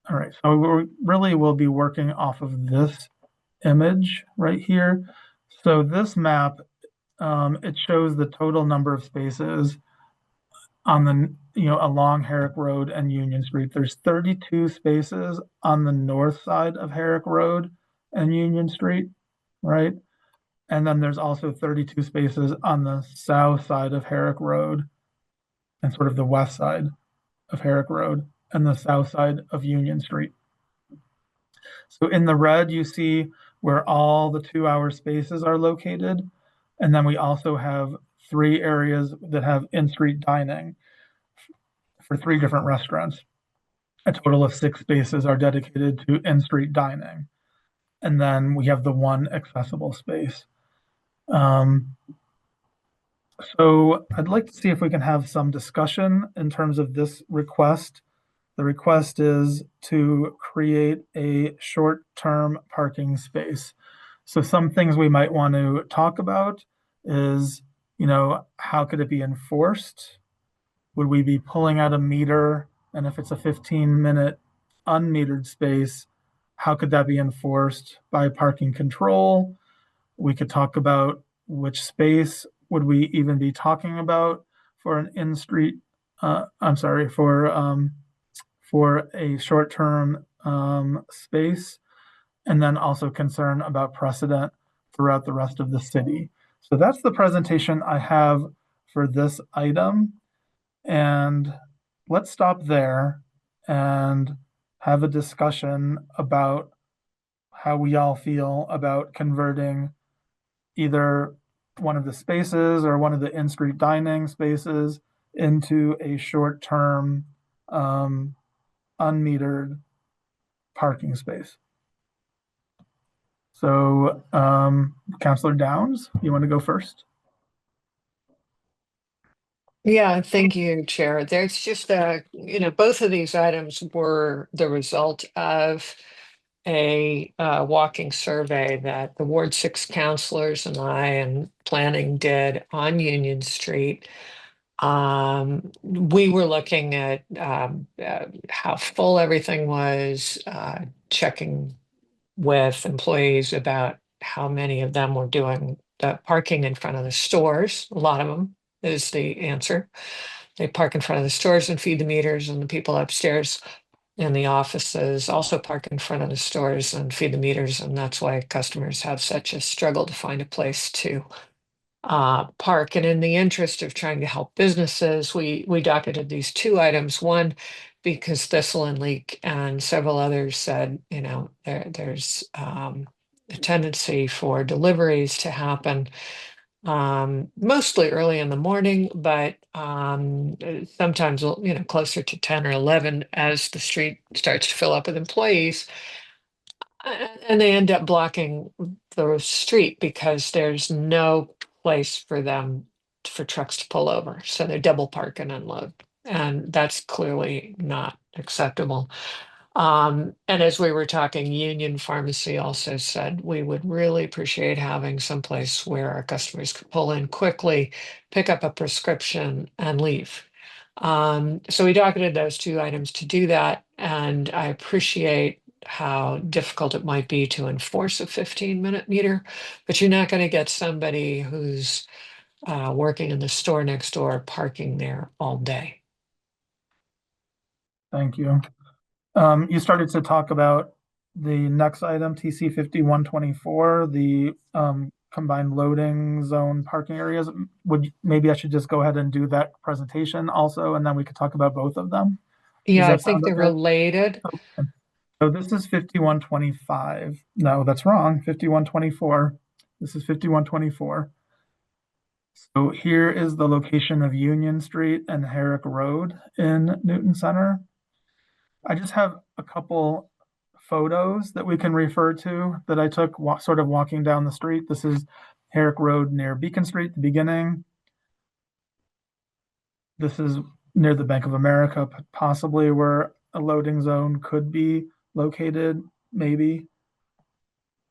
All right, so we really will be working off of this image right here. So this map, it shows the total number of spaces on the, along Herrick Road and Union Street. There's 32 spaces on the north side of Herrick Road and Union Street, right? And then there's also 32 spaces on the south side of Herrick Road and sort of the west side of Herrick Road and the south side of Union Street. So in the red, you see where all the 2-hour spaces are located. And then we also have 3 areas that have in-street dining for 3 different restaurants. A total of 6 spaces are dedicated to in-street dining. And then we have the 1 accessible space. So I'd like to see if we can have some discussion in terms of this request. The request is to create a short-term parking space. So some things we might want to talk about is, how could it be enforced? Would we be pulling out a meter? And if it's a 15-minute unmetered space, how could that be enforced by parking control? We could talk about which space would we even be talking about for an in-street, for a short-term space, and then also concern about precedent throughout the rest of the city. So that's the presentation I have for this item. And let's stop there and have a discussion about how we all feel about converting either one of the spaces or one of the in-street dining spaces into a short-term unmetered parking space. So, Councilor Downs, you want to go first? Yeah, thank you, Chair. There's just both of these items were the result of a walking survey that the Ward 6 councilors and I and planning did on Union Street. We were looking at how full everything was, checking with employees about how many of them were doing the parking in front of the stores. A lot of them is the answer. They park in front of the stores and feed the meters, and the people upstairs in the offices also park in front of the stores and feed the meters, and that's why customers have such a struggle to find a place to park. And in the interest of trying to help businesses, we docketed these 2 items. One, because Thistle and Leak and several others said, there's a tendency for deliveries to happen mostly early in the morning, but sometimes closer to 10 or 11 as the street starts to fill up with employees. And they end up blocking the street because there's no place for them for trucks to pull over. So they double park and unload. And that's clearly not acceptable. And as we were talking, Union Pharmacy also said we would really appreciate having someplace where our customers could pull in quickly, pick up a prescription, and leave. So we docketed those two items to do that, and I appreciate how difficult it might be to enforce a 15-minute meter, but you're not going to get somebody who's working in the store next door parking there all day. Thank you. You started to talk about the next item, TC 5124, the combined loading zone parking areas. Maybe I should just go ahead and do that presentation also, and then we could talk about both of them. Yeah, I think they're related. Okay. So this is 5125. No, that's wrong. 5124. This is 5124. So here is the location of Union Street and Herrick Road in Newton Center. I just have a couple photos that we can refer to that I took sort of walking down the street. This is Herrick Road near Beacon Street, the beginning. This is near the Bank of America, possibly where a loading zone could be located, maybe.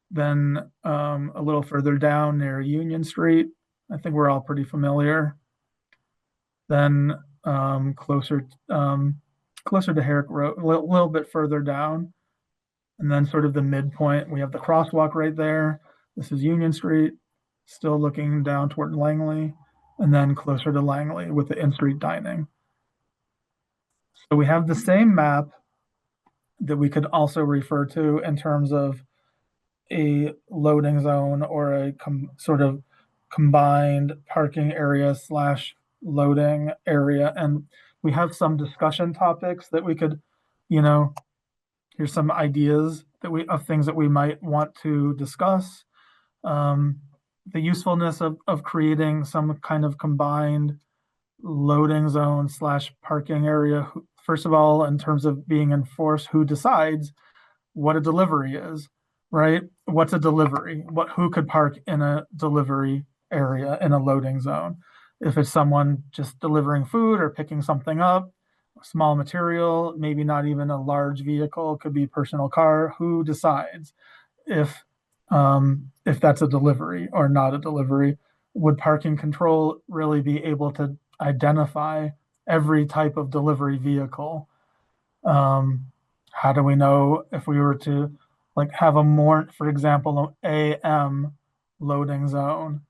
Then a little further down near Union Street. I think we're all pretty familiar. Then closer to Herrick Road, a little bit further down. And then sort of the midpoint, we have the crosswalk right there. This is Union Street, still looking down toward Langley, and then closer to Langley with the in-street dining. So we have the same map that we could also refer to in terms of a loading zone or a sort of combined parking area / loading area. And we have some discussion topics that we could, here's some ideas of things that we might want to discuss. The usefulness of creating some kind of combined loading zone / parking area. First of all, in terms of being enforced, who decides what a delivery is, right? What's a delivery? Who could park in a delivery area in a loading zone? If it's someone just delivering food or picking something up, small material, maybe not even a large vehicle, could be personal car. Who decides if that's a delivery or not a delivery? Would parking control really be able to identify every type of delivery vehicle? How do we know if we were to have for example, an AM loading zone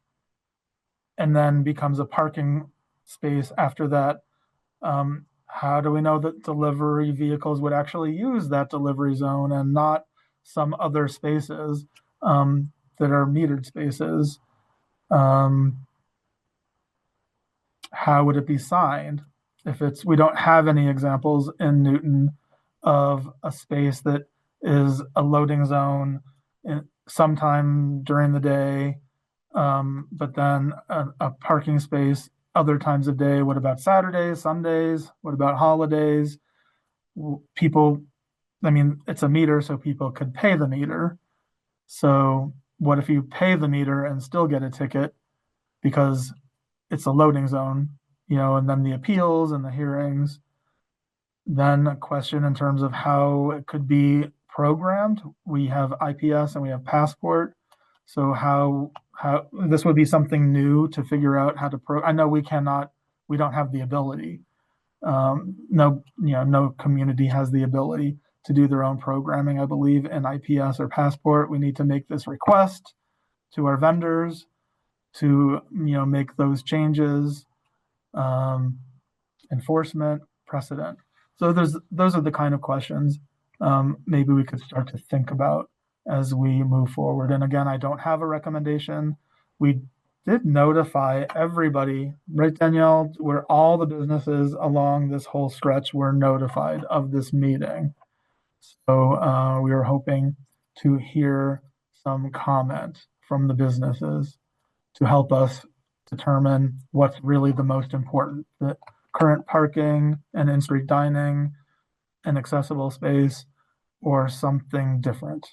and then becomes a parking space after that? How do we know that delivery vehicles would actually use that delivery zone and not some other spaces that are metered spaces? How would it be signed? We don't have any examples in Newton of a space that is a loading zone sometime during the day, but then a parking space other times of day. What about Saturdays, Sundays? What about holidays? It's a meter, so people could pay the meter. So what if you pay the meter and still get a ticket because it's a loading zone, and then the appeals and the hearings? Then a question in terms of how it could be programmed. We have IPS and we have Passport. So how this would be something new to figure out how to I know we don't have the ability. No community has the ability to do their own programming, I believe, in IPS or Passport. We need to make this request to our vendors to, make those changes, enforcement, precedent. So those are the kind of questions maybe we could start to think about as we move forward. And again, I don't have a recommendation. We did notify everybody, right, Danielle, where all the businesses along this whole stretch were notified of this meeting. So we were hoping to hear some comment from the businesses to help us determine what's really the most important, the current parking and in-street dining and accessible space, or something different.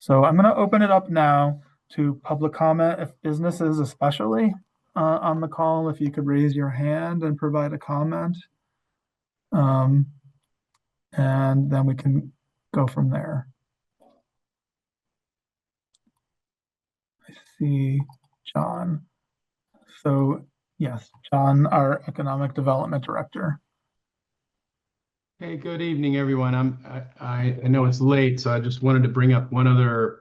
So I'm going to open it up now to public comment, if businesses especially on the call, if you could raise your hand and provide a comment. And then we can go from there. I see John. So yes, John, our Economic Development Director. Hey, good evening, everyone. I know it's late, so I just wanted to bring up one other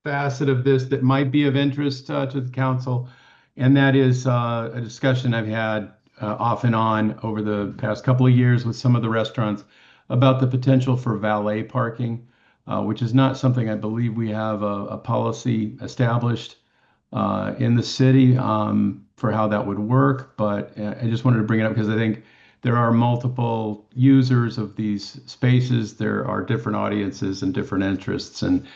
facet of this that might be of interest to the council, and that is a discussion I've had off and on over the past couple of years with some of the restaurants about the potential for valet parking, which is not something I believe we have a policy established in the city for how that would work, but I just wanted to bring it up because I think there are multiple users of these spaces. There are different audiences and different interests, and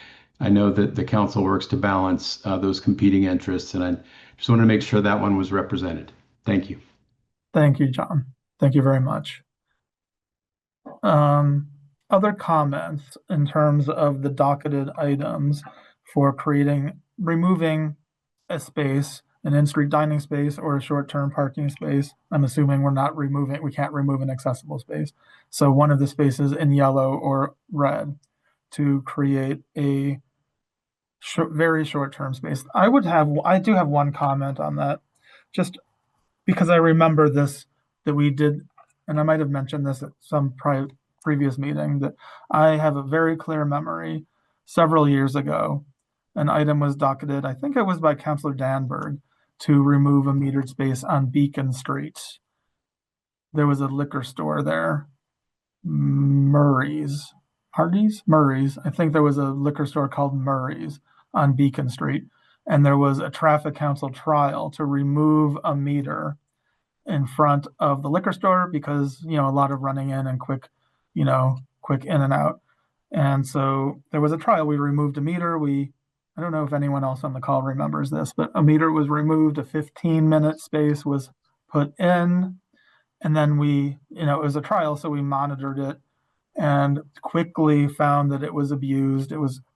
I know that the council works to balance those competing interests, and I just wanted to make sure that one was represented. Thank you. Thank you, John. Thank you very much. Other comments in terms of the docketed items for removing a space, an in-street dining space or a short-term parking space. I'm assuming we can't remove an accessible space. So one of the spaces in yellow or red to create a very short-term space. I do have one comment on that, just because I remember this, that we did, and I might have mentioned this at some previous meeting, that I have a very clear memory several years ago. An item was docketed, I think it was by Councilor Danberg, to remove a metered space on Beacon Street. There was a liquor store there, Murray's. I think there was a liquor store called Murray's on Beacon Street, and there was a traffic council trial to remove a meter in front of the liquor store because, a lot of running in and quick in and out. And so there was a trial. We removed a meter. I don't know if anyone else on the call remembers this, but a meter was removed, a 15-minute space was put in, and then it was a trial, so we monitored it and quickly found that it was abused.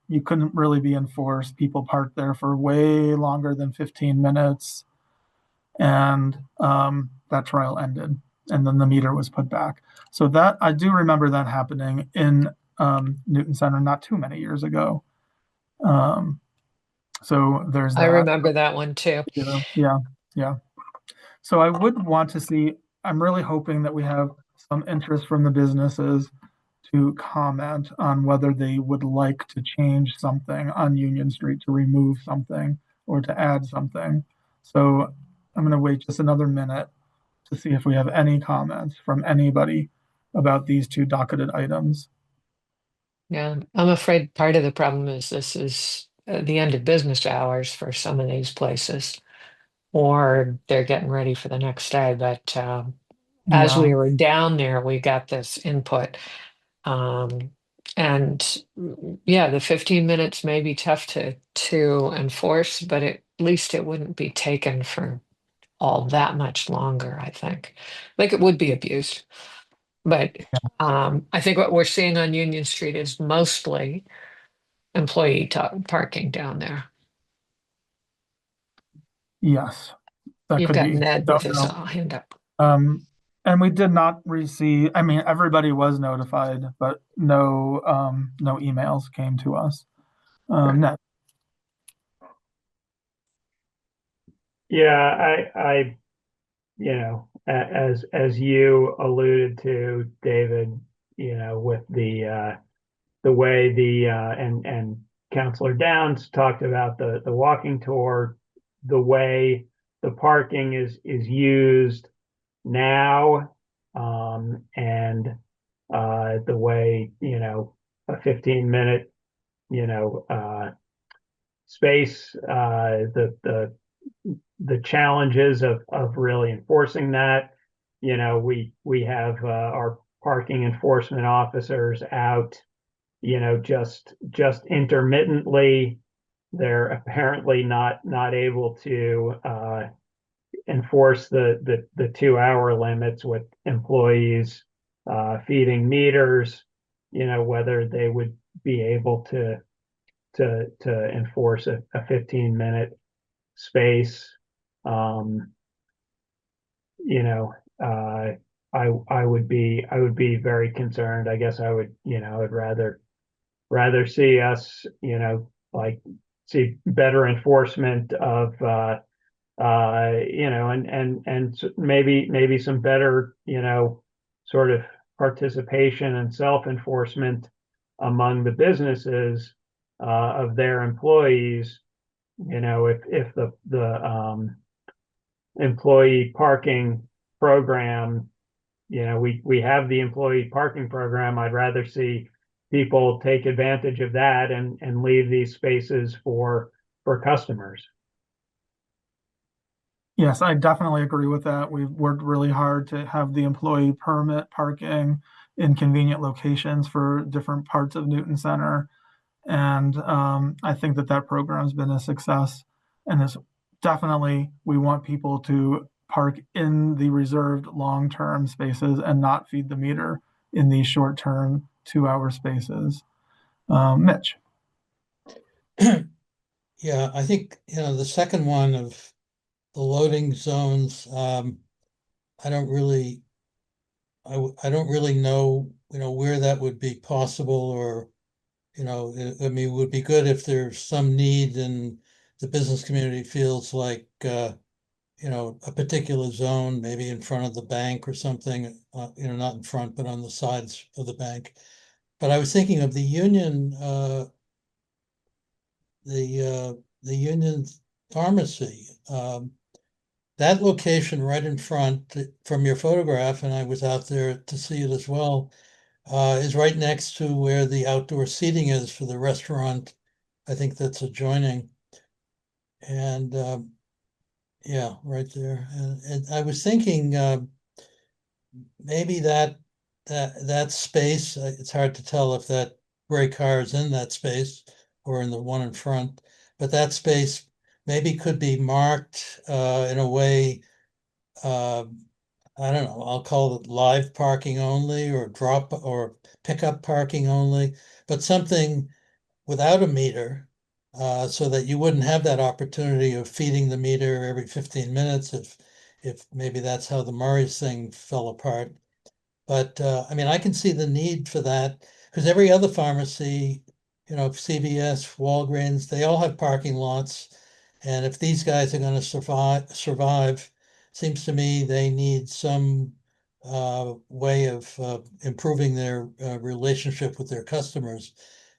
You couldn't really be enforced. People parked there for way longer than 15 minutes, and that trial ended, and then the meter was put back. So that I do remember that happening in Newton Center not too many years ago. So there's that. I remember that one too. Yeah. So I would want to see, I'm really hoping that we have some interest from the businesses to comment on whether they would like to change something on Union Street, to remove something or to add something. So I'm going to wait just another minute to see if we have any comments from anybody about these two docketed items. Yeah, I'm afraid part of the problem is this is the end of business hours for some of these places, or they're getting ready for the next day. But as we were down there, we got this input. And yeah, the 15 minutes may be tough to enforce, but at least it wouldn't be taken for all that much longer, I think. Like it would be abused. But I think what we're seeing on Union Street is mostly employee parking down there. Yes, that You've could got be. Ned with his hand up. And we did not receive, everybody was notified, but no emails came to us. Ned. Yeah, I as you alluded to, David, with the way and Councilor Downs talked about the walking tour, the way the parking is used now, and the way a 15-minute space, the challenges of really enforcing that. We have our parking enforcement officers out, just intermittently. They're apparently not able to enforce the 2-hour limits with employees feeding meters, whether they would be able to to enforce a 15-minute space. You know, I would be very concerned. I guess I would, you know, I'd rather see us, you know, like see better enforcement of you know, and maybe some better, you know, sort of participation and self-enforcement among the businesses of their employees. You know, if the employee parking program, you know, we have the employee parking program. I'd rather see people take advantage of that and leave these spaces for customers. Yes, I definitely agree with that. We've worked really hard to have the employee permit parking in convenient locations for different parts of Newton Center. And I think that program's been a success. And it's definitely, we want people to park in the reserved long-term spaces and not feed the meter in these short-term 2-hour spaces. Mitch. Yeah, I think, you know, the second one of the loading zones, I don't really know, you know, where that would be possible, or, you know, I mean, it would be good if there's some need and the business community feels like, you know, a particular zone, maybe in front of the bank or something, you know, not in front, but on the sides of the bank. But I was thinking of the Union, the Union Pharmacy. That location right in front from your photograph, and I was out there to see it as well, is right next to where the outdoor seating is for the restaurant. I think that's adjoining. And yeah, right there. And I was thinking maybe that space, it's hard to tell if that gray car is in that space or in the one in front, but that space maybe could be marked in a way, I don't know, I'll call it live parking only, or drop or pickup parking only, but something without a meter, so that you wouldn't have that opportunity of feeding the meter every 15 minutes if maybe that's how the Murray's thing fell apart. But I mean, I can see the need for that, because every other pharmacy, you know, CVS, Walgreens, they all have parking lots. And if these guys are going to survive, seems to me they need some way of improving their relationship with their customers.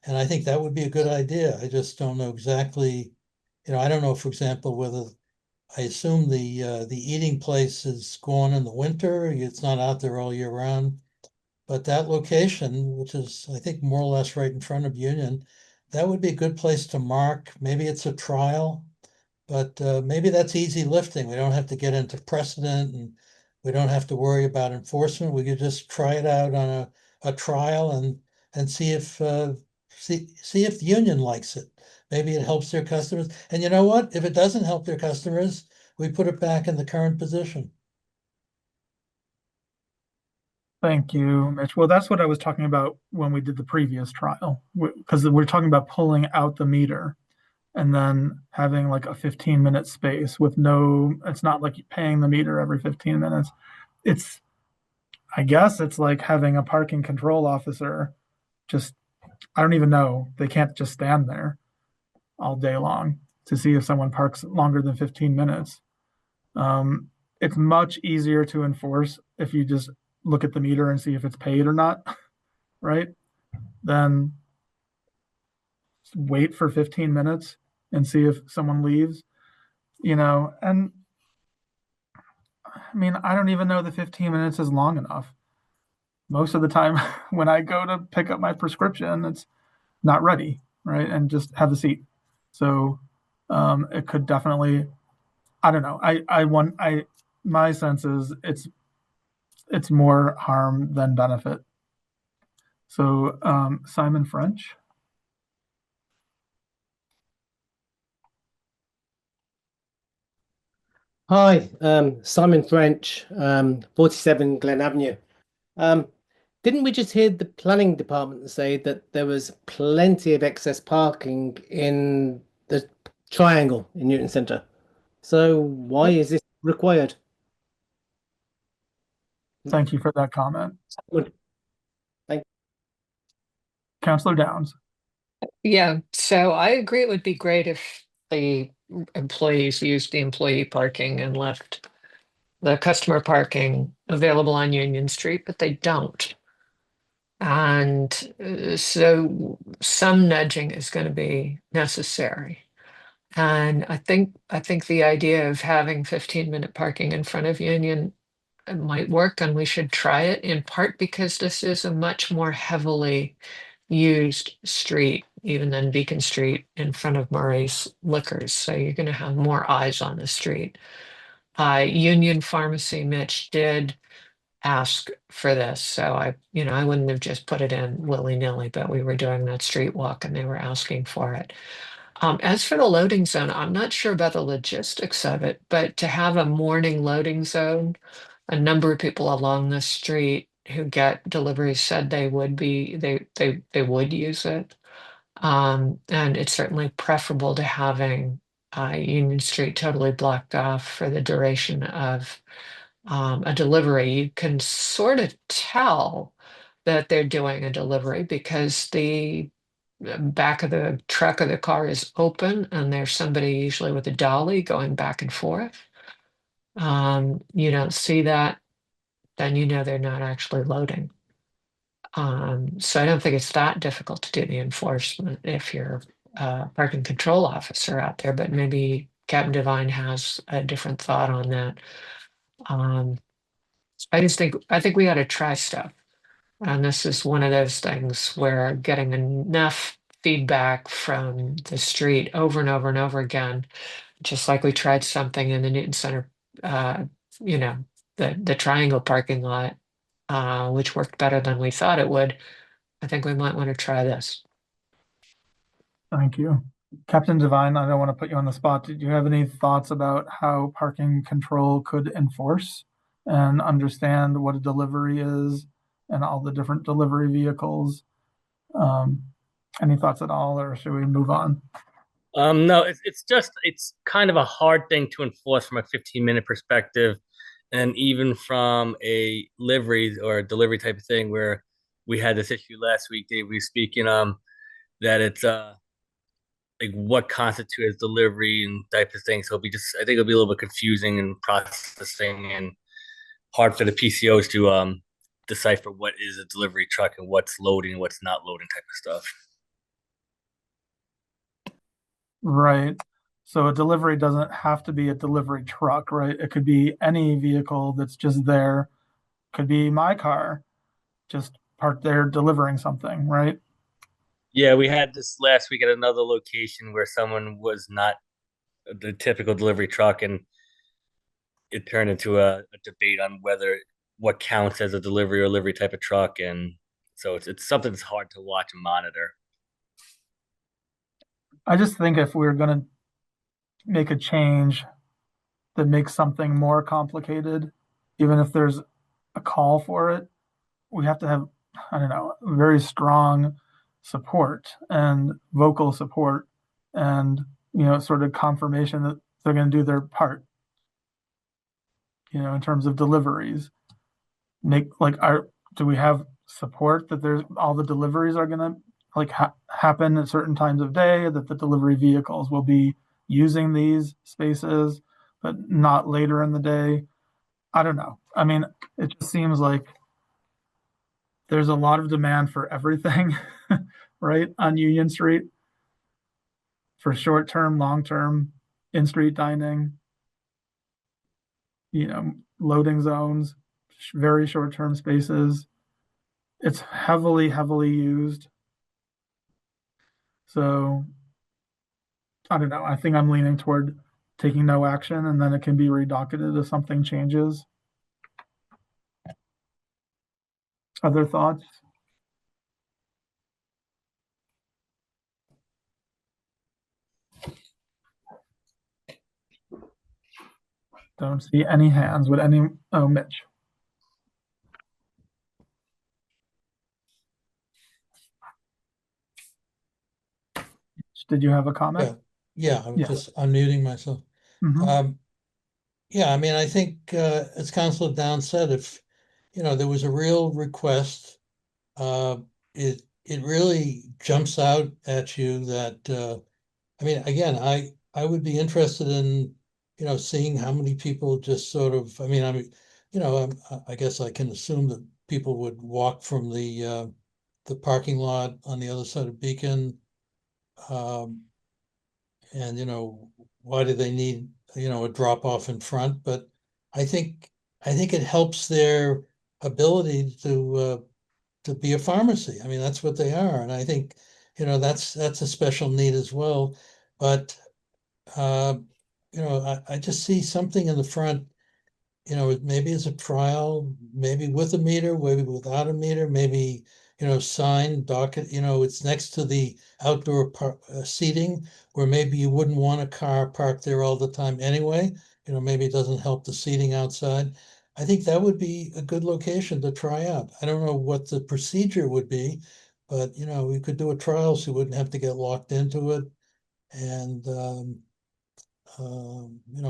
And I think that would be a good idea. I just don't know exactly, you know, I don't know, for example, whether, I assume the eating place is gone in the winter. It's not out there all year round. But that location, which is, I think, more or less right in front of Union, that would be a good place to mark. Maybe it's a trial, but maybe that's easy lifting. We don't have to get into precedent, and we don't have to worry about enforcement. We could just try it out on a trial and see if see if the Union likes it. Maybe it helps their customers. And you know what? If it doesn't help their customers, we put it back in the current position. Thank you, Mitch. Well, that's what I was talking about when we did the previous trial, because we're talking about pulling out the meter and then having like a 15-minute space with no, it's not like you're paying the meter every 15 minutes. It's, I guess it's like having a parking control officer. Just, I don't even know. They can't just stand there all day long to see if someone parks longer than 15 minutes. It's much easier to enforce if you just look at the meter and see if it's paid or not, right? Then wait for 15 minutes and see if someone leaves, you know. And I mean, I don't even know the 15 minutes is long enough. Most of the time when I go to pick up my prescription, it's not ready, right? And just have a seat. So it could definitely, I don't know. My sense is it's more harm than benefit. So Simon French. Hi, Simon French, 47 Glen Avenue. Didn't we just hear the planning department say that there was plenty of excess parking in the triangle in Newton Centre? So why is this required? Thank you for that comment. Thank Councillor Downs. Yeah, so I agree it would be great if the employees used the employee parking and left the customer parking available on Union Street, but they don't. And so some nudging is going to be necessary. And I think the idea of having 15-minute parking in front of Union might work, and we should try it, in part because this is a much more heavily used street even than Beacon Street in front of Murray's Liquors. So you're going to have more eyes on the street. Union Pharmacy, Mitch, did ask for this. So I wouldn't have just put it in willy-nilly, but we were doing that street walk and they were asking for it. As for the loading zone, I'm not sure about the logistics of it, but to have a morning loading zone, a number of people along the street who get deliveries said they would use it. And it's certainly preferable to having Union Street totally blocked off for the duration of a delivery. You can sort of tell that they're doing a delivery because the back of the truck of the car is open and there's somebody usually with a dolly going back and forth. You don't see that, then you know they're not actually loading. So I don't think it's that difficult to do the enforcement if you're a parking control officer out there, but maybe Captain Devine has a different thought on that. I think we ought to try stuff. And this is one of those things where getting enough feedback from the street over and over and over again, just like we tried something in the Newton Center, the triangle parking lot, which worked better than we thought it would. I think we might want to try this. Thank you. Captain Devine, I don't want to put you on the spot. Did you have any thoughts about how parking control could enforce and understand what a delivery is and all the different delivery vehicles? Any thoughts at all, or should we move on? No, it's kind of a hard thing to enforce from a 15-minute perspective, and even from a livery or a delivery type of thing where we had this issue last week, Dave was speaking, that it's like what constitutes delivery and type of thing. So I think it'll be a little bit confusing and processing and hard for the PCOs to decipher what is a delivery truck and what's loading and what's not loading type of stuff. Right. So a delivery doesn't have to be a delivery truck, right? It could be any vehicle that's just there. Could be my car, just parked there delivering something, right? Yeah, we had this last week at another location where someone was not the typical delivery truck, and it turned into a debate on what counts as a delivery or livery type of truck, and so it's something that's hard to watch and monitor. I just think if we're going to make a change that makes something more complicated, even if there's a call for it, we have to have, I don't know, very strong support and vocal support and, sort of confirmation that they're going to do their part, in terms of deliveries. Do we have support that there's all the deliveries are going to happen at certain times of day, that the delivery vehicles will be using these spaces, but not later in the day? I don't know. I mean, it just seems like there's a lot of demand for everything, right, on Union Street, for short-term, long-term, in-street dining, loading zones, very short-term spaces. It's heavily, heavily used. So I don't know. I think I'm leaning toward taking no action, and then it can be redocketed if something changes. Other thoughts? Don't see any hands. Oh, Mitch. did you have a comment? Yeah, I was Yeah. just unmuting myself. Mhm. Yeah, I mean, I think, as Councilor Downs said, if, there was a real request, it really jumps out at you that, I mean, again, I would be interested in, seeing how many people just sort of, I mean, I guess I can assume that people would walk from the parking lot on the other side of Beacon. And, why do they need, a drop off in front? But I think, it helps their ability to be a pharmacy. I mean, that's what they are. And I think, that's a special need as well. But, I just see something in the front, maybe as a trial, maybe with a meter, maybe without a meter, maybe, sign docket, it's next to the outdoor seating where maybe you wouldn't want a car parked there all the time anyway. Maybe it doesn't help the seating outside. I think that would be a good location to try out. I don't know what the procedure would be, but we could do a trial so we wouldn't have to get locked into it. And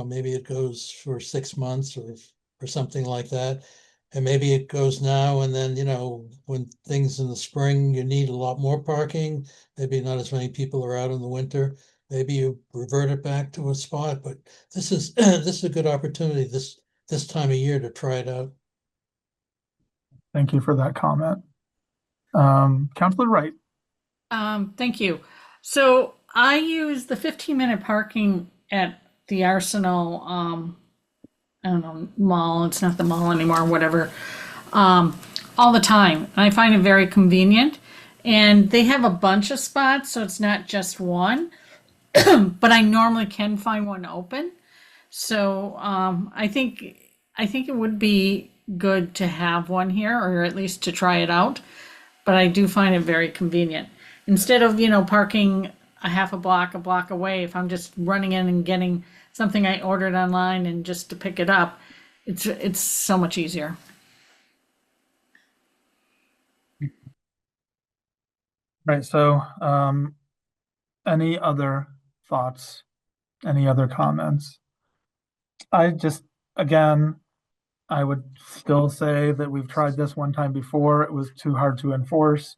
maybe it goes for 6 months or something like that. And maybe it goes now and then, when things in the spring, you need a lot more parking, maybe not as many people are out in the winter, maybe you revert it back to a spot, but this is this is a good opportunity this time of year to try it out. Thank you for that comment. Councilor Wright. Thank you. So I use the 15-minute parking at the Arsenal, I don't know, mall. It's not the mall anymore, whatever, all the time. And I find it very convenient. And they have a bunch of spots, so it's not just one. But I normally can find one open. So I think it would be good to have one here, or at least to try it out. But I do find it very convenient. Instead of, parking a half a block away, if I'm just running in and getting something I ordered online and just to pick it up, it's so much easier. Right. So, any other thoughts? Any other comments? Again, I would still say that we've tried this one time before. It was too hard to enforce.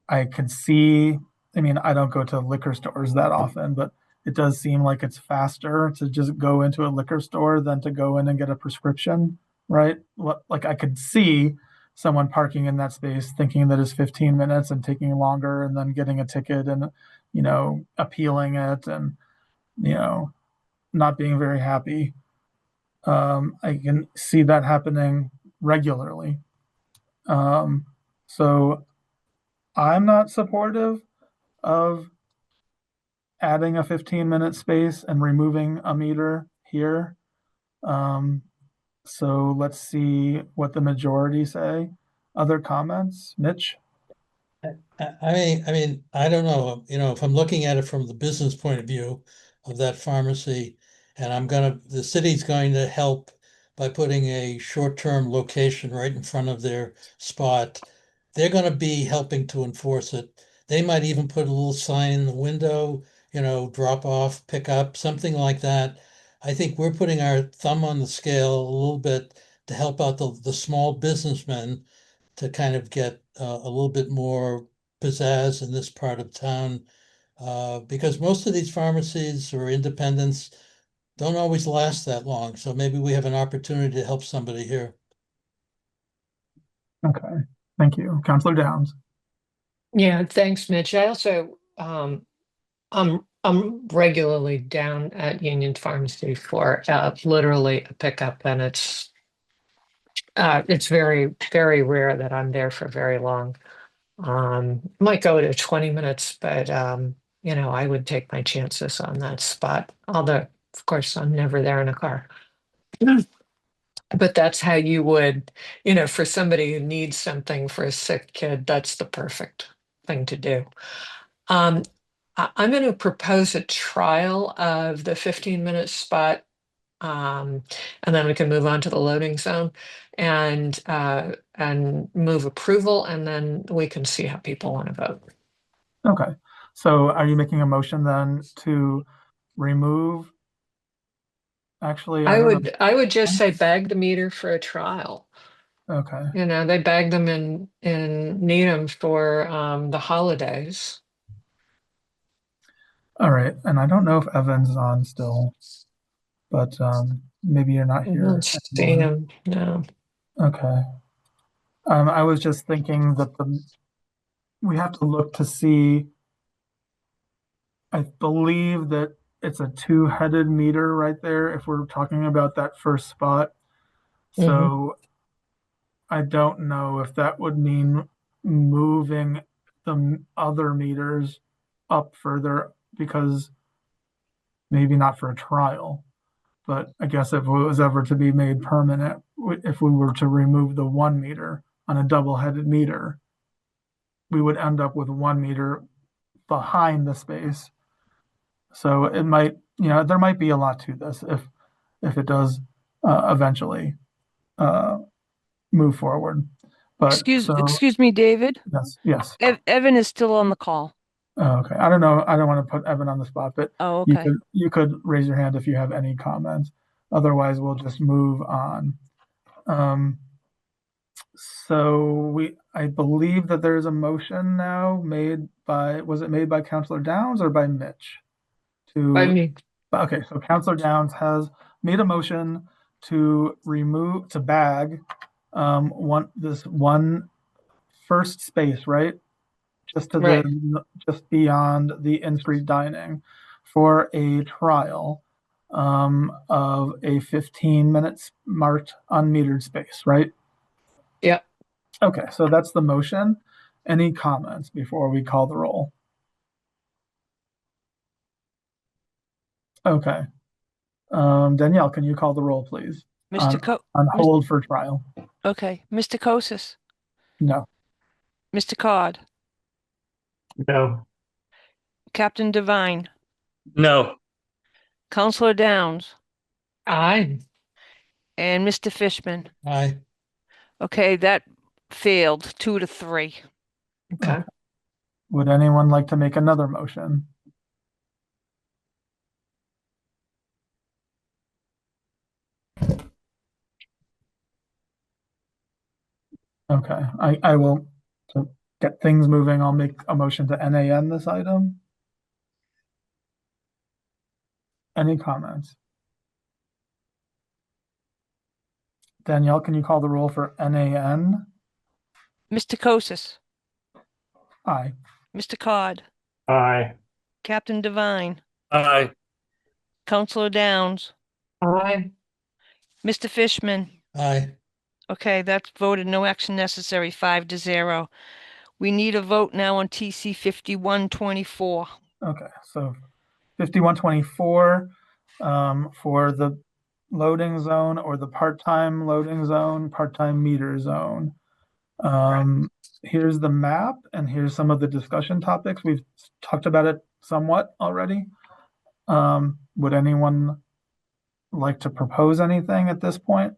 I can see, I mean, I don't go to liquor stores that often, but it does seem like it's faster to just go into a liquor store than to go in and get a prescription, right? Like I could see someone parking in that space thinking that it's 15 minutes and taking longer and then getting a ticket and, appealing it and, not being very happy. I can see that happening regularly. So I'm not supportive of adding a 15-minute space and removing a meter here. So let's see what the majority say. Other comments? Mitch? I mean, I don't know, if I'm looking at it from the business point of view of that pharmacy, and the city's going to help by putting a short-term location right in front of their spot. They're going to be helping to enforce it. They might even put a little sign in the window, drop off, pick up, something like that. I think we're putting our thumb on the scale a little bit to help out the small businessmen to kind of get a little bit more pizzazz in this part of town. Because most of these pharmacies or independents don't always last that long. So maybe we have an opportunity to help somebody here. Okay, thank you. Councilor Downs. Yeah, thanks, Mitch. I also, I'm regularly down at Union Pharmacy for literally a pickup, and it's very, very rare that I'm there for very long. Might go to 20 minutes, but I would take my chances on that spot. Although, of course, I'm never there in a car. But that's how you would, for somebody who needs something for a sick kid, that's the perfect thing to do. I'm going to propose a trial of the 15-minute spot, and then we can move on to the loading zone and move approval, and then we can see how people want to vote. Okay, So are you making a motion then to remove? Actually, I don't know. I would just say bag the meter for a trial. Okay. You know, they bag them in Needham for the holidays. All right. And I don't know if Evan's on still, but maybe you're not I'm here not seeing anymore. him, no. Okay. I was just thinking that we have to look to see. I believe that it's a two-headed meter right there if we're talking about that first spot. So I don't know if that would mean moving the other meters up further, because maybe not for a trial, but I guess if it was ever to be made permanent, if we were to remove the 1 meter on a double-headed meter, we would end up with 1 meter behind the space. So it might, there might be a lot to this if it does eventually move forward. But Excuse me, David. Yes. Evan is still on the call. Oh, okay. I don't know. I don't want to put Evan on the spot, but Oh, okay. you could raise your hand if you have any comments. Otherwise, we'll just move on. So I believe that there is a motion now was it made by Councillor Downs or by Mitch? By me. Okay, so Councillor Downs has made a motion to bag this one first space, right? Just beyond the in-street dining for a trial of a 15 minutes marked unmetered space, right? Yep. Okay, so that's the motion. Any comments before we call the roll? Okay. Danielle, can you call the roll, please? On hold for trial. Okay. Mr. Kosis. No. Mr. Cod. No. Captain Devine. No. Councillor Downs. Aye. And Mr. Fishman. Aye. Okay, that failed 2-3. Okay. Would anyone like to make another motion? Okay, I will, to get things moving, I'll make a motion to NAN this item. Any comments? Danielle, can you call the roll for NAN? Mr. Kosis. Aye. Mr. Cod. Aye. Captain Devine. Aye. Councillor Downs. Aye. Mr. Fishman. Aye. Okay, that's voted. No action necessary. 5-0. We need a vote now on TC 5124. Okay, so 5124 for the loading zone or the part-time loading zone, part-time meter zone. Here's the map and here's some of the discussion topics. We've talked about it somewhat already. Would anyone like to propose anything at this point?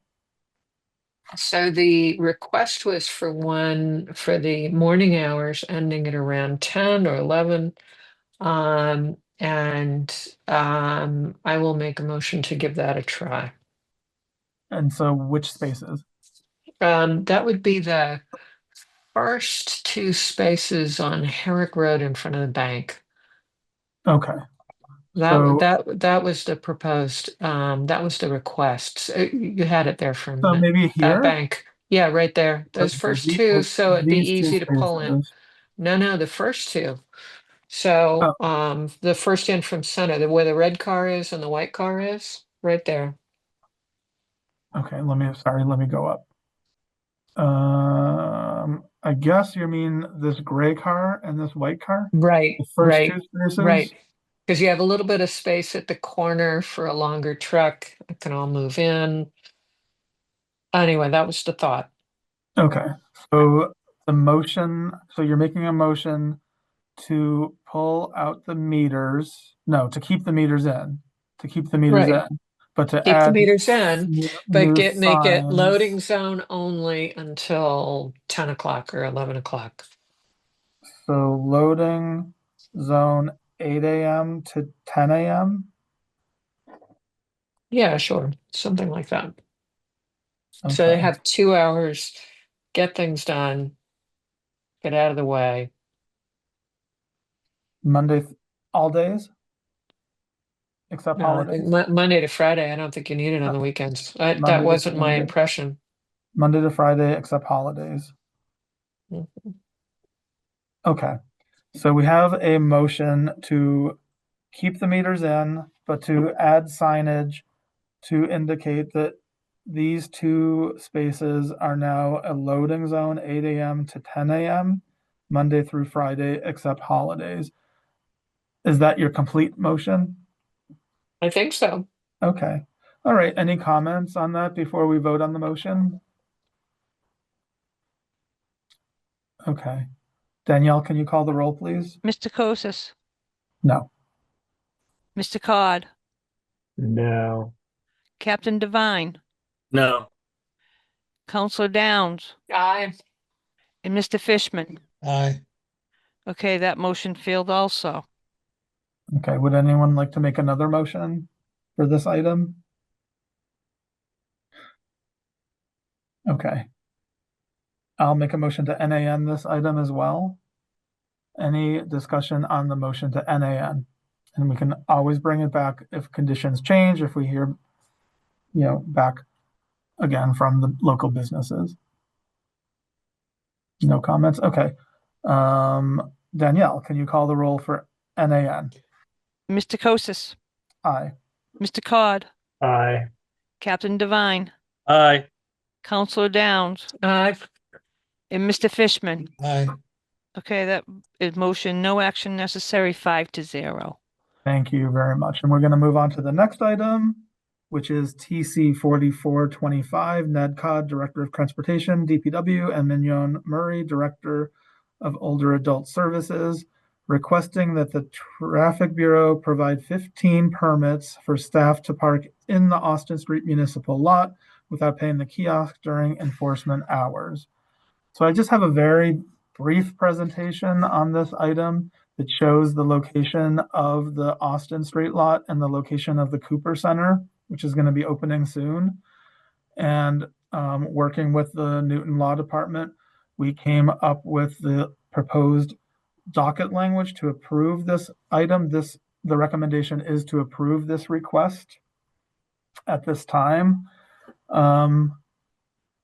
So the request was for the morning hours ending at around 10 or 11. I will make a motion to give that a try. And so which spaces? That would be the first 2 spaces on Herrick Road in front of the bank. Okay. That was the proposed, that was the request. So you had it there for a minute. So maybe here? That bank. Yeah, right there. Those Okay, first 2, so it'd be these 2 easy to pull in. spaces. No, the first 2. So, the first in from center, where the red car is and the white car is, right there. Okay, let me go up. I guess you mean this gray car and this white car? Right, The first right, 2 spaces? right. Because you have a little bit of space at the corner for a longer truck. It can all move in. Anyway, that was the thought. Okay, so you're making a motion to pull out the meters, no, to keep the meters in, Right. but to Keep the add meters in, but new make it signs. loading zone only until 10 o'clock or 11 o'clock. So loading zone 8 a.m. to 10 a.m.? Yeah, sure, something like that. So they Okay. have 2 hours, get things done, get out of the way. Monday, all days? Except No, I think holidays? Monday to Friday, I don't think you need it on the weekends. That Monday to wasn't my Friday. impression. Monday to Friday, except holidays. Mhm. Okay. So we have a motion to keep the meters in, but to add signage to indicate that these two spaces are now a loading zone, 8 a.m. to 10 a.m., Monday through Friday, except holidays. Is that your complete motion? I think so. Okay. All right. Any comments on that before we vote on the motion? Okay. Danielle, can you call the roll, please? Mr. Kosis, No. Mr. Cod, No. Captain Devine, No. Counselor Downs, Aye. and Mr. Fishman. Aye. Okay, that motion failed also. Okay. Would anyone like to make another motion for this item? Okay. I'll make a motion to NAN this item as well. Any discussion on the motion to NAN? And we can always bring it back if conditions change, if we hear, back again from the local businesses. No comments? Okay. Danielle, can you call the roll for NAN? Mr. Kosis, Aye. Mr. Cod, Aye. Captain Devine, Aye. Counselor Downs, Aye. and Mr. Fishman. Aye. Okay, that is motion, no action necessary, 5-0. Thank you very much. And we're going to move on to the next item, which is TC 4425, Ned Codd, Director of Transportation, DPW, and Mignon Murray, Director of Older Adult Services, requesting that the Traffic Bureau provide 15 permits for staff to park in the Austin Street Municipal Lot without paying the kiosk during enforcement hours. So I just have a very brief presentation on this item that shows the location of the Austin Street Lot and the location of the Cooper Center, which is going to be opening soon. And working with the Newton Law Department, we came up with the proposed docket language to approve this item. The recommendation is to approve this request at this time.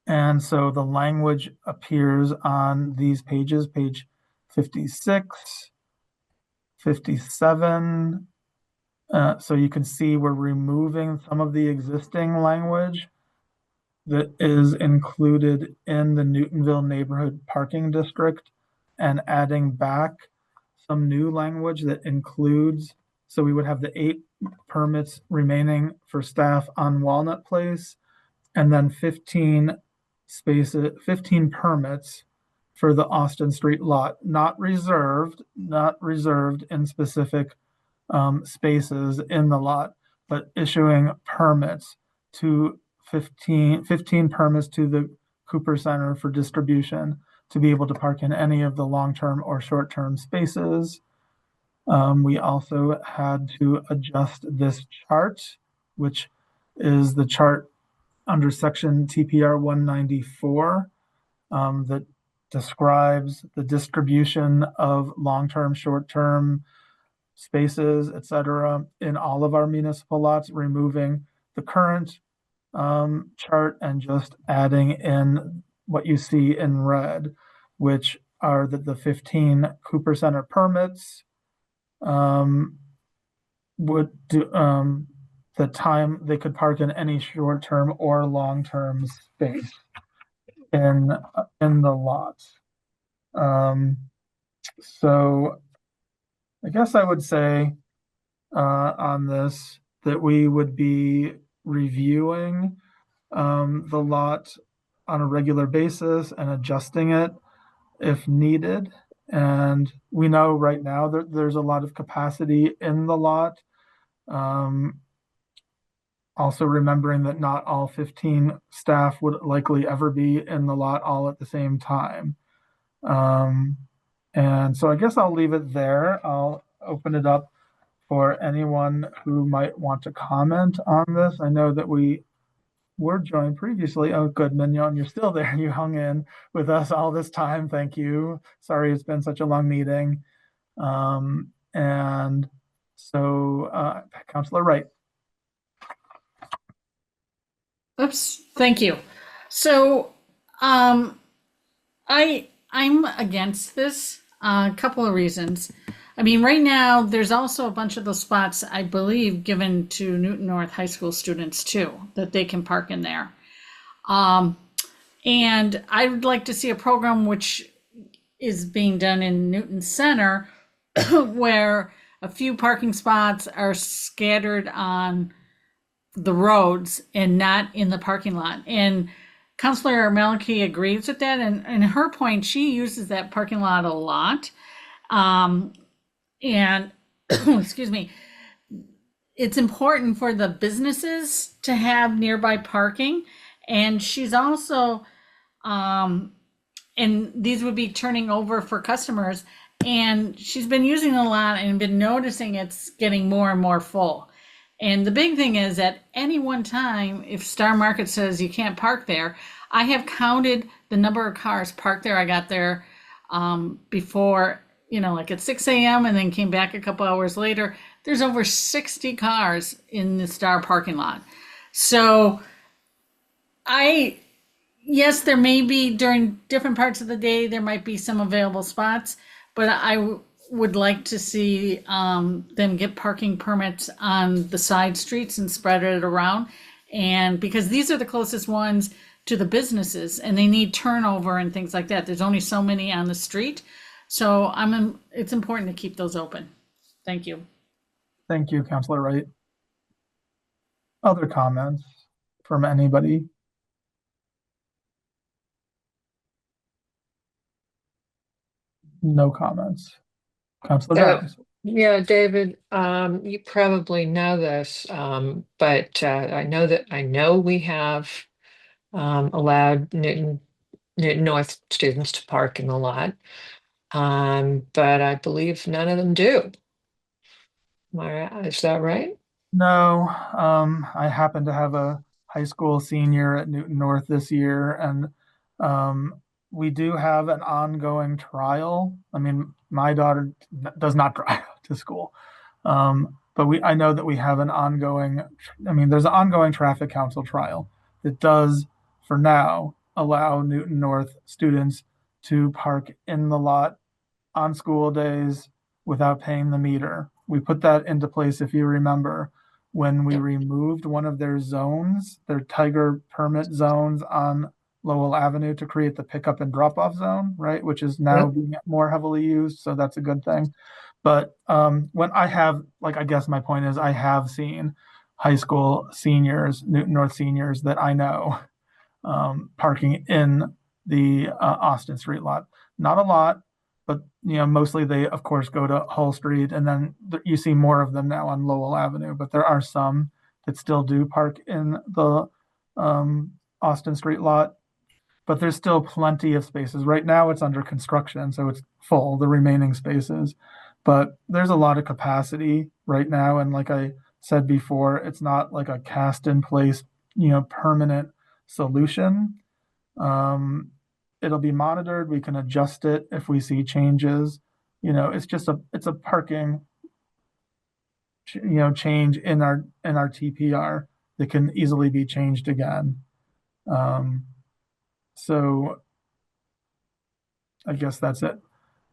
And so the language appears on these pages, page 56, 57. So you can see we're removing some of the existing language that is included in the Newtonville Neighborhood Parking District and adding back some new language that includes, so we would have the 8 permits remaining for staff on Walnut Place, and then 15 permits for the Austin Street Lot, not reserved in specific spaces in the lot, but issuing permits to 15 permits to the Cooper Center for distribution to be able to park in any of the long-term or short-term spaces. We also had to adjust this chart, which is the chart under section TPR 194 that describes the distribution of long-term, short-term spaces, etc., in all of our municipal lots, removing the current chart and just adding in what you see in red, which are the 15 Cooper Center permits would do the time they could park in any short-term or long-term space in the lot. So I guess I would say on this that we would be reviewing the lot on a regular basis and adjusting it if needed. And we know right now that there's a lot of capacity in the lot. Also remembering that not all 15 staff would likely ever be in the lot all at the same time. And so I guess I'll leave it there. I'll open it up for anyone who might want to comment on this. I know that we were joined previously. Oh, good, Mignon, you're still there. You hung in with us all this time. Thank you. Sorry it's been such a long meeting. And so, Councilor Wright. Oops, thank you. So, I'm against this. A couple of reasons. I mean, right now, there's also a bunch of those spots, I believe, given to Newton North High School students too, that they can park in there. And I would like to see a program which is being done in Newton Center where a few parking spots are scattered on the roads and not in the parking lot. And Councilor Malachy agrees with that. And her point, she uses that parking lot a lot. And excuse me, it's important for the businesses to have nearby parking. And she's also, and these would be turning over for customers. And she's been using it a lot and been noticing it's getting more and more full. And the big thing is at any one time, if Star Market says you can't park there, I have counted the number of cars parked there. I got there before, like at 6 a.m. and then came back a couple hours later. There's over 60 cars in the Star parking lot. So yes, there may be during different parts of the day, there might be some available spots, but I would like to see them get parking permits on the side streets and spread it around. And because these are the closest ones to the businesses and they need turnover and things like that. There's only so many on the street. So it's important to keep those open. Thank you. Thank you, Councilor Wright. Other comments from anybody? No comments. Councilor Barnes. Yeah, David, you probably know this, but I know we have allowed Newton North students to park in the lot, but I believe none of them do. Is that right? No, I happen to have a high school senior at Newton North this year, and we do have an ongoing trial. I mean, my daughter does not drive to school, but I know that we have an ongoing, there's an ongoing traffic council trial that does, for now, allow Newton North students to park in the lot on school days without paying the meter. We put that into place, if you remember, when we removed one of their zones, their Tiger permit zones on Lowell Avenue to create the pickup and drop off zone, right? Which is now being more heavily used. So that's a good thing. But when I guess my point is I have seen high school seniors, Newton North seniors that I know parking in the Austin Street lot. Not a lot, but mostly they of course go to Hull Street, and then you see more of them now on Lowell Avenue, but there are some that still do park in the Austin Street lot. But there's still plenty of spaces. Right now it's under construction, so it's full, the remaining spaces. But there's a lot of capacity right now. And like I said before, it's not like a cast in place, permanent solution. It'll be monitored. We can adjust it if we see changes. It's a parking, change in our TPR that can easily be changed again. So I guess that's it.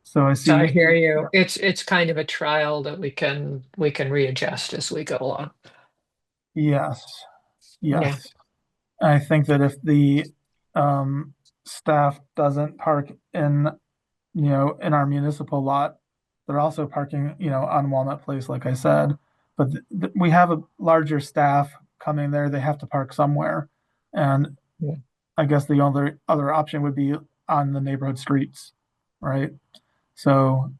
So I hear you. It's kind of a trial that we can readjust as we go along. Yes. Yeah. I think that if the staff doesn't park in our municipal lot, they're also parking, on Walnut Place, like I said. But we have a larger staff coming there. They have to park somewhere. And I guess the other option would be on the neighborhood streets, right? So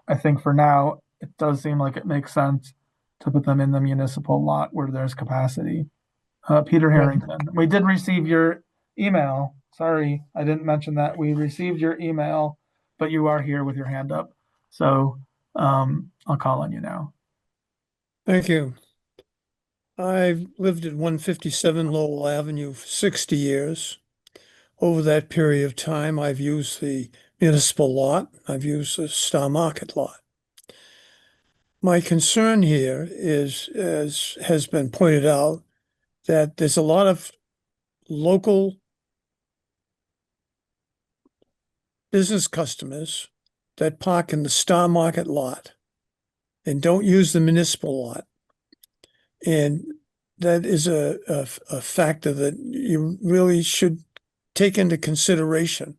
I think for now, it does seem like it makes sense to put them in the municipal lot where there's capacity. Peter Harrington, we did receive your email. Sorry, I didn't mention that. We received your email but you are here with your hand up. So I'll call on you now. Thank you. I've lived at 157 Lowell Avenue for 60 years. Over that period of time, I've used the municipal lot. I've used the Star Market lot. My concern here is, as has been pointed out, that there's a lot of local business customers that park in the Star Market lot and don't use the municipal lot. And that is a factor that you really should take into consideration.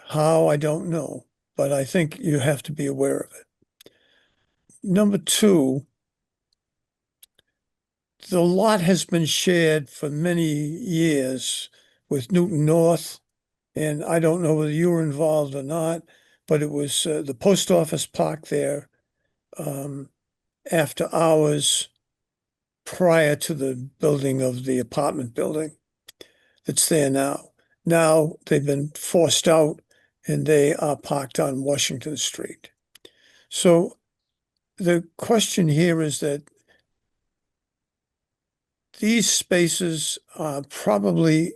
How, I don't know, but I think you have to be aware of it. Number two, the lot has been shared for many years with Newton North, and I don't know whether you were involved or not, but it was the post office parked there after hours prior to the building of the apartment building that's there now. Now they've been forced out and they are parked on Washington Street. So the question here is that these spaces are probably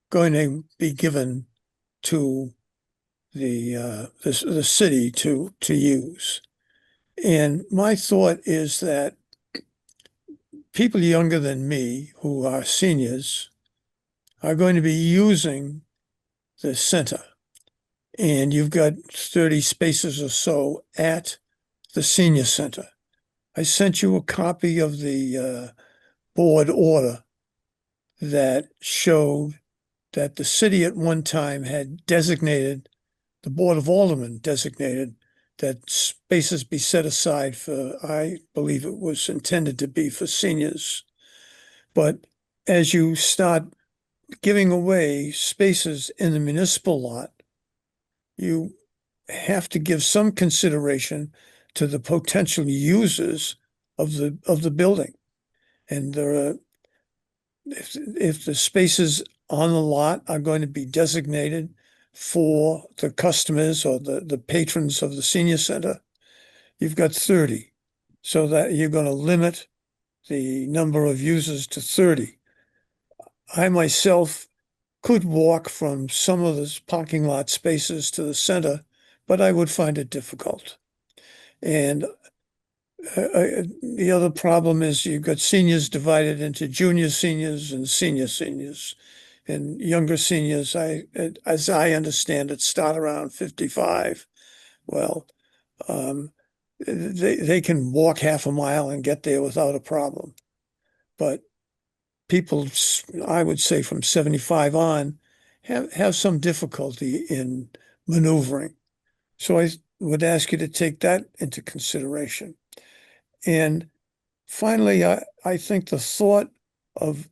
going to be given to the city to use. And my thought is that people younger than me who are seniors are going to be using the center. And you've got 30 spaces or so at the senior center. I sent you a copy of the board order that showed that the city at one time had designated, the Board of Aldermen designated that spaces be set aside for, I believe it was intended to be for seniors. But as you start giving away spaces in the municipal lot, you have to give some consideration to the potential users of the building. And there are, if the spaces on the lot are going to be designated for the customers or the patrons of the senior center, you've got 30. So that you're going to limit the number of users to 30. I myself could walk from some of the parking lot spaces to the center, but I would find it difficult. And the other problem is you've got seniors divided into junior seniors and senior seniors. And younger seniors, as I understand it, start around 55. Well, they can walk half a mile and get there without a problem. But people, I would say from 75 on, have some difficulty in maneuvering. So I would ask you to take that into consideration. And finally, I think the thought of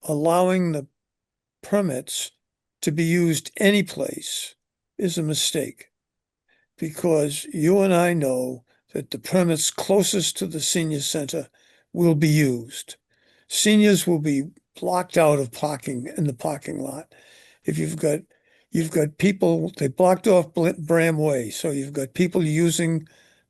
allowing the permits to be used any place is a mistake, because you and I know that the permits closest to the senior center will be used. Seniors will be blocked out of parking in the parking lot. If you've got people, they blocked off Bram Way, so you've got people using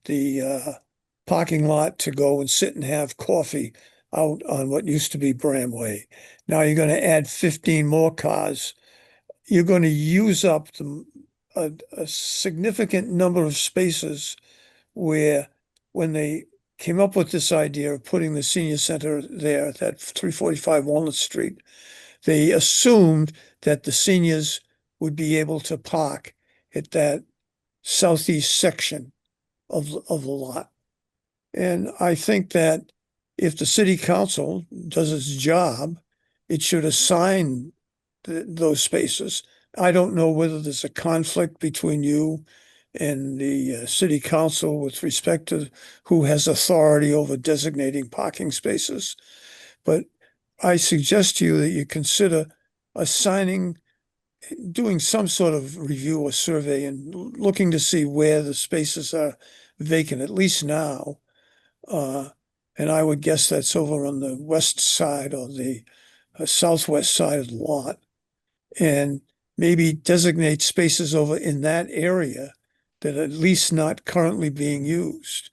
the parking lot to go and sit and have coffee out on what used to be Bram Way. Now you're going to add 15 more cars. You're going to use up a significant number of spaces where, when they came up with this idea of putting the senior center there at that 345 Walnut Street, they assumed that the seniors would be able to park at that southeast section of the lot. And I think that if the city council does its job, it should assign those spaces. I don't know whether there's a conflict between you and the city council with respect to who has authority over designating parking spaces. But I suggest to you that you consider doing some sort of review or survey and looking to see where the spaces are vacant, at least now. And I would guess that's over on the west side or the southwest side of the lot. And maybe designate spaces over in that area that are at least not currently being used,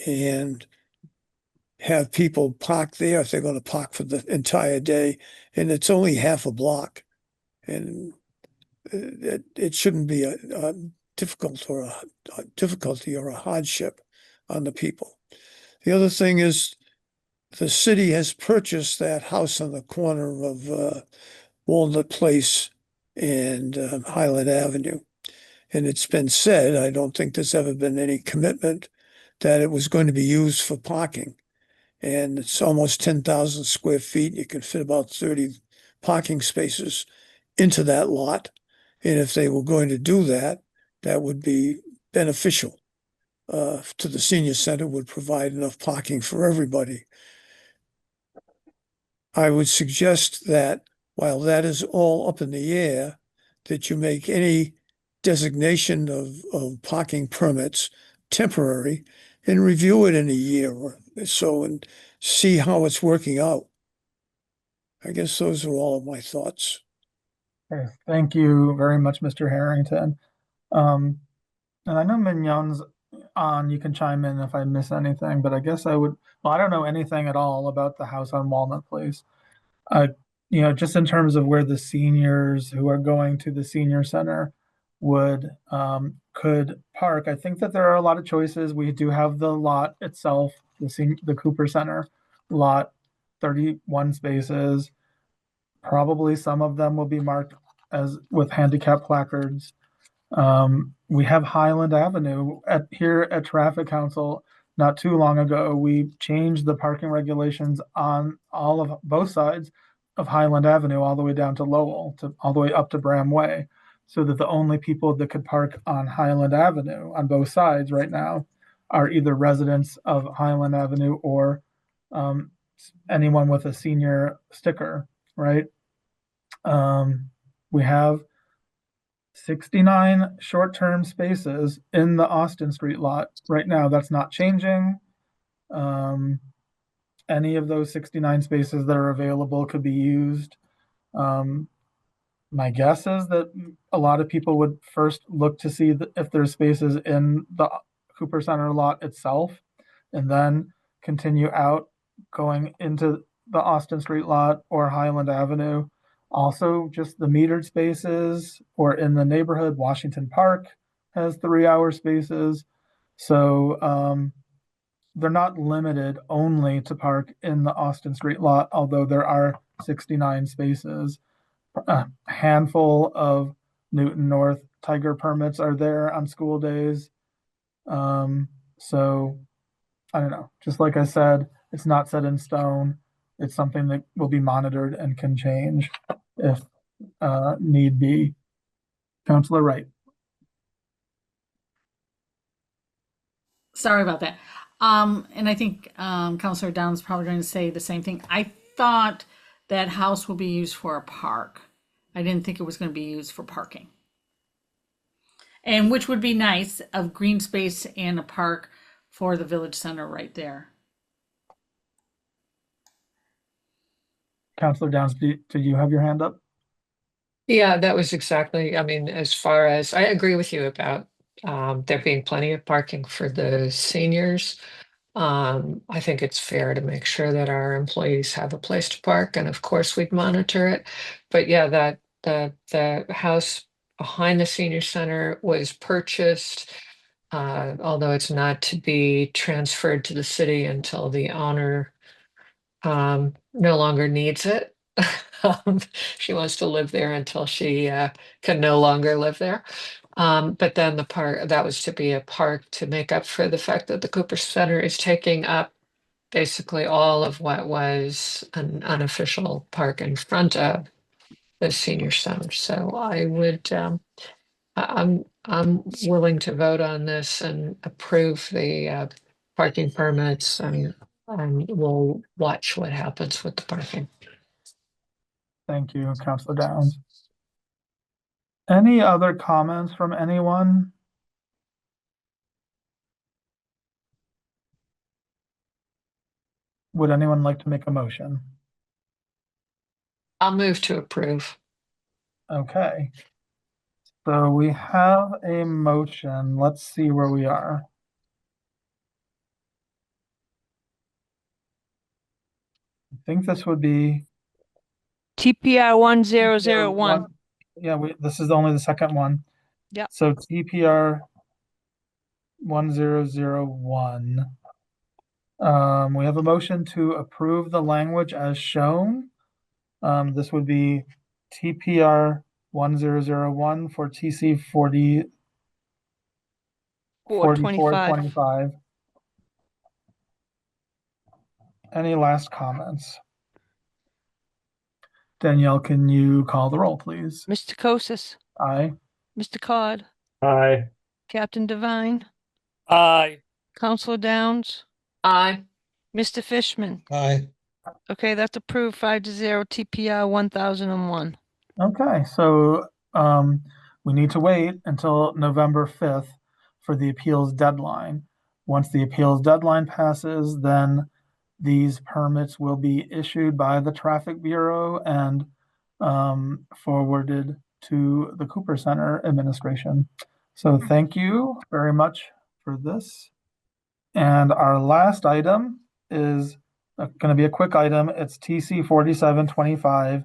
and have people park there if they're going to park for the entire day. And it's only half a block, and it shouldn't be a difficulty or a hardship on the people. The other thing is, the city has purchased that house on the corner of Walnut Place and Highland Avenue. And it's been said, I don't think there's ever been any commitment, that it was going to be used for parking. And it's almost 10,000 square feet. You can fit about 30 parking spaces into that lot. And if they were going to do that, that would be beneficial to the senior center, would provide enough parking for everybody. I would suggest that while that is all up in the air, that you make any designation of parking permits temporary and review it in a year or so and see how it's working out. I guess those are all of my thoughts. Okay, thank you very much, Mr. Harrington. And I know Mignon's on, you can chime in if I miss anything, but I guess I don't know anything at all about the house on Walnut Place. Just in terms of where the seniors who are going to the senior center could park, I think that there are a lot of choices. We do have the lot itself, the Cooper Center lot, 31 spaces. Probably some of them will be marked as with handicap placards. We have Highland Avenue here at Traffic Council. Not too long ago, we changed the parking regulations on both sides of Highland Avenue, all the way down to Lowell, all the way up to Bramway, so that the only people that could park on Highland Avenue on both sides right now are either residents of Highland Avenue or anyone with a senior sticker, right? We have 69 short-term spaces in the Austin Street lot right now. That's not changing. Any of those 69 spaces that are available could be used. My guess is that a lot of people would first look to see if there's spaces in the Cooper Center lot itself, and then continue out going into the Austin Street lot or Highland Avenue. Also, just the metered spaces, or in the neighborhood, Washington Park has 3-hour spaces. So they're not limited only to park in the Austin Street lot, although there are 69 spaces. A handful of Newton North Tiger permits are there on school days. So I don't know. Just like I said, it's not set in stone. It's something that will be monitored and can change if need be. Councilor Wright. Sorry about that. And I think Councilor Down's probably going to say the same thing. I thought that house will be used for a park. I didn't think it was going to be used for parking. And which would be nice, of green space and a park for the village center right there. Councilor Downs, do you have your hand up? Yeah, that was exactly, I mean, as far as, I agree with you about there being plenty of parking for the seniors. I think it's fair to make sure that our employees have a place to park, and of course we'd monitor it. But yeah, that the house behind the senior center was purchased, although it's not to be transferred to the city until the owner no longer needs it. She wants to live there until she can no longer live there. But then the park, that was to be a park to make up for the fact that the Cooper Center is taking up basically all of what was an unofficial park in front of the senior center. So I would, I'm willing to vote on this and approve the parking permits, and we'll watch what happens with the parking. Thank you, Councilor Downs. Any other comments from anyone? Would anyone like to make a motion? I'll move to approve. Okay, So we have a motion. Let's see where we are. I think this would be TPR 1001. Yeah, this is only the second one. Yep. So TPR 1001. We have a motion to approve the language as shown. This would be TPR 1001 for TC 4425. Any last comments? Danielle, can you call the roll, please? Mr. Kosis, Aye. Mr. Cod, Aye. Captain Devine, Aye. Counselor Downs, Aye. Mr. Fishman. Aye. Okay, that's approved 5-0 TPR 1001. Okay, so we need to wait until November 5th for the appeals deadline. Once the appeals deadline passes, then these permits will be issued by the Traffic Bureau and forwarded to the Cooper Center administration. So thank you very much for this. And our last item is going to be a quick item. It's TC 4725,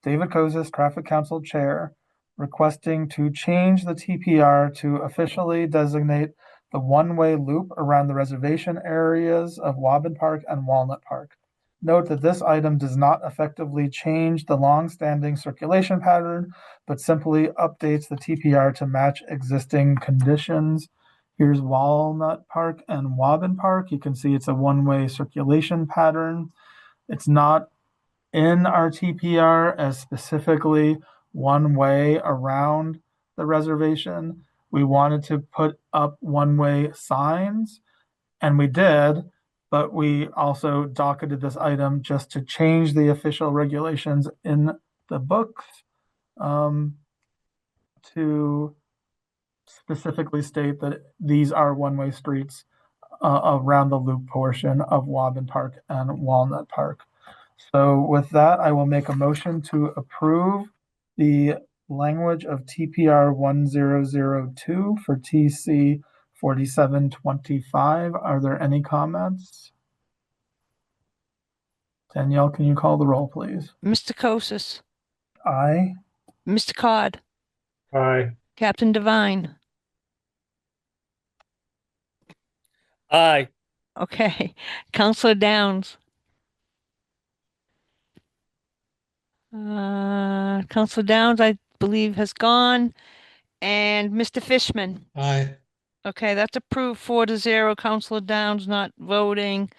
David Kosis, Traffic Council Chair, requesting to change the TPR to officially designate the one-way loop around the reservation areas of Woburn Park and Walnut Park. Note that this item does not effectively change the long-standing circulation pattern, but simply updates the TPR to match existing conditions. Here's Walnut Park and Woburn Park. You can see it's a one-way circulation pattern. It's not in our TPR as specifically one way around the reservation. We wanted to put up one-way signs, and we did, but we also docketed this item just to change the official regulations in the books to specifically state that these are one-way streets around the loop portion of Woburn Park and Walnut Park. So with that, I will make a motion to approve the language of TPR 1002 for TC 4725. Are there any comments? Danielle, can you call the roll, please? Mr. Kosis, Aye. Mr. Cod, Aye. Captain Devine. Aye. Okay, Counselor Downs. Counselor Downs, I believe, has gone. And Mr. Fishman. Aye. Okay, that's approved 4-0. Counselor Downs not voting.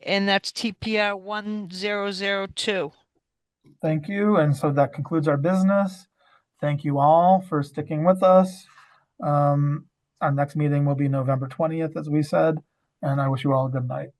And that's TPR 1002. Thank you. And so that concludes our business. Thank you all for sticking with us. Our next meeting will be November 20th, as we said, and I wish you all a good night.